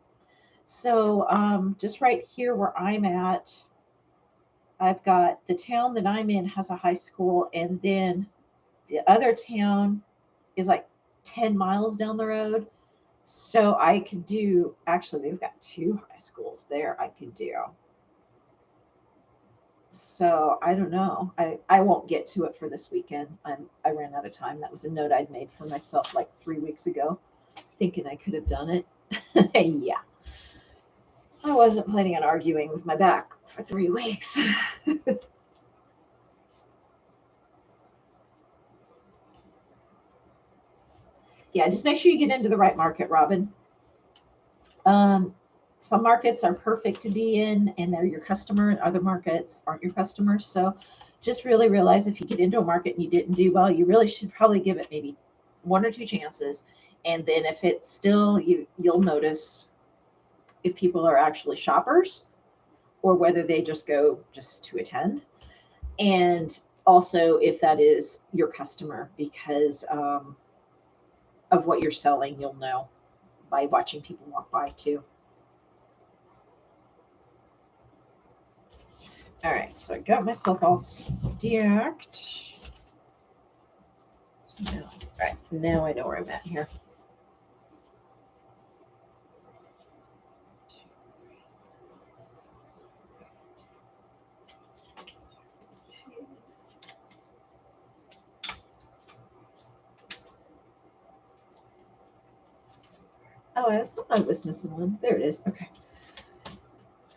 So just right here where I'm at, I've got the town that I'm in has a high school, and then the other town is like 10 miles down the road. So I could do, actually, they've got 2 high schools there I could do. So I don't know. I won't get to it for this weekend. I ran out of time. That was a note I'd made for myself like 3 weeks ago, thinking I could have done it. Yeah. I wasn't planning on arguing with my back for 3 weeks. Yeah, just make sure you get into the right market, Robin. Um, some markets are perfect to be in and they're your customer, and other markets aren't your customers. So just really realize if you get into a market and you didn't do well, you really should probably give it maybe 1 or 2 chances. And then if it's still, you'll notice if people are actually shoppers or whether they just go just to attend. And also if that is your customer, because of what you're selling, you'll know by watching people walk by too. All right, so I got myself all stacked. So now, all right, now I know where I'm at here. Oh, I thought I was missing one. There it is. Okay.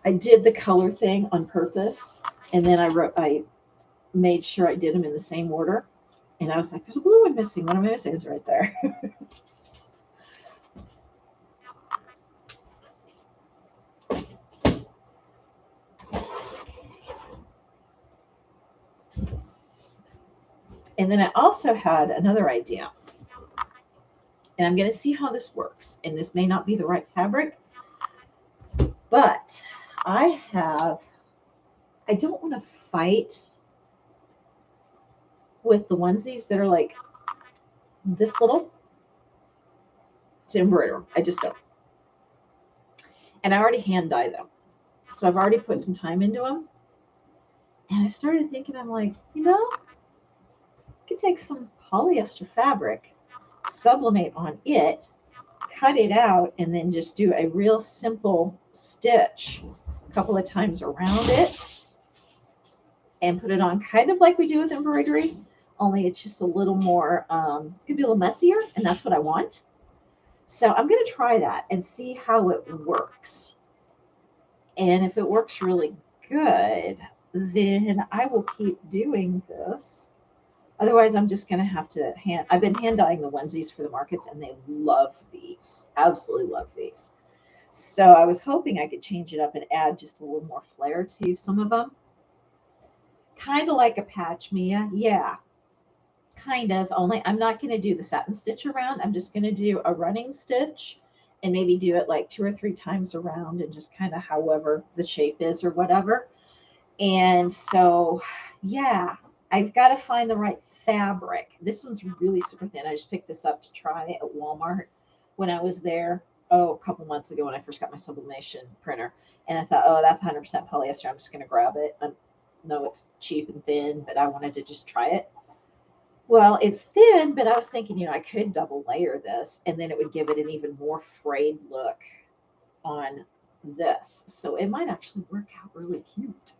I did the color thing on purpose, and then I made sure I did them in the same order. And I was like, there's a blue one missing. What am I missing? It's right there. And then I also had another idea, and I'm going to see how this works. And this may not be the right fabric, but I don't want to fight with the onesies that are like this little to embroider. I just don't. And I already hand dye them. So I've already put some time into them. And I started thinking, I'm like, I could take some polyester fabric, sublimate on it, cut it out, and then just do a real simple stitch a couple of times around it and put it on kind of like we do with embroidery, only it's just a little more, it's gonna be a little messier, and that's what I want. So I'm gonna try that and see how it works. And if it works really good, then I will keep doing this. Otherwise, I'm just going to have to I've been hand dyeing the onesies for the markets, and they love these, absolutely love these. So I was hoping I could change it up and add just a little more flair to some of them. Kind of like a patch, Mia. Yeah, kind of. Only I'm not going to do the satin stitch around. I'm just going to do a running stitch and maybe do it like 2 or 3 times around and just kind of however the shape is or whatever. And so, yeah, I've got to find the right fabric. This one's really super thin. I just picked this up to try at Walmart when I was there, a couple months ago when I first got my sublimation printer. And I thought, oh, that's 100% polyester. I'm just going to grab it. I know it's cheap and thin, but I wanted to just try it. Well, it's thin, but I was thinking, I could double layer this, and then it would give it an even more frayed look on this. So it might actually work out really cute.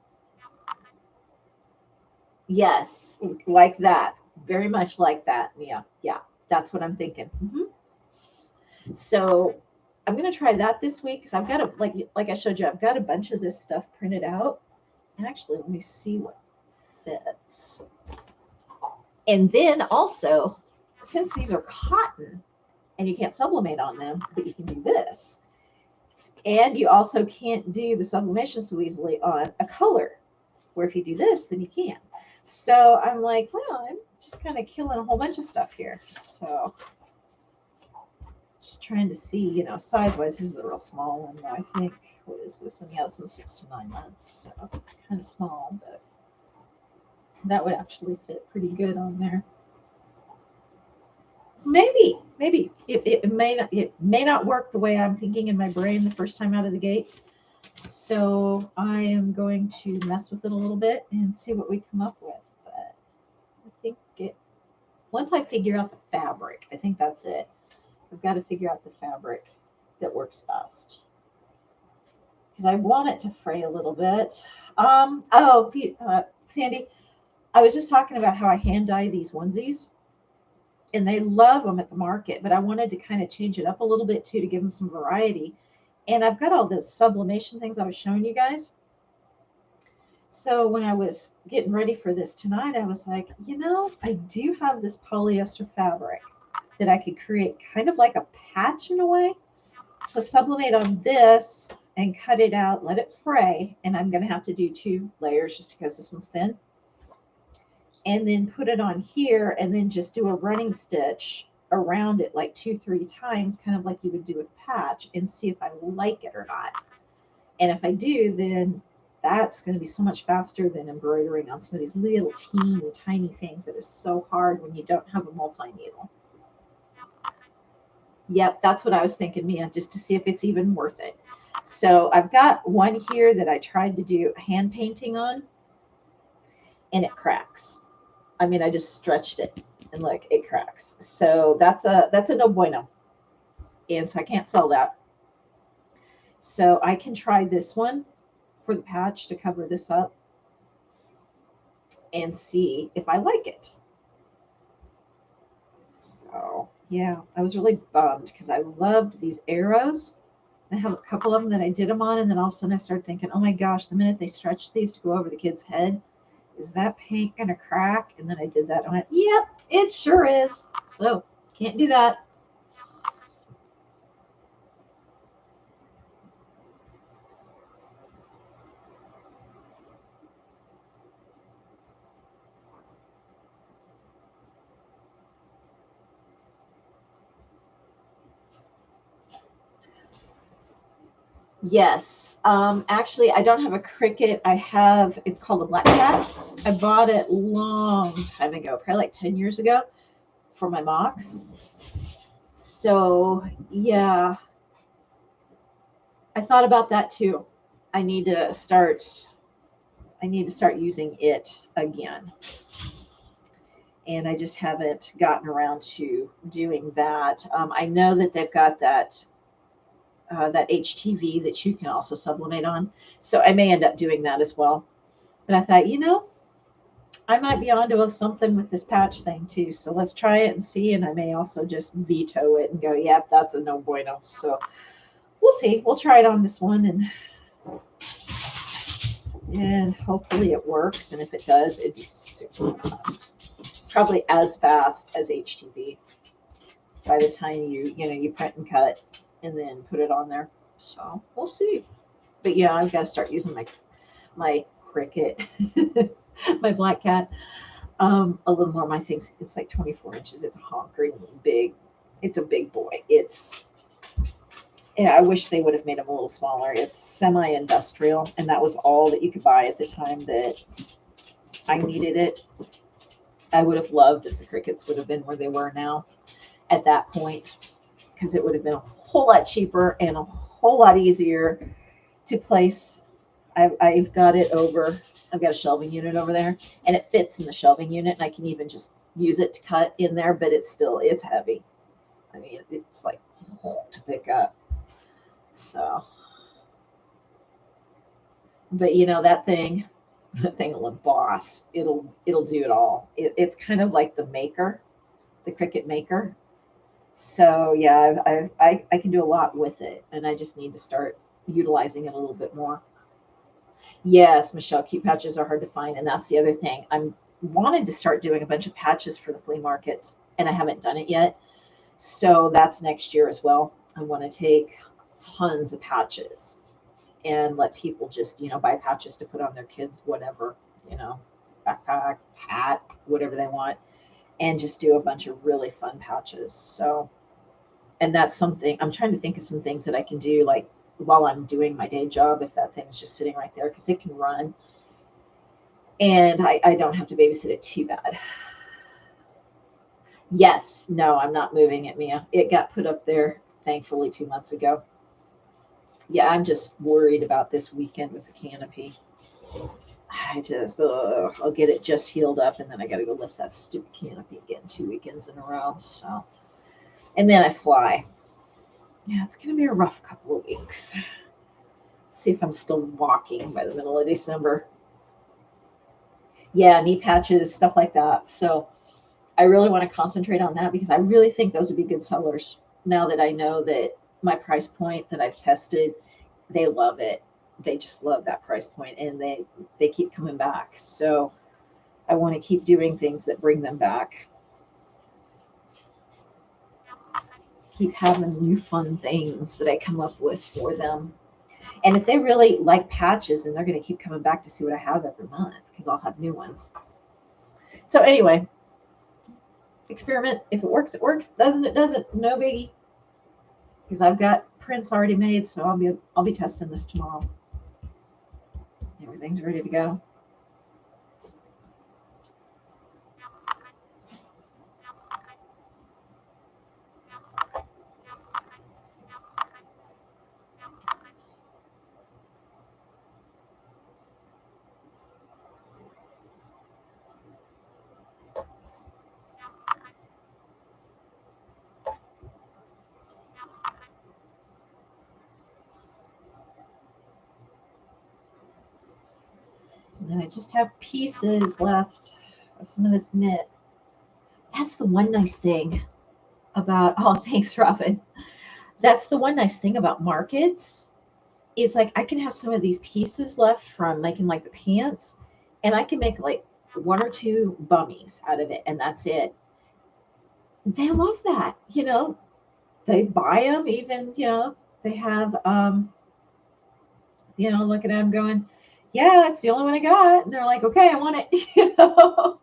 Yes, like that. Very much like that, Mia. Yeah, that's what I'm thinking. So I'm gonna try that this week because I've got a like I showed you, I've got a bunch of this stuff printed out. And actually, let me see what fits. And then also, since these are cotton and you can't sublimate on them, but you can do this. And you also can't do the sublimation so easily on a color, where if you do this, then you can. So I'm like, well, I'm just kind of killing a whole bunch of stuff here. So just trying to see, size-wise, this is a real small one. I think, what is this one? Yeah, this one's 6 to 9 months. So it's kind of small, but that would actually fit pretty good on there. So maybe it may not work the way I'm thinking in my brain the first time out of the gate. So I am going to mess with it a little bit and see what we come up with. But I think once I figure out the fabric, I think that's it. I've got to figure out the fabric that works best. Because I want it to fray a little bit. Sandy, I was just talking about how I hand dye these onesies. And they love them at the market, but I wanted to kind of change it up a little bit too to give them some variety. And I've got all this sublimation things I was showing you guys. So when I was getting ready for this tonight, I was like, I do have this polyester fabric that I could create kind of like a patch in a way. So sublimate on this and cut it out, let it fray. And I'm going to have to do 2 layers just because this one's thin. And then put it on here and then just do a running stitch around it like 2-3 times, kind of like you would do with a patch, and see if I like it or not. And if I do, then that's going to be so much faster than embroidering on some of these little teeny tiny things that is so hard when you don't have a multi-needle. Yep, that's what I was thinking, Mia, just to see if it's even worth it. So I've got one here that I tried to do hand painting on, and it cracks. I mean, I just stretched it and look, it cracks. So that's a no bueno. And so I can't sell that. So I can try this one for the patch to cover this up and see if I like it. So yeah, I was really bummed because I loved these arrows. I have a couple of them that I did them on, and then all of a sudden I started thinking, oh my gosh, the minute they stretch these to go over the kid's head, is that paint gonna crack? And then I did that. I went, yep, it sure is. So can't do that. Yes. Actually, I don't have a cricket. It's called a black cat. I bought it long time ago, probably like 10 years ago for my mocks. So, yeah, I thought about that too. I need to start I need to start using it again. And I just haven't gotten around to doing that. I know that they've got that HTV that you can also sublimate on. So I may end up doing that as well. But I thought, I might be onto something with this patch thing too. So let's try it and see. And I may also just veto it and go, yep, that's a no bueno. So we'll see. We'll try it on this one and hopefully it works. And if it does, it'd be super fast. Probably as fast as HTV by the time you print and cut and then put it on there. So we'll see. But yeah, I've got to start using my cricket, my black cat, a little more. My thing's it's like 24 inches. It's a honker, big. It's a big boy. Yeah, I wish they would have made them a little smaller. It's semi-industrial, and that was all that you could buy at the time that I needed it. I would have loved if the crickets would have been where they were now at that point, because it would have been a whole lot cheaper and a whole lot easier to place. I've got it over. I've got a shelving unit over there, and it fits in the shelving unit, and I can even just use it to cut in there. But it's heavy. I mean, it's like to pick up. So, but that thing will boss. It'll do it all. It's kind of like the maker, the Cricut maker. So yeah, I can do a lot with it, and I just need to start utilizing it a little bit more. Yes, Michelle, cute patches are hard to find, and that's the other thing. I'm wanted to start doing a bunch of patches for the flea markets, and I haven't done it yet. So that's next year as well. I want to take tons of patches and let people just, buy patches to put on their kids, whatever, backpack, hat, whatever they want, and just do a bunch of really fun patches. So, and that's something I'm trying to think of some things that I can do, like while I'm doing my day job, if that thing's just sitting right there, because it can run and I don't have to babysit it too bad. Yes, no, I'm not moving it, Mia. It got put up there, thankfully, 2 months ago. Yeah, I'm just worried about this weekend with the canopy. I'll get it just healed up, and then I got to go lift that stupid canopy again 2 weekends in a row. So, and then I fly. Yeah, it's going to be a rough couple of weeks. See if I'm still walking by the middle of December. Yeah, knee patches, stuff like that. So I really want to concentrate on that because I really think those would be good sellers. Now that I know that my price point that I've tested, they love it. They just love that price point, and they keep coming back. So I want to keep doing things that bring them back. Keep having new fun things that I come up with for them. And if they really like patches, then they're going to keep coming back to see what I have every month because I'll have new ones. So anyway, experiment. If it works, it works. Doesn't it? Doesn't. No biggie. Because I've got prints already made, so I'll be testing this tomorrow. Everything's ready to go. And then I just have pieces left of some of this knit. That's the one nice thing about, oh, thanks, Robin. That's the one nice thing about markets is like I can have some of these pieces left from making like the pants, and I can make like one or two bummies out of it, and that's it. They love that, They buy them, even, they have, looking at them going, yeah, that's the only one I got. And they're like, okay, I want it,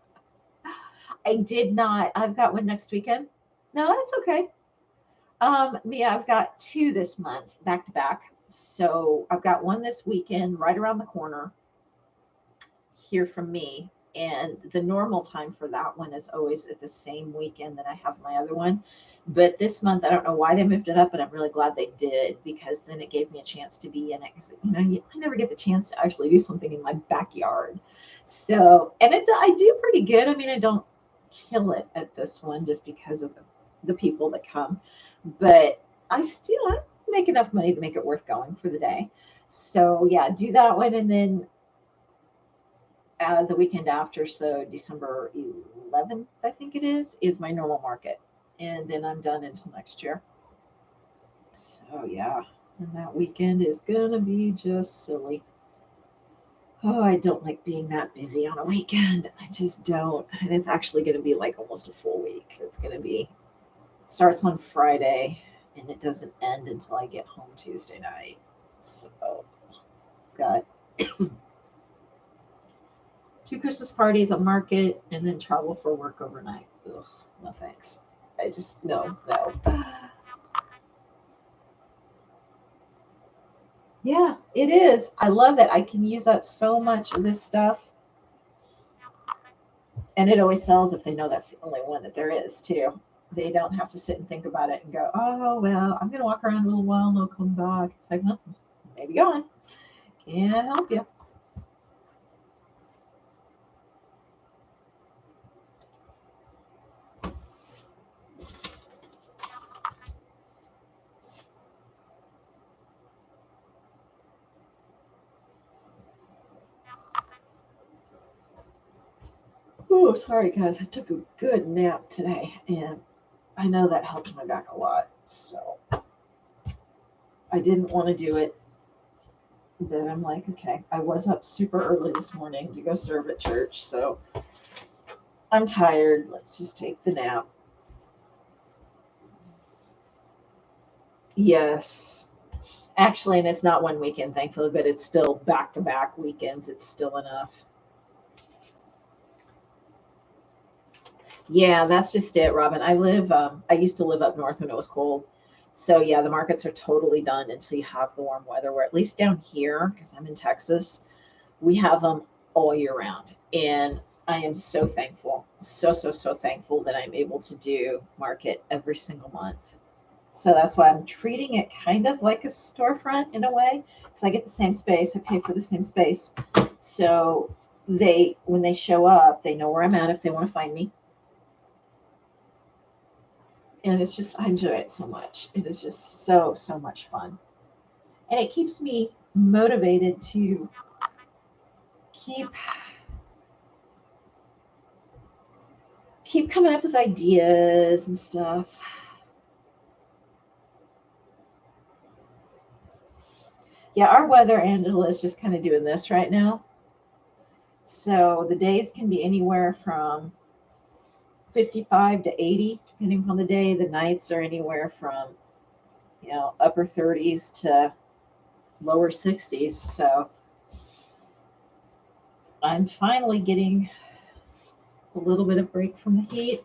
I did not. I've got one next weekend. No, that's okay. Mia, I've got two this month back to back. So I've got one this weekend right around the corner here from me. And the normal time for that one is always at the same weekend that I have my other one. But this month, I don't know why they moved it up, but I'm really glad they did, because then it gave me a chance to be in it. Because, I never get the chance to actually do something in my backyard. So, and I do pretty good. I mean, I don't kill it at this one just because of the people that come, but I make enough money to make it worth going for the day. So yeah, do that one, and then the weekend after, so December 11th, I think it is my normal market. And then I'm done until next year. So, yeah, and that weekend is going to be just silly. Oh, I don't like being that busy on a weekend. I just don't. And it's actually going to be like almost a full week. It's going to be, it starts on Friday and it doesn't end until I get home Tuesday night. So, got two Christmas parties, a market, and then travel for work overnight. Ugh, no thanks. I just, no, no. Yeah, it is. I love it. I can use up so much of this stuff. And it always sells if they know that's the only one that there is, too. They don't have to sit and think about it and go, oh, well, I'm going to walk around a little while and I'll come back. It's like, no, maybe gone. Can't help you. Oh, sorry, guys. I took a good nap today, and I know that helped my back a lot. So I didn't want to do it. Then I'm like, okay, I was up super early this morning to go serve at church. So I'm tired. Let's just take the nap. Yes. Actually, and it's not one weekend, thankfully, but it's still back to back weekends. It's still enough. Yeah, that's just it, Robin. I used to live up north when it was cold. So yeah, the markets are totally done until you have the warm weather, where at least down here, because I'm in Texas, we have them all year round. And I am so thankful, so thankful that I'm able to do market every single month. So that's why I'm treating it kind of like a storefront in a way, because I get the same space, I pay for the same space. So when they show up, they know where I'm at if they want to find me. And it's just, I enjoy it so much. It is just so much fun. And it keeps me motivated to keep keep coming up with ideas and stuff. Yeah, our weather, Angela, is just kind of doing this right now. So the days can be anywhere from 55 to 80, depending on the day. The nights are anywhere from, upper 30s to lower 60s. So I'm finally getting a little bit of break from the heat.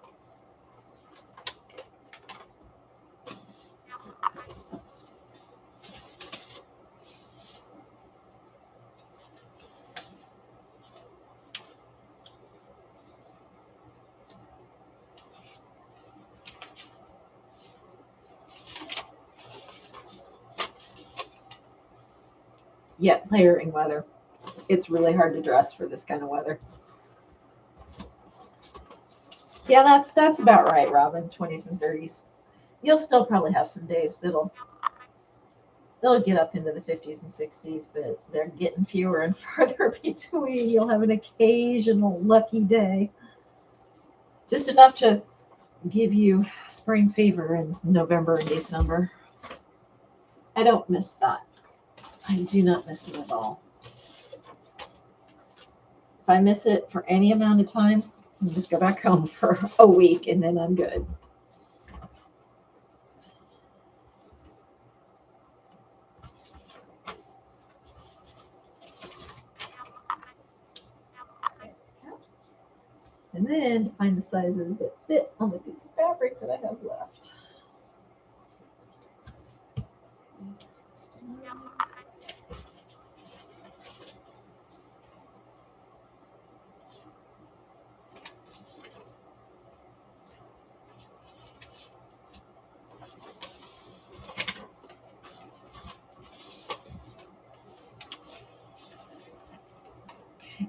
Yet layering weather. It's really hard to dress for this kind of weather. Yeah, that's about right, Robin. 20s and 30s. You'll still probably have some days they'll get up into the 50s and 60s, but they're getting fewer and farther between. You'll have an occasional lucky day, just enough to give you spring fever in November and December. I don't miss that. I do not miss it at all. If I miss it for any amount of time, I'll just go back home for a week and then I'm good. And then find the sizes that fit on the piece of fabric that I have left.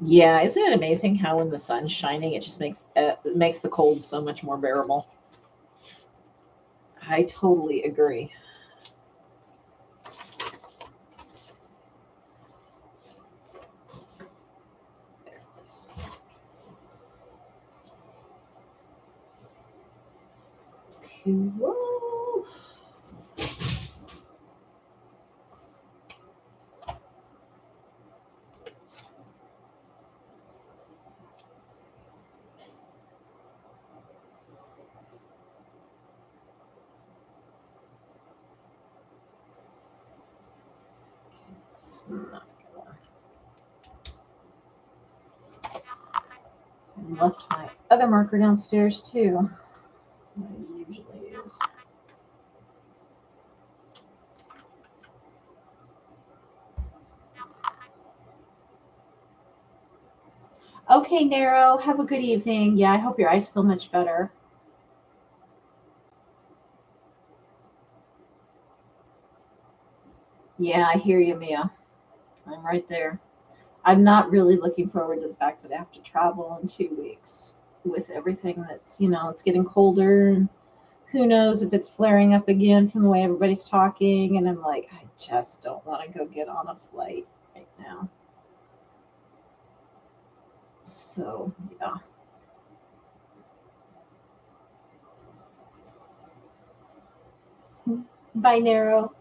Yeah, isn't it amazing how when the sun's shining, it just makes the cold so much more bearable? I totally agree. There it is. Cool. It's not gonna. I left my other marker downstairs too. I usually use. Okay, Narrow. Have a good evening. Yeah, I hope your eyes feel much better. Yeah, I hear you, Mia. I'm right there. I'm not really looking forward to the fact that I have to travel in 2 weeks with everything that's, it's getting colder and who knows if it's flaring up again from the way everybody's talking. And I'm like, I just don't want to go get on a flight right now. So, yeah. Bye, Narrow.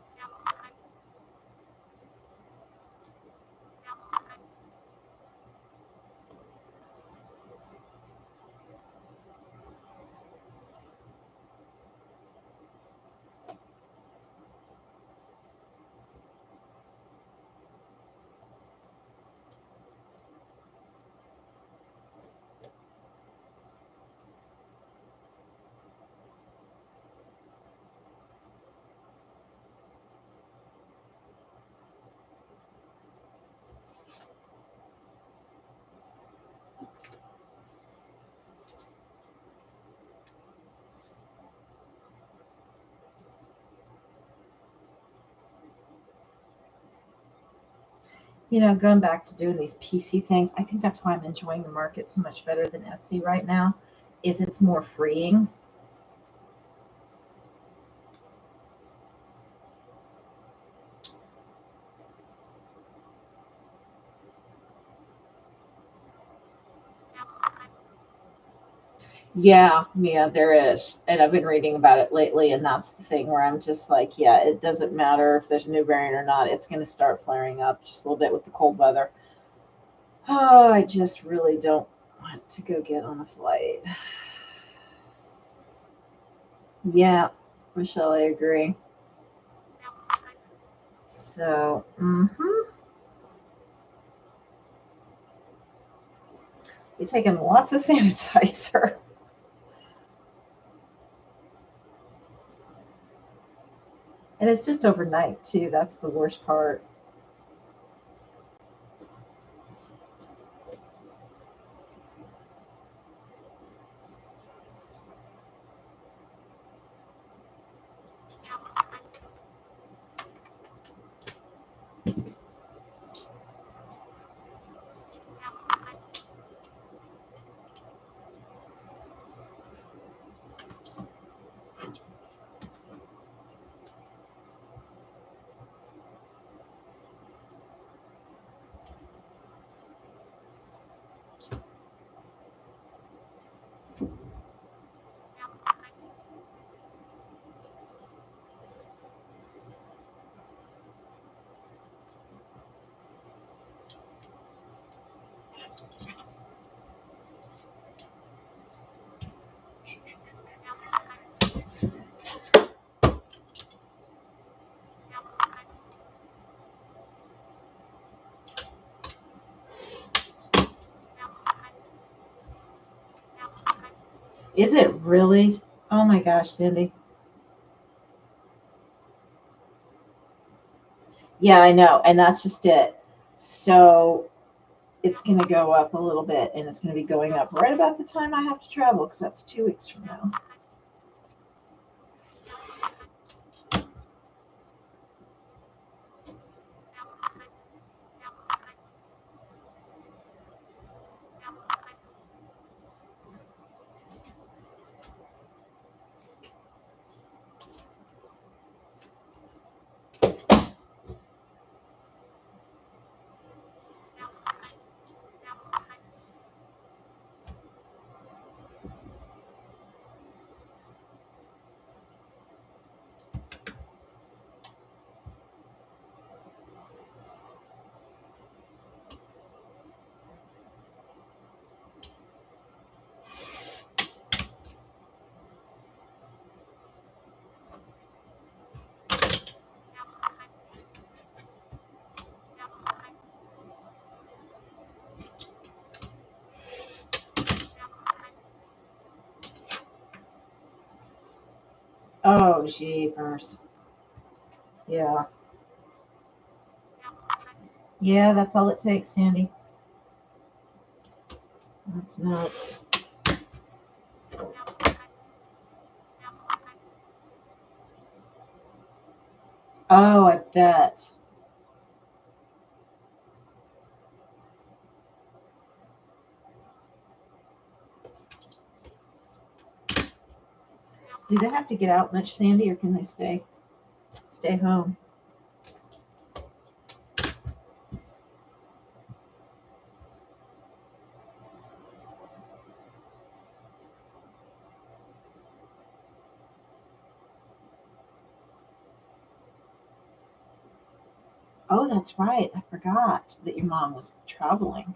Going back to doing these PC things, I think that's why I'm enjoying the market so much better than Etsy right now, is it's more freeing. Yeah, there is. And I've been reading about it lately, and that's the thing where I'm just like, yeah, it doesn't matter if there's a new variant or not, it's going to start flaring up just a little bit with the cold weather. Oh, I just really don't want to go get on a flight. Yeah, Michelle, I agree. So, you're taking lots of sanitizer. And it's just overnight, too. That's the worst part. Is it really? Oh my gosh, Cindy. Yeah, I know. And that's just it. So it's going to go up a little bit, and it's going to be going up right about the time I have to travel because that's 2 weeks from now. Oh, jeepers. Yeah. Yeah, that's all it takes, Sandy. That's nuts. Oh, I bet. Do they have to get out much, Sandy, or can they stay home? Oh, that's right. I forgot that your mom was traveling.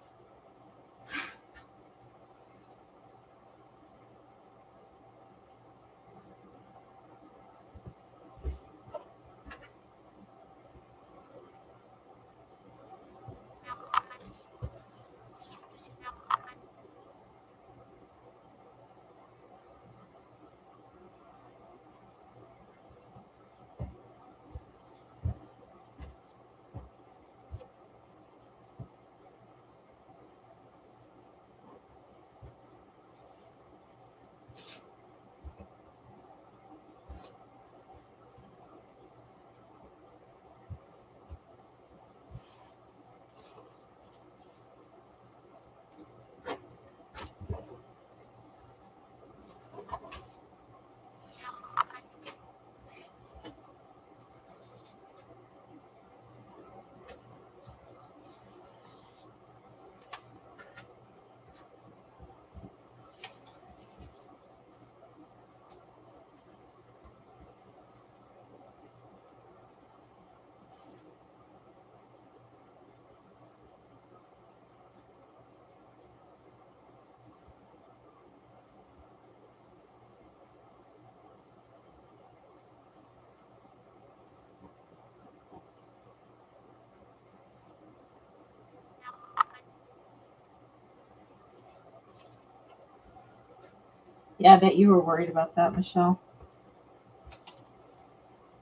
Yeah, I bet you were worried about that, Michelle.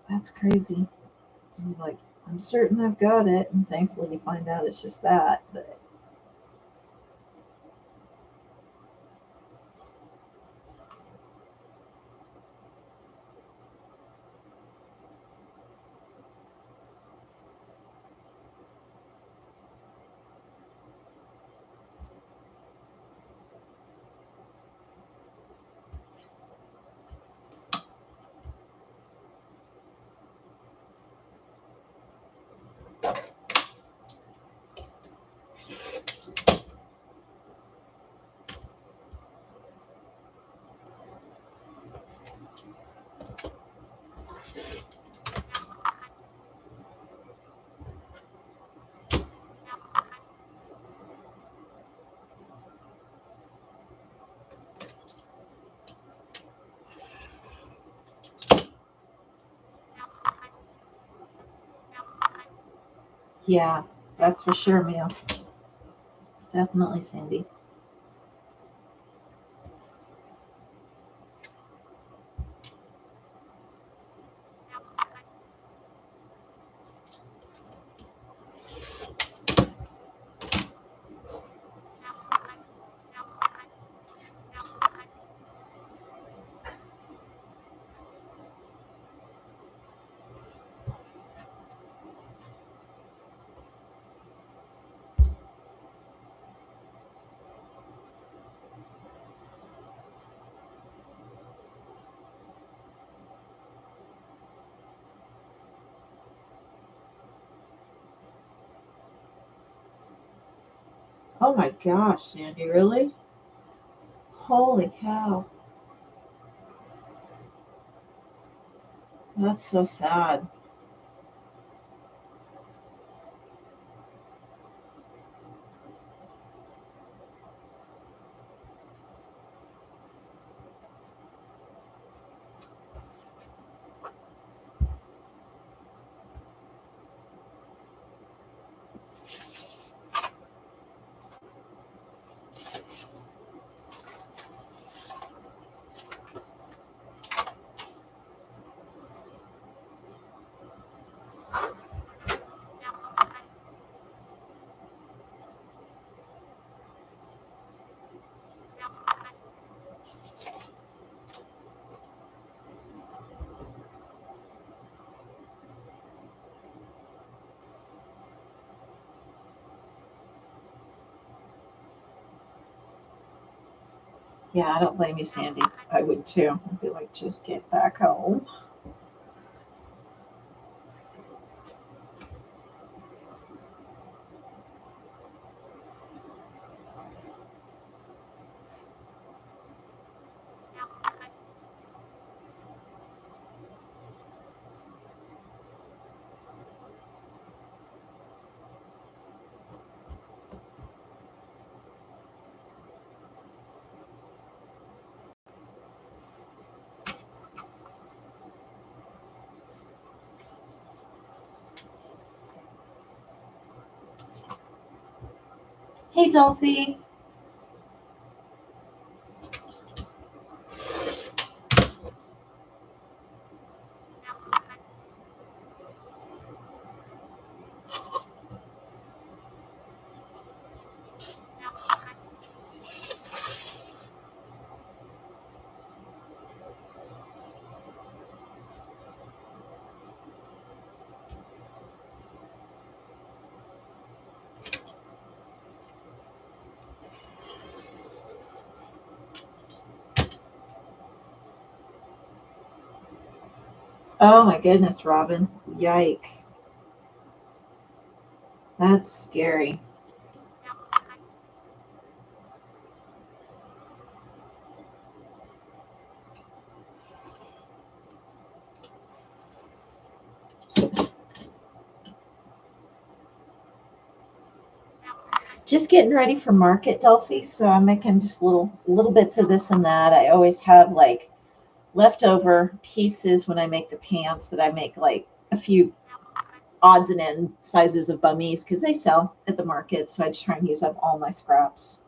That's crazy. You're like, I'm certain I've got it, and thankfully you find out it's just that. But yeah, that's for sure, Mia. Definitely, Sandy. Oh my gosh, Sandy, really? Holy cow. That's so sad. Yeah, I don't blame you, Sandy. I would too. I'd be like, just get back home. Hey, Dolphy. Oh my goodness, Robin. Yike. That's scary. Just getting ready for market, Dolphy. So I'm making just little bits of this and that. I always have like leftover pieces when I make the pants that I make like a few odds and end sizes of bummies because they sell at the market. So I just try and use up all my scraps.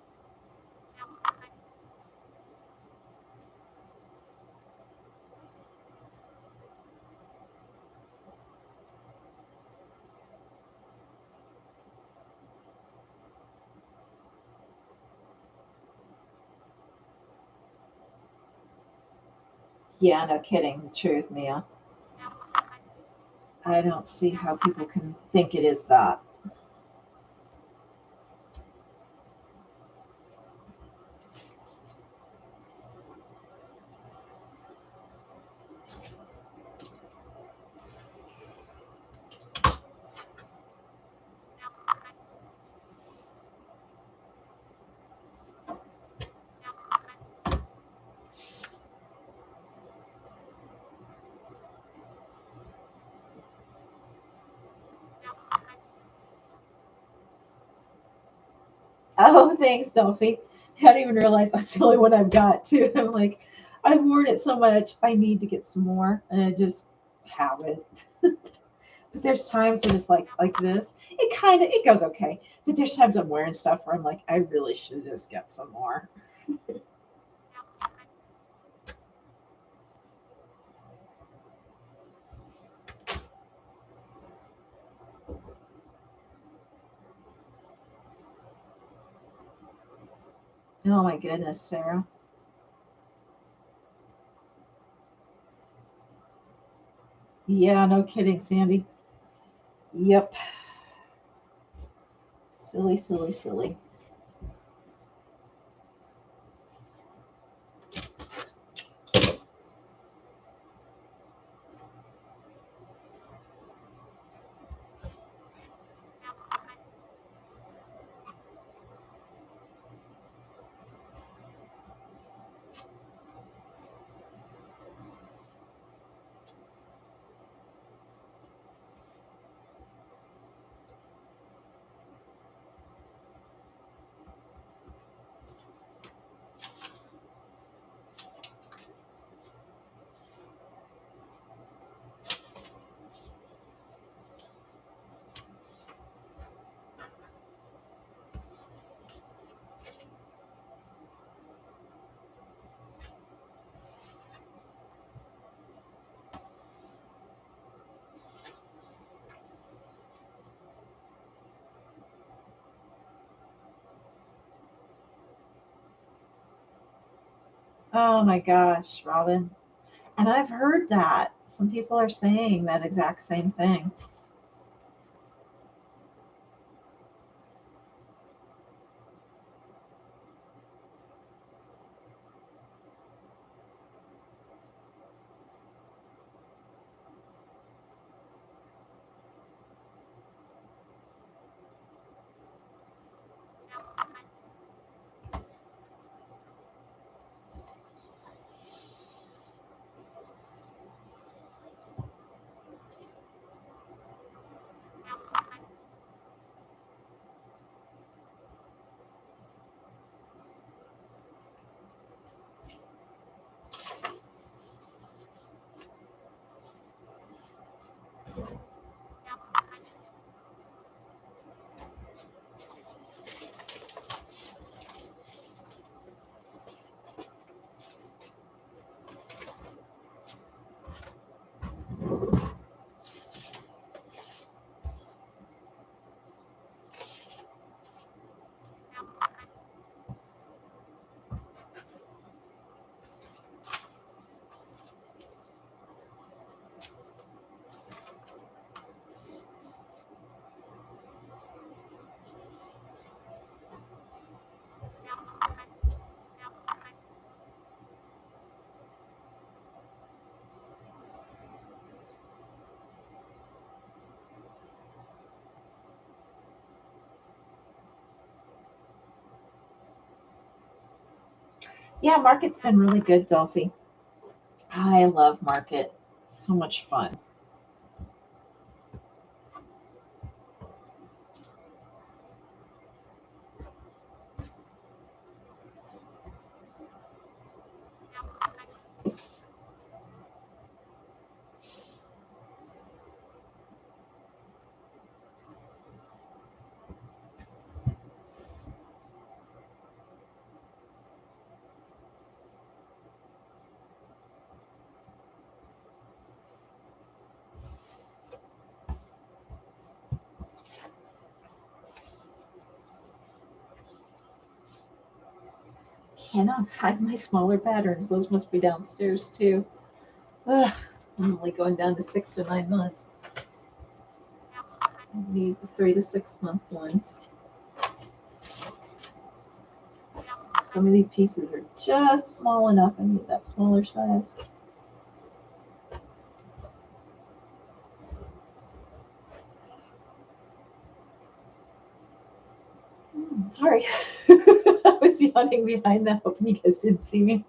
Yeah, no kidding. The truth, Mia. I don't see how people can think it is that. Oh, thanks, Dolphy. I didn't even realize that's the only one I've got too. I'm like, I've worn it so much. I need to get some more, and I just haven't. But there's times when it's like this. It goes okay. But there's times I'm wearing stuff where I'm like, I really should just get some more. Oh my goodness, Sarah. Yeah, no kidding, Sandy. Yep. Silly, silly, silly. Oh my gosh, Robin. And I've heard that. Some people are saying that exact same thing. Yeah, Market's been really good, Delphi. I love Market. So much fun. Cannot find my smaller patterns. Those must be downstairs too. Ugh, I'm only going down to 6 to 9 months. I need the 3 to 6 month one. Some of these pieces are just small enough. I need that smaller size. Sorry. I was yawning behind that, hoping you guys didn't see me.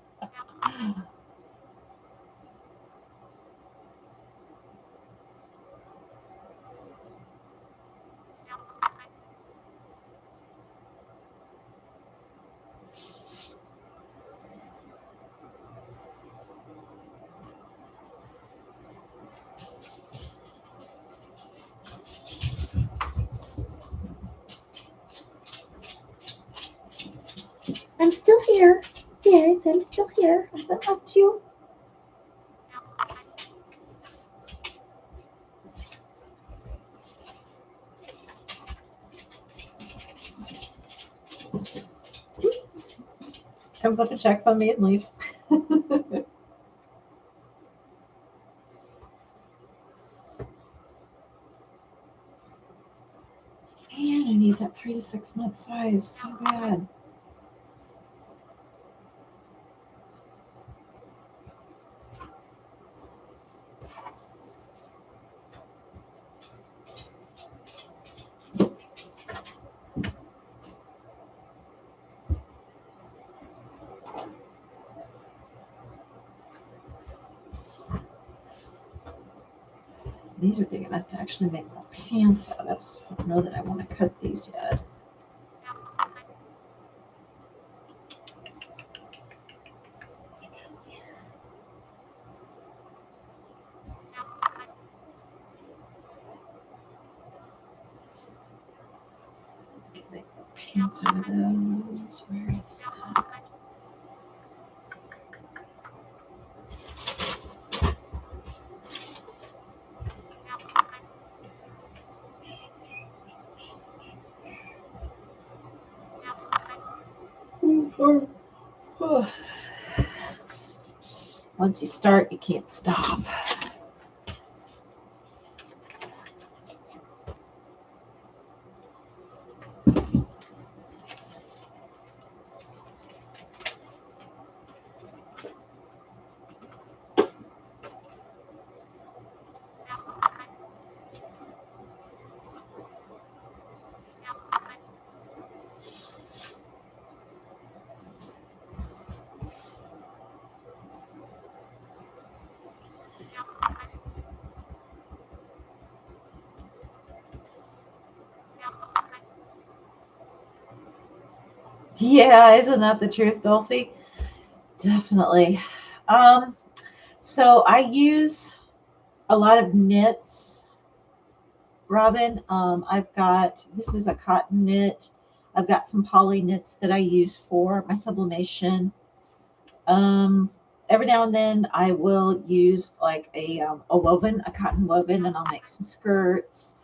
I'm still here. Yes, I'm still here. I haven't left you. Comes up and checks on me and leaves. And I need that 3 to 6 month size so bad. These are big enough to actually make more pants out of, so I don't know that I want to cut these yet. Make more pants out of those. Where is that? Once you start, you can't stop. Yeah, isn't that the truth, Dolphy? Definitely. So I use a lot of knits Robin. I've got, this is a cotton knit. I've got some poly knits that I use for my sublimation. Um, every now and then I will use like a woven, a cotton woven, and I'll make some skirts,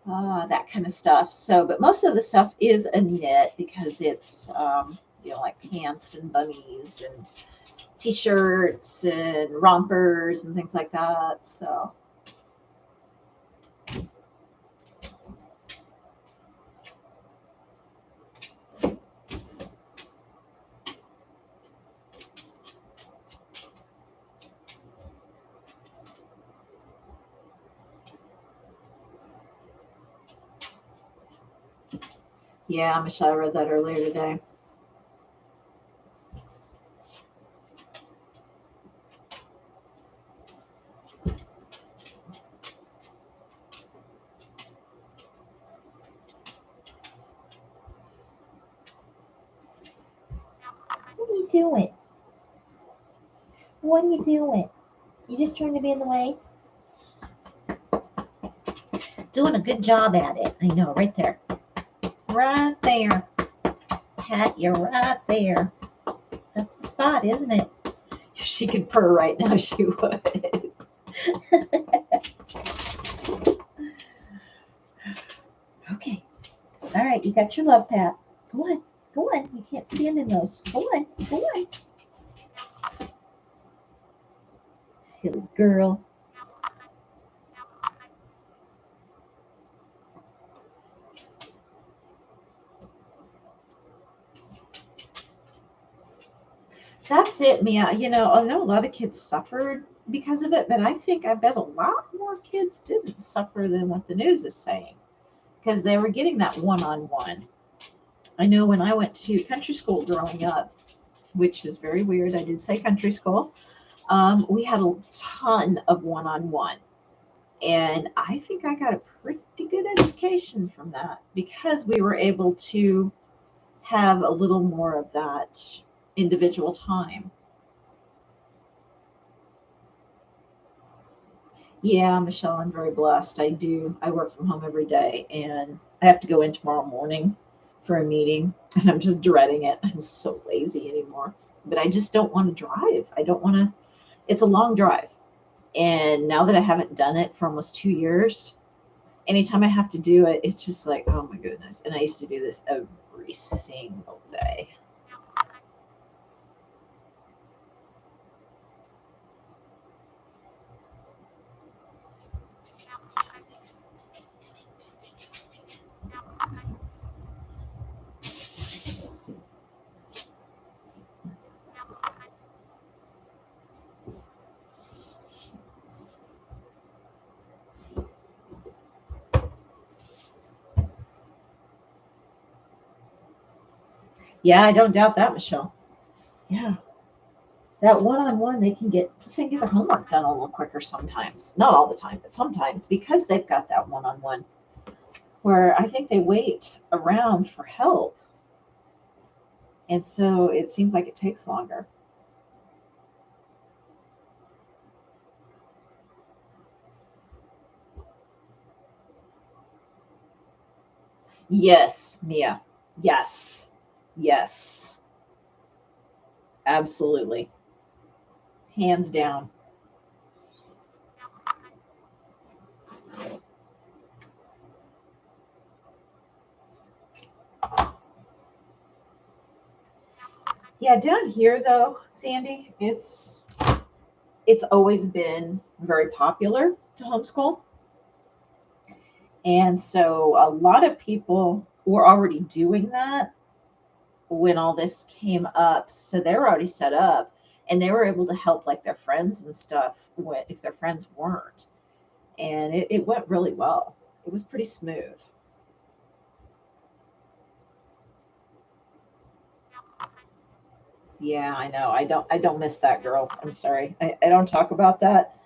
that kind of stuff. So, but most of the stuff is a knit because it's, like pants and bunnies and t-shirts and rompers and things like that. So, yeah, Michelle, I read that earlier today. What are you doing? What are you doing? You just trying to be in the way? Doing a good job at it. I know, right there. Right there. Pat, you're right there. That's the spot, isn't it? If she could purr right now, she would. Okay. All right, you got your love pat. Go on. Go on. You can't stand in those. Go on. Go on. Silly girl. That's it, Mia. I know a lot of kids suffered because of it, but I bet a lot more kids didn't suffer than what the news is saying because they were getting that one on one. I know when I went to country school growing up, which is very weird, I did say country school, we had a ton of one on one. And I think I got a pretty good education from that because we were able to have a little more of that individual time. Yeah, Michelle, I'm very blessed. I do. I work from home every day and I have to go in tomorrow morning for a meeting and I'm just dreading it. I'm so lazy anymore. But I just don't want to drive. I don't want to, it's a long drive. And now that I haven't done it for almost 2 years, anytime I have to do it, it's just like, oh my goodness. And I used to do this every single day. Yeah, I don't doubt that, Michelle. Yeah. That one on one, they can get their homework done a little quicker sometimes. Not all the time, but sometimes because they've got that one on one where I think they wait around for help. And so it seems like it takes longer. Yes, Mia. Yes. Yes. Absolutely. Hands down. Yeah, down here though, Sandy, it's always been very popular to homeschool. And so a lot of people were already doing that when all this came up. So they were already set up and they were able to help like their friends and stuff if their friends weren't. And it went really well. It was pretty smooth. Yeah, I know. I don't miss that, girls. I'm sorry. I don't talk about that,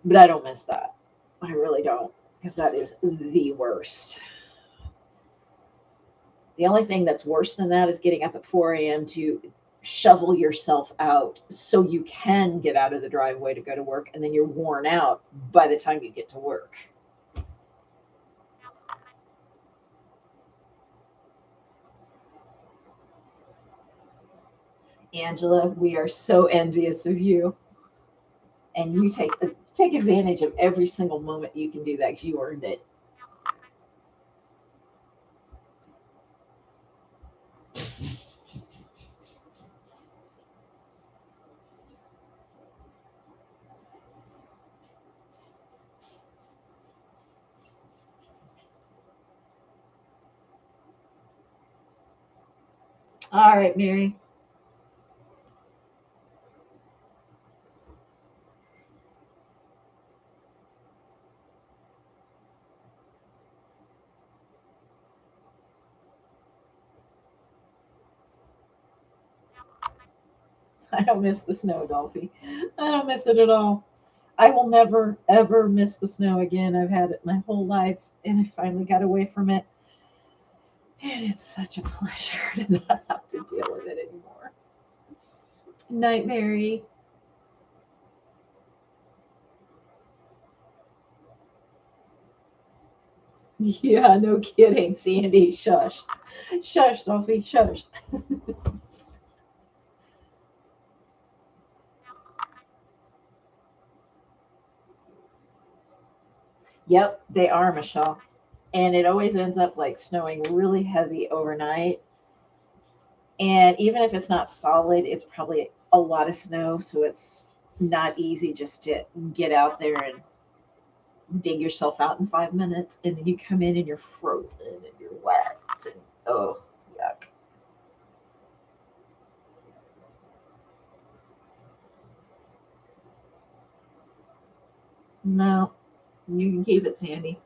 but I don't miss that. I really don't. Because that is the worst. The only thing that's worse than that is getting up at 4 a.m. to shovel yourself out so you can get out of the driveway to go to work, and then you're worn out by the time you get to work. Angela, we are so envious of you. And you take advantage of every single moment you can do that because you earned it. All right, Mary. I don't miss the snow, Dolphy. I don't miss it at all. I will never, ever miss the snow again. I've had it my whole life, and I finally got away from it. And it's such a pleasure to not have to deal with it anymore. Night, Mary. Yeah, no kidding, Sandy. Shush. Shush, Dolphy. Shush. Yep, they are, Michelle. And it always ends up like snowing really heavy overnight. And even if it's not solid, it's probably a lot of snow. So it's not easy just to get out there and dig yourself out in 5 minutes. And then you come in and you're frozen and you're wet. And oh, yuck. No, you can keep it, Sandy.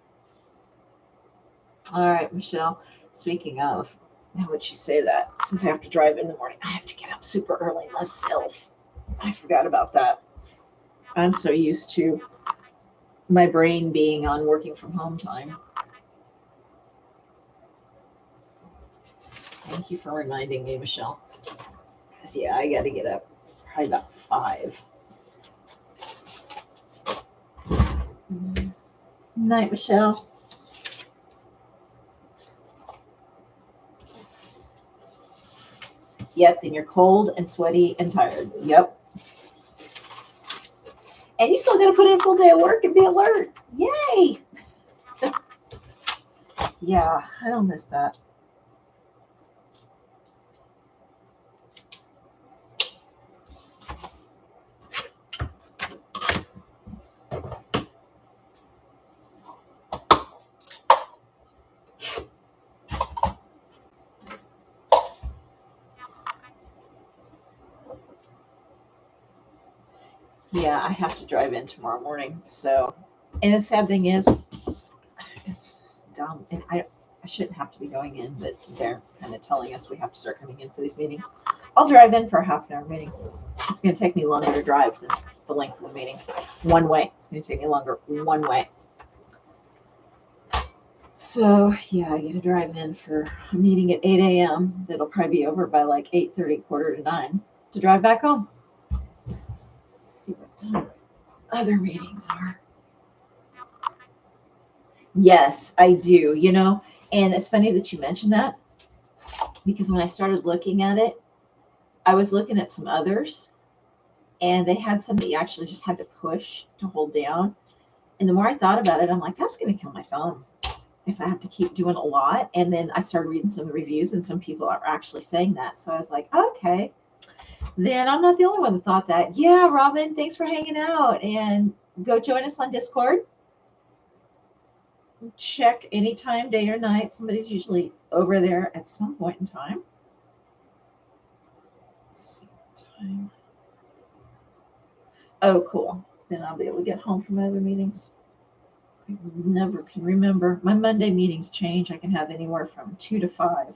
All right, Michelle. Speaking of, now would you say that? Since I have to drive in the morning, I have to get up super early myself. I forgot about that. I'm so used to my brain being on working from home time. Thank you for reminding me, Michelle. Because, yeah, I got to get up probably about 5. Night, Michelle. Yep, then you're cold and sweaty and tired. Yep. And you still got to put in a full day of work and be alert. Yay! Yeah, I don't miss that. Yeah, I have to drive in tomorrow morning. So, and the sad thing is, it's dumb. And I shouldn't have to be going in, but they're kind of telling us we have to start coming in for these meetings. I'll drive in for a half an hour meeting. It's going to take me longer to drive than the length of the meeting. One way. It's going to take me longer one way. So, yeah, I got to drive in for a meeting at 8 a.m. That'll probably be over by like 8:30, quarter to 9 to drive back home. Let's see what time other meetings are. Yes, I do, and it's funny that you mentioned that because when I started looking at it, I was looking at some others and they had some that you actually just had to push to hold down. And the more I thought about it, I'm like, that's going to kill my thumb if I have to keep doing a lot. And then I started reading some of the reviews and some people are actually saying that. So I was like, okay, then I'm not the only one that thought that. Yeah, Robin, thanks for hanging out and go join us on Discord. Check anytime, day or night. Somebody's usually over there at some point in time. Let's see time. Oh, cool. Then I'll be able to get home from my other meetings. I never can remember. My Monday meetings change. I can have anywhere from 2 to 5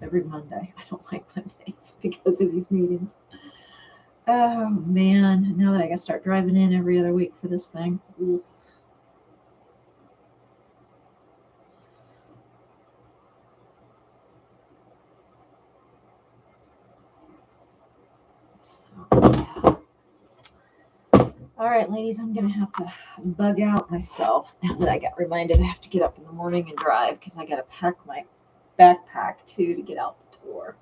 every Monday. I don't like Mondays because of these meetings. Oh, man. Now that I got to start driving in every other week for this thing. Ugh. So, yeah. All right, ladies, I'm going to have to bug out myself now that I got reminded I have to get up in the morning and drive because I got to pack my backpack too to get out the door.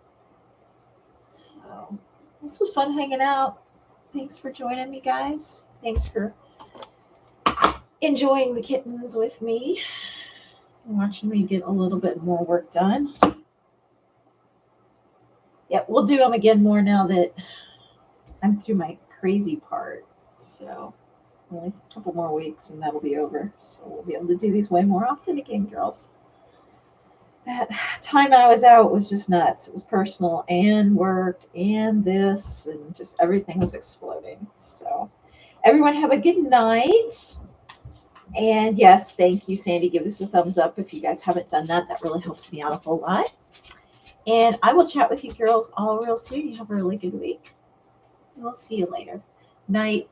So this was fun hanging out. Thanks for joining me, guys. Thanks for enjoying the kittens with me, watching me get a little bit more work done. Yeah, we'll do them again more now that I'm through my crazy part. So only a couple more weeks and that'll be over. So we'll be able to do these way more often again, girls. That time I was out was just nuts. It was personal and work and this and just everything was exploding. So everyone have a good night. And yes, thank you, Sandy. Give this a thumbs up if you guys haven't done that. That really helps me out a whole lot. And I will chat with you girls all real soon. You have a really good week. We'll see you later. Night.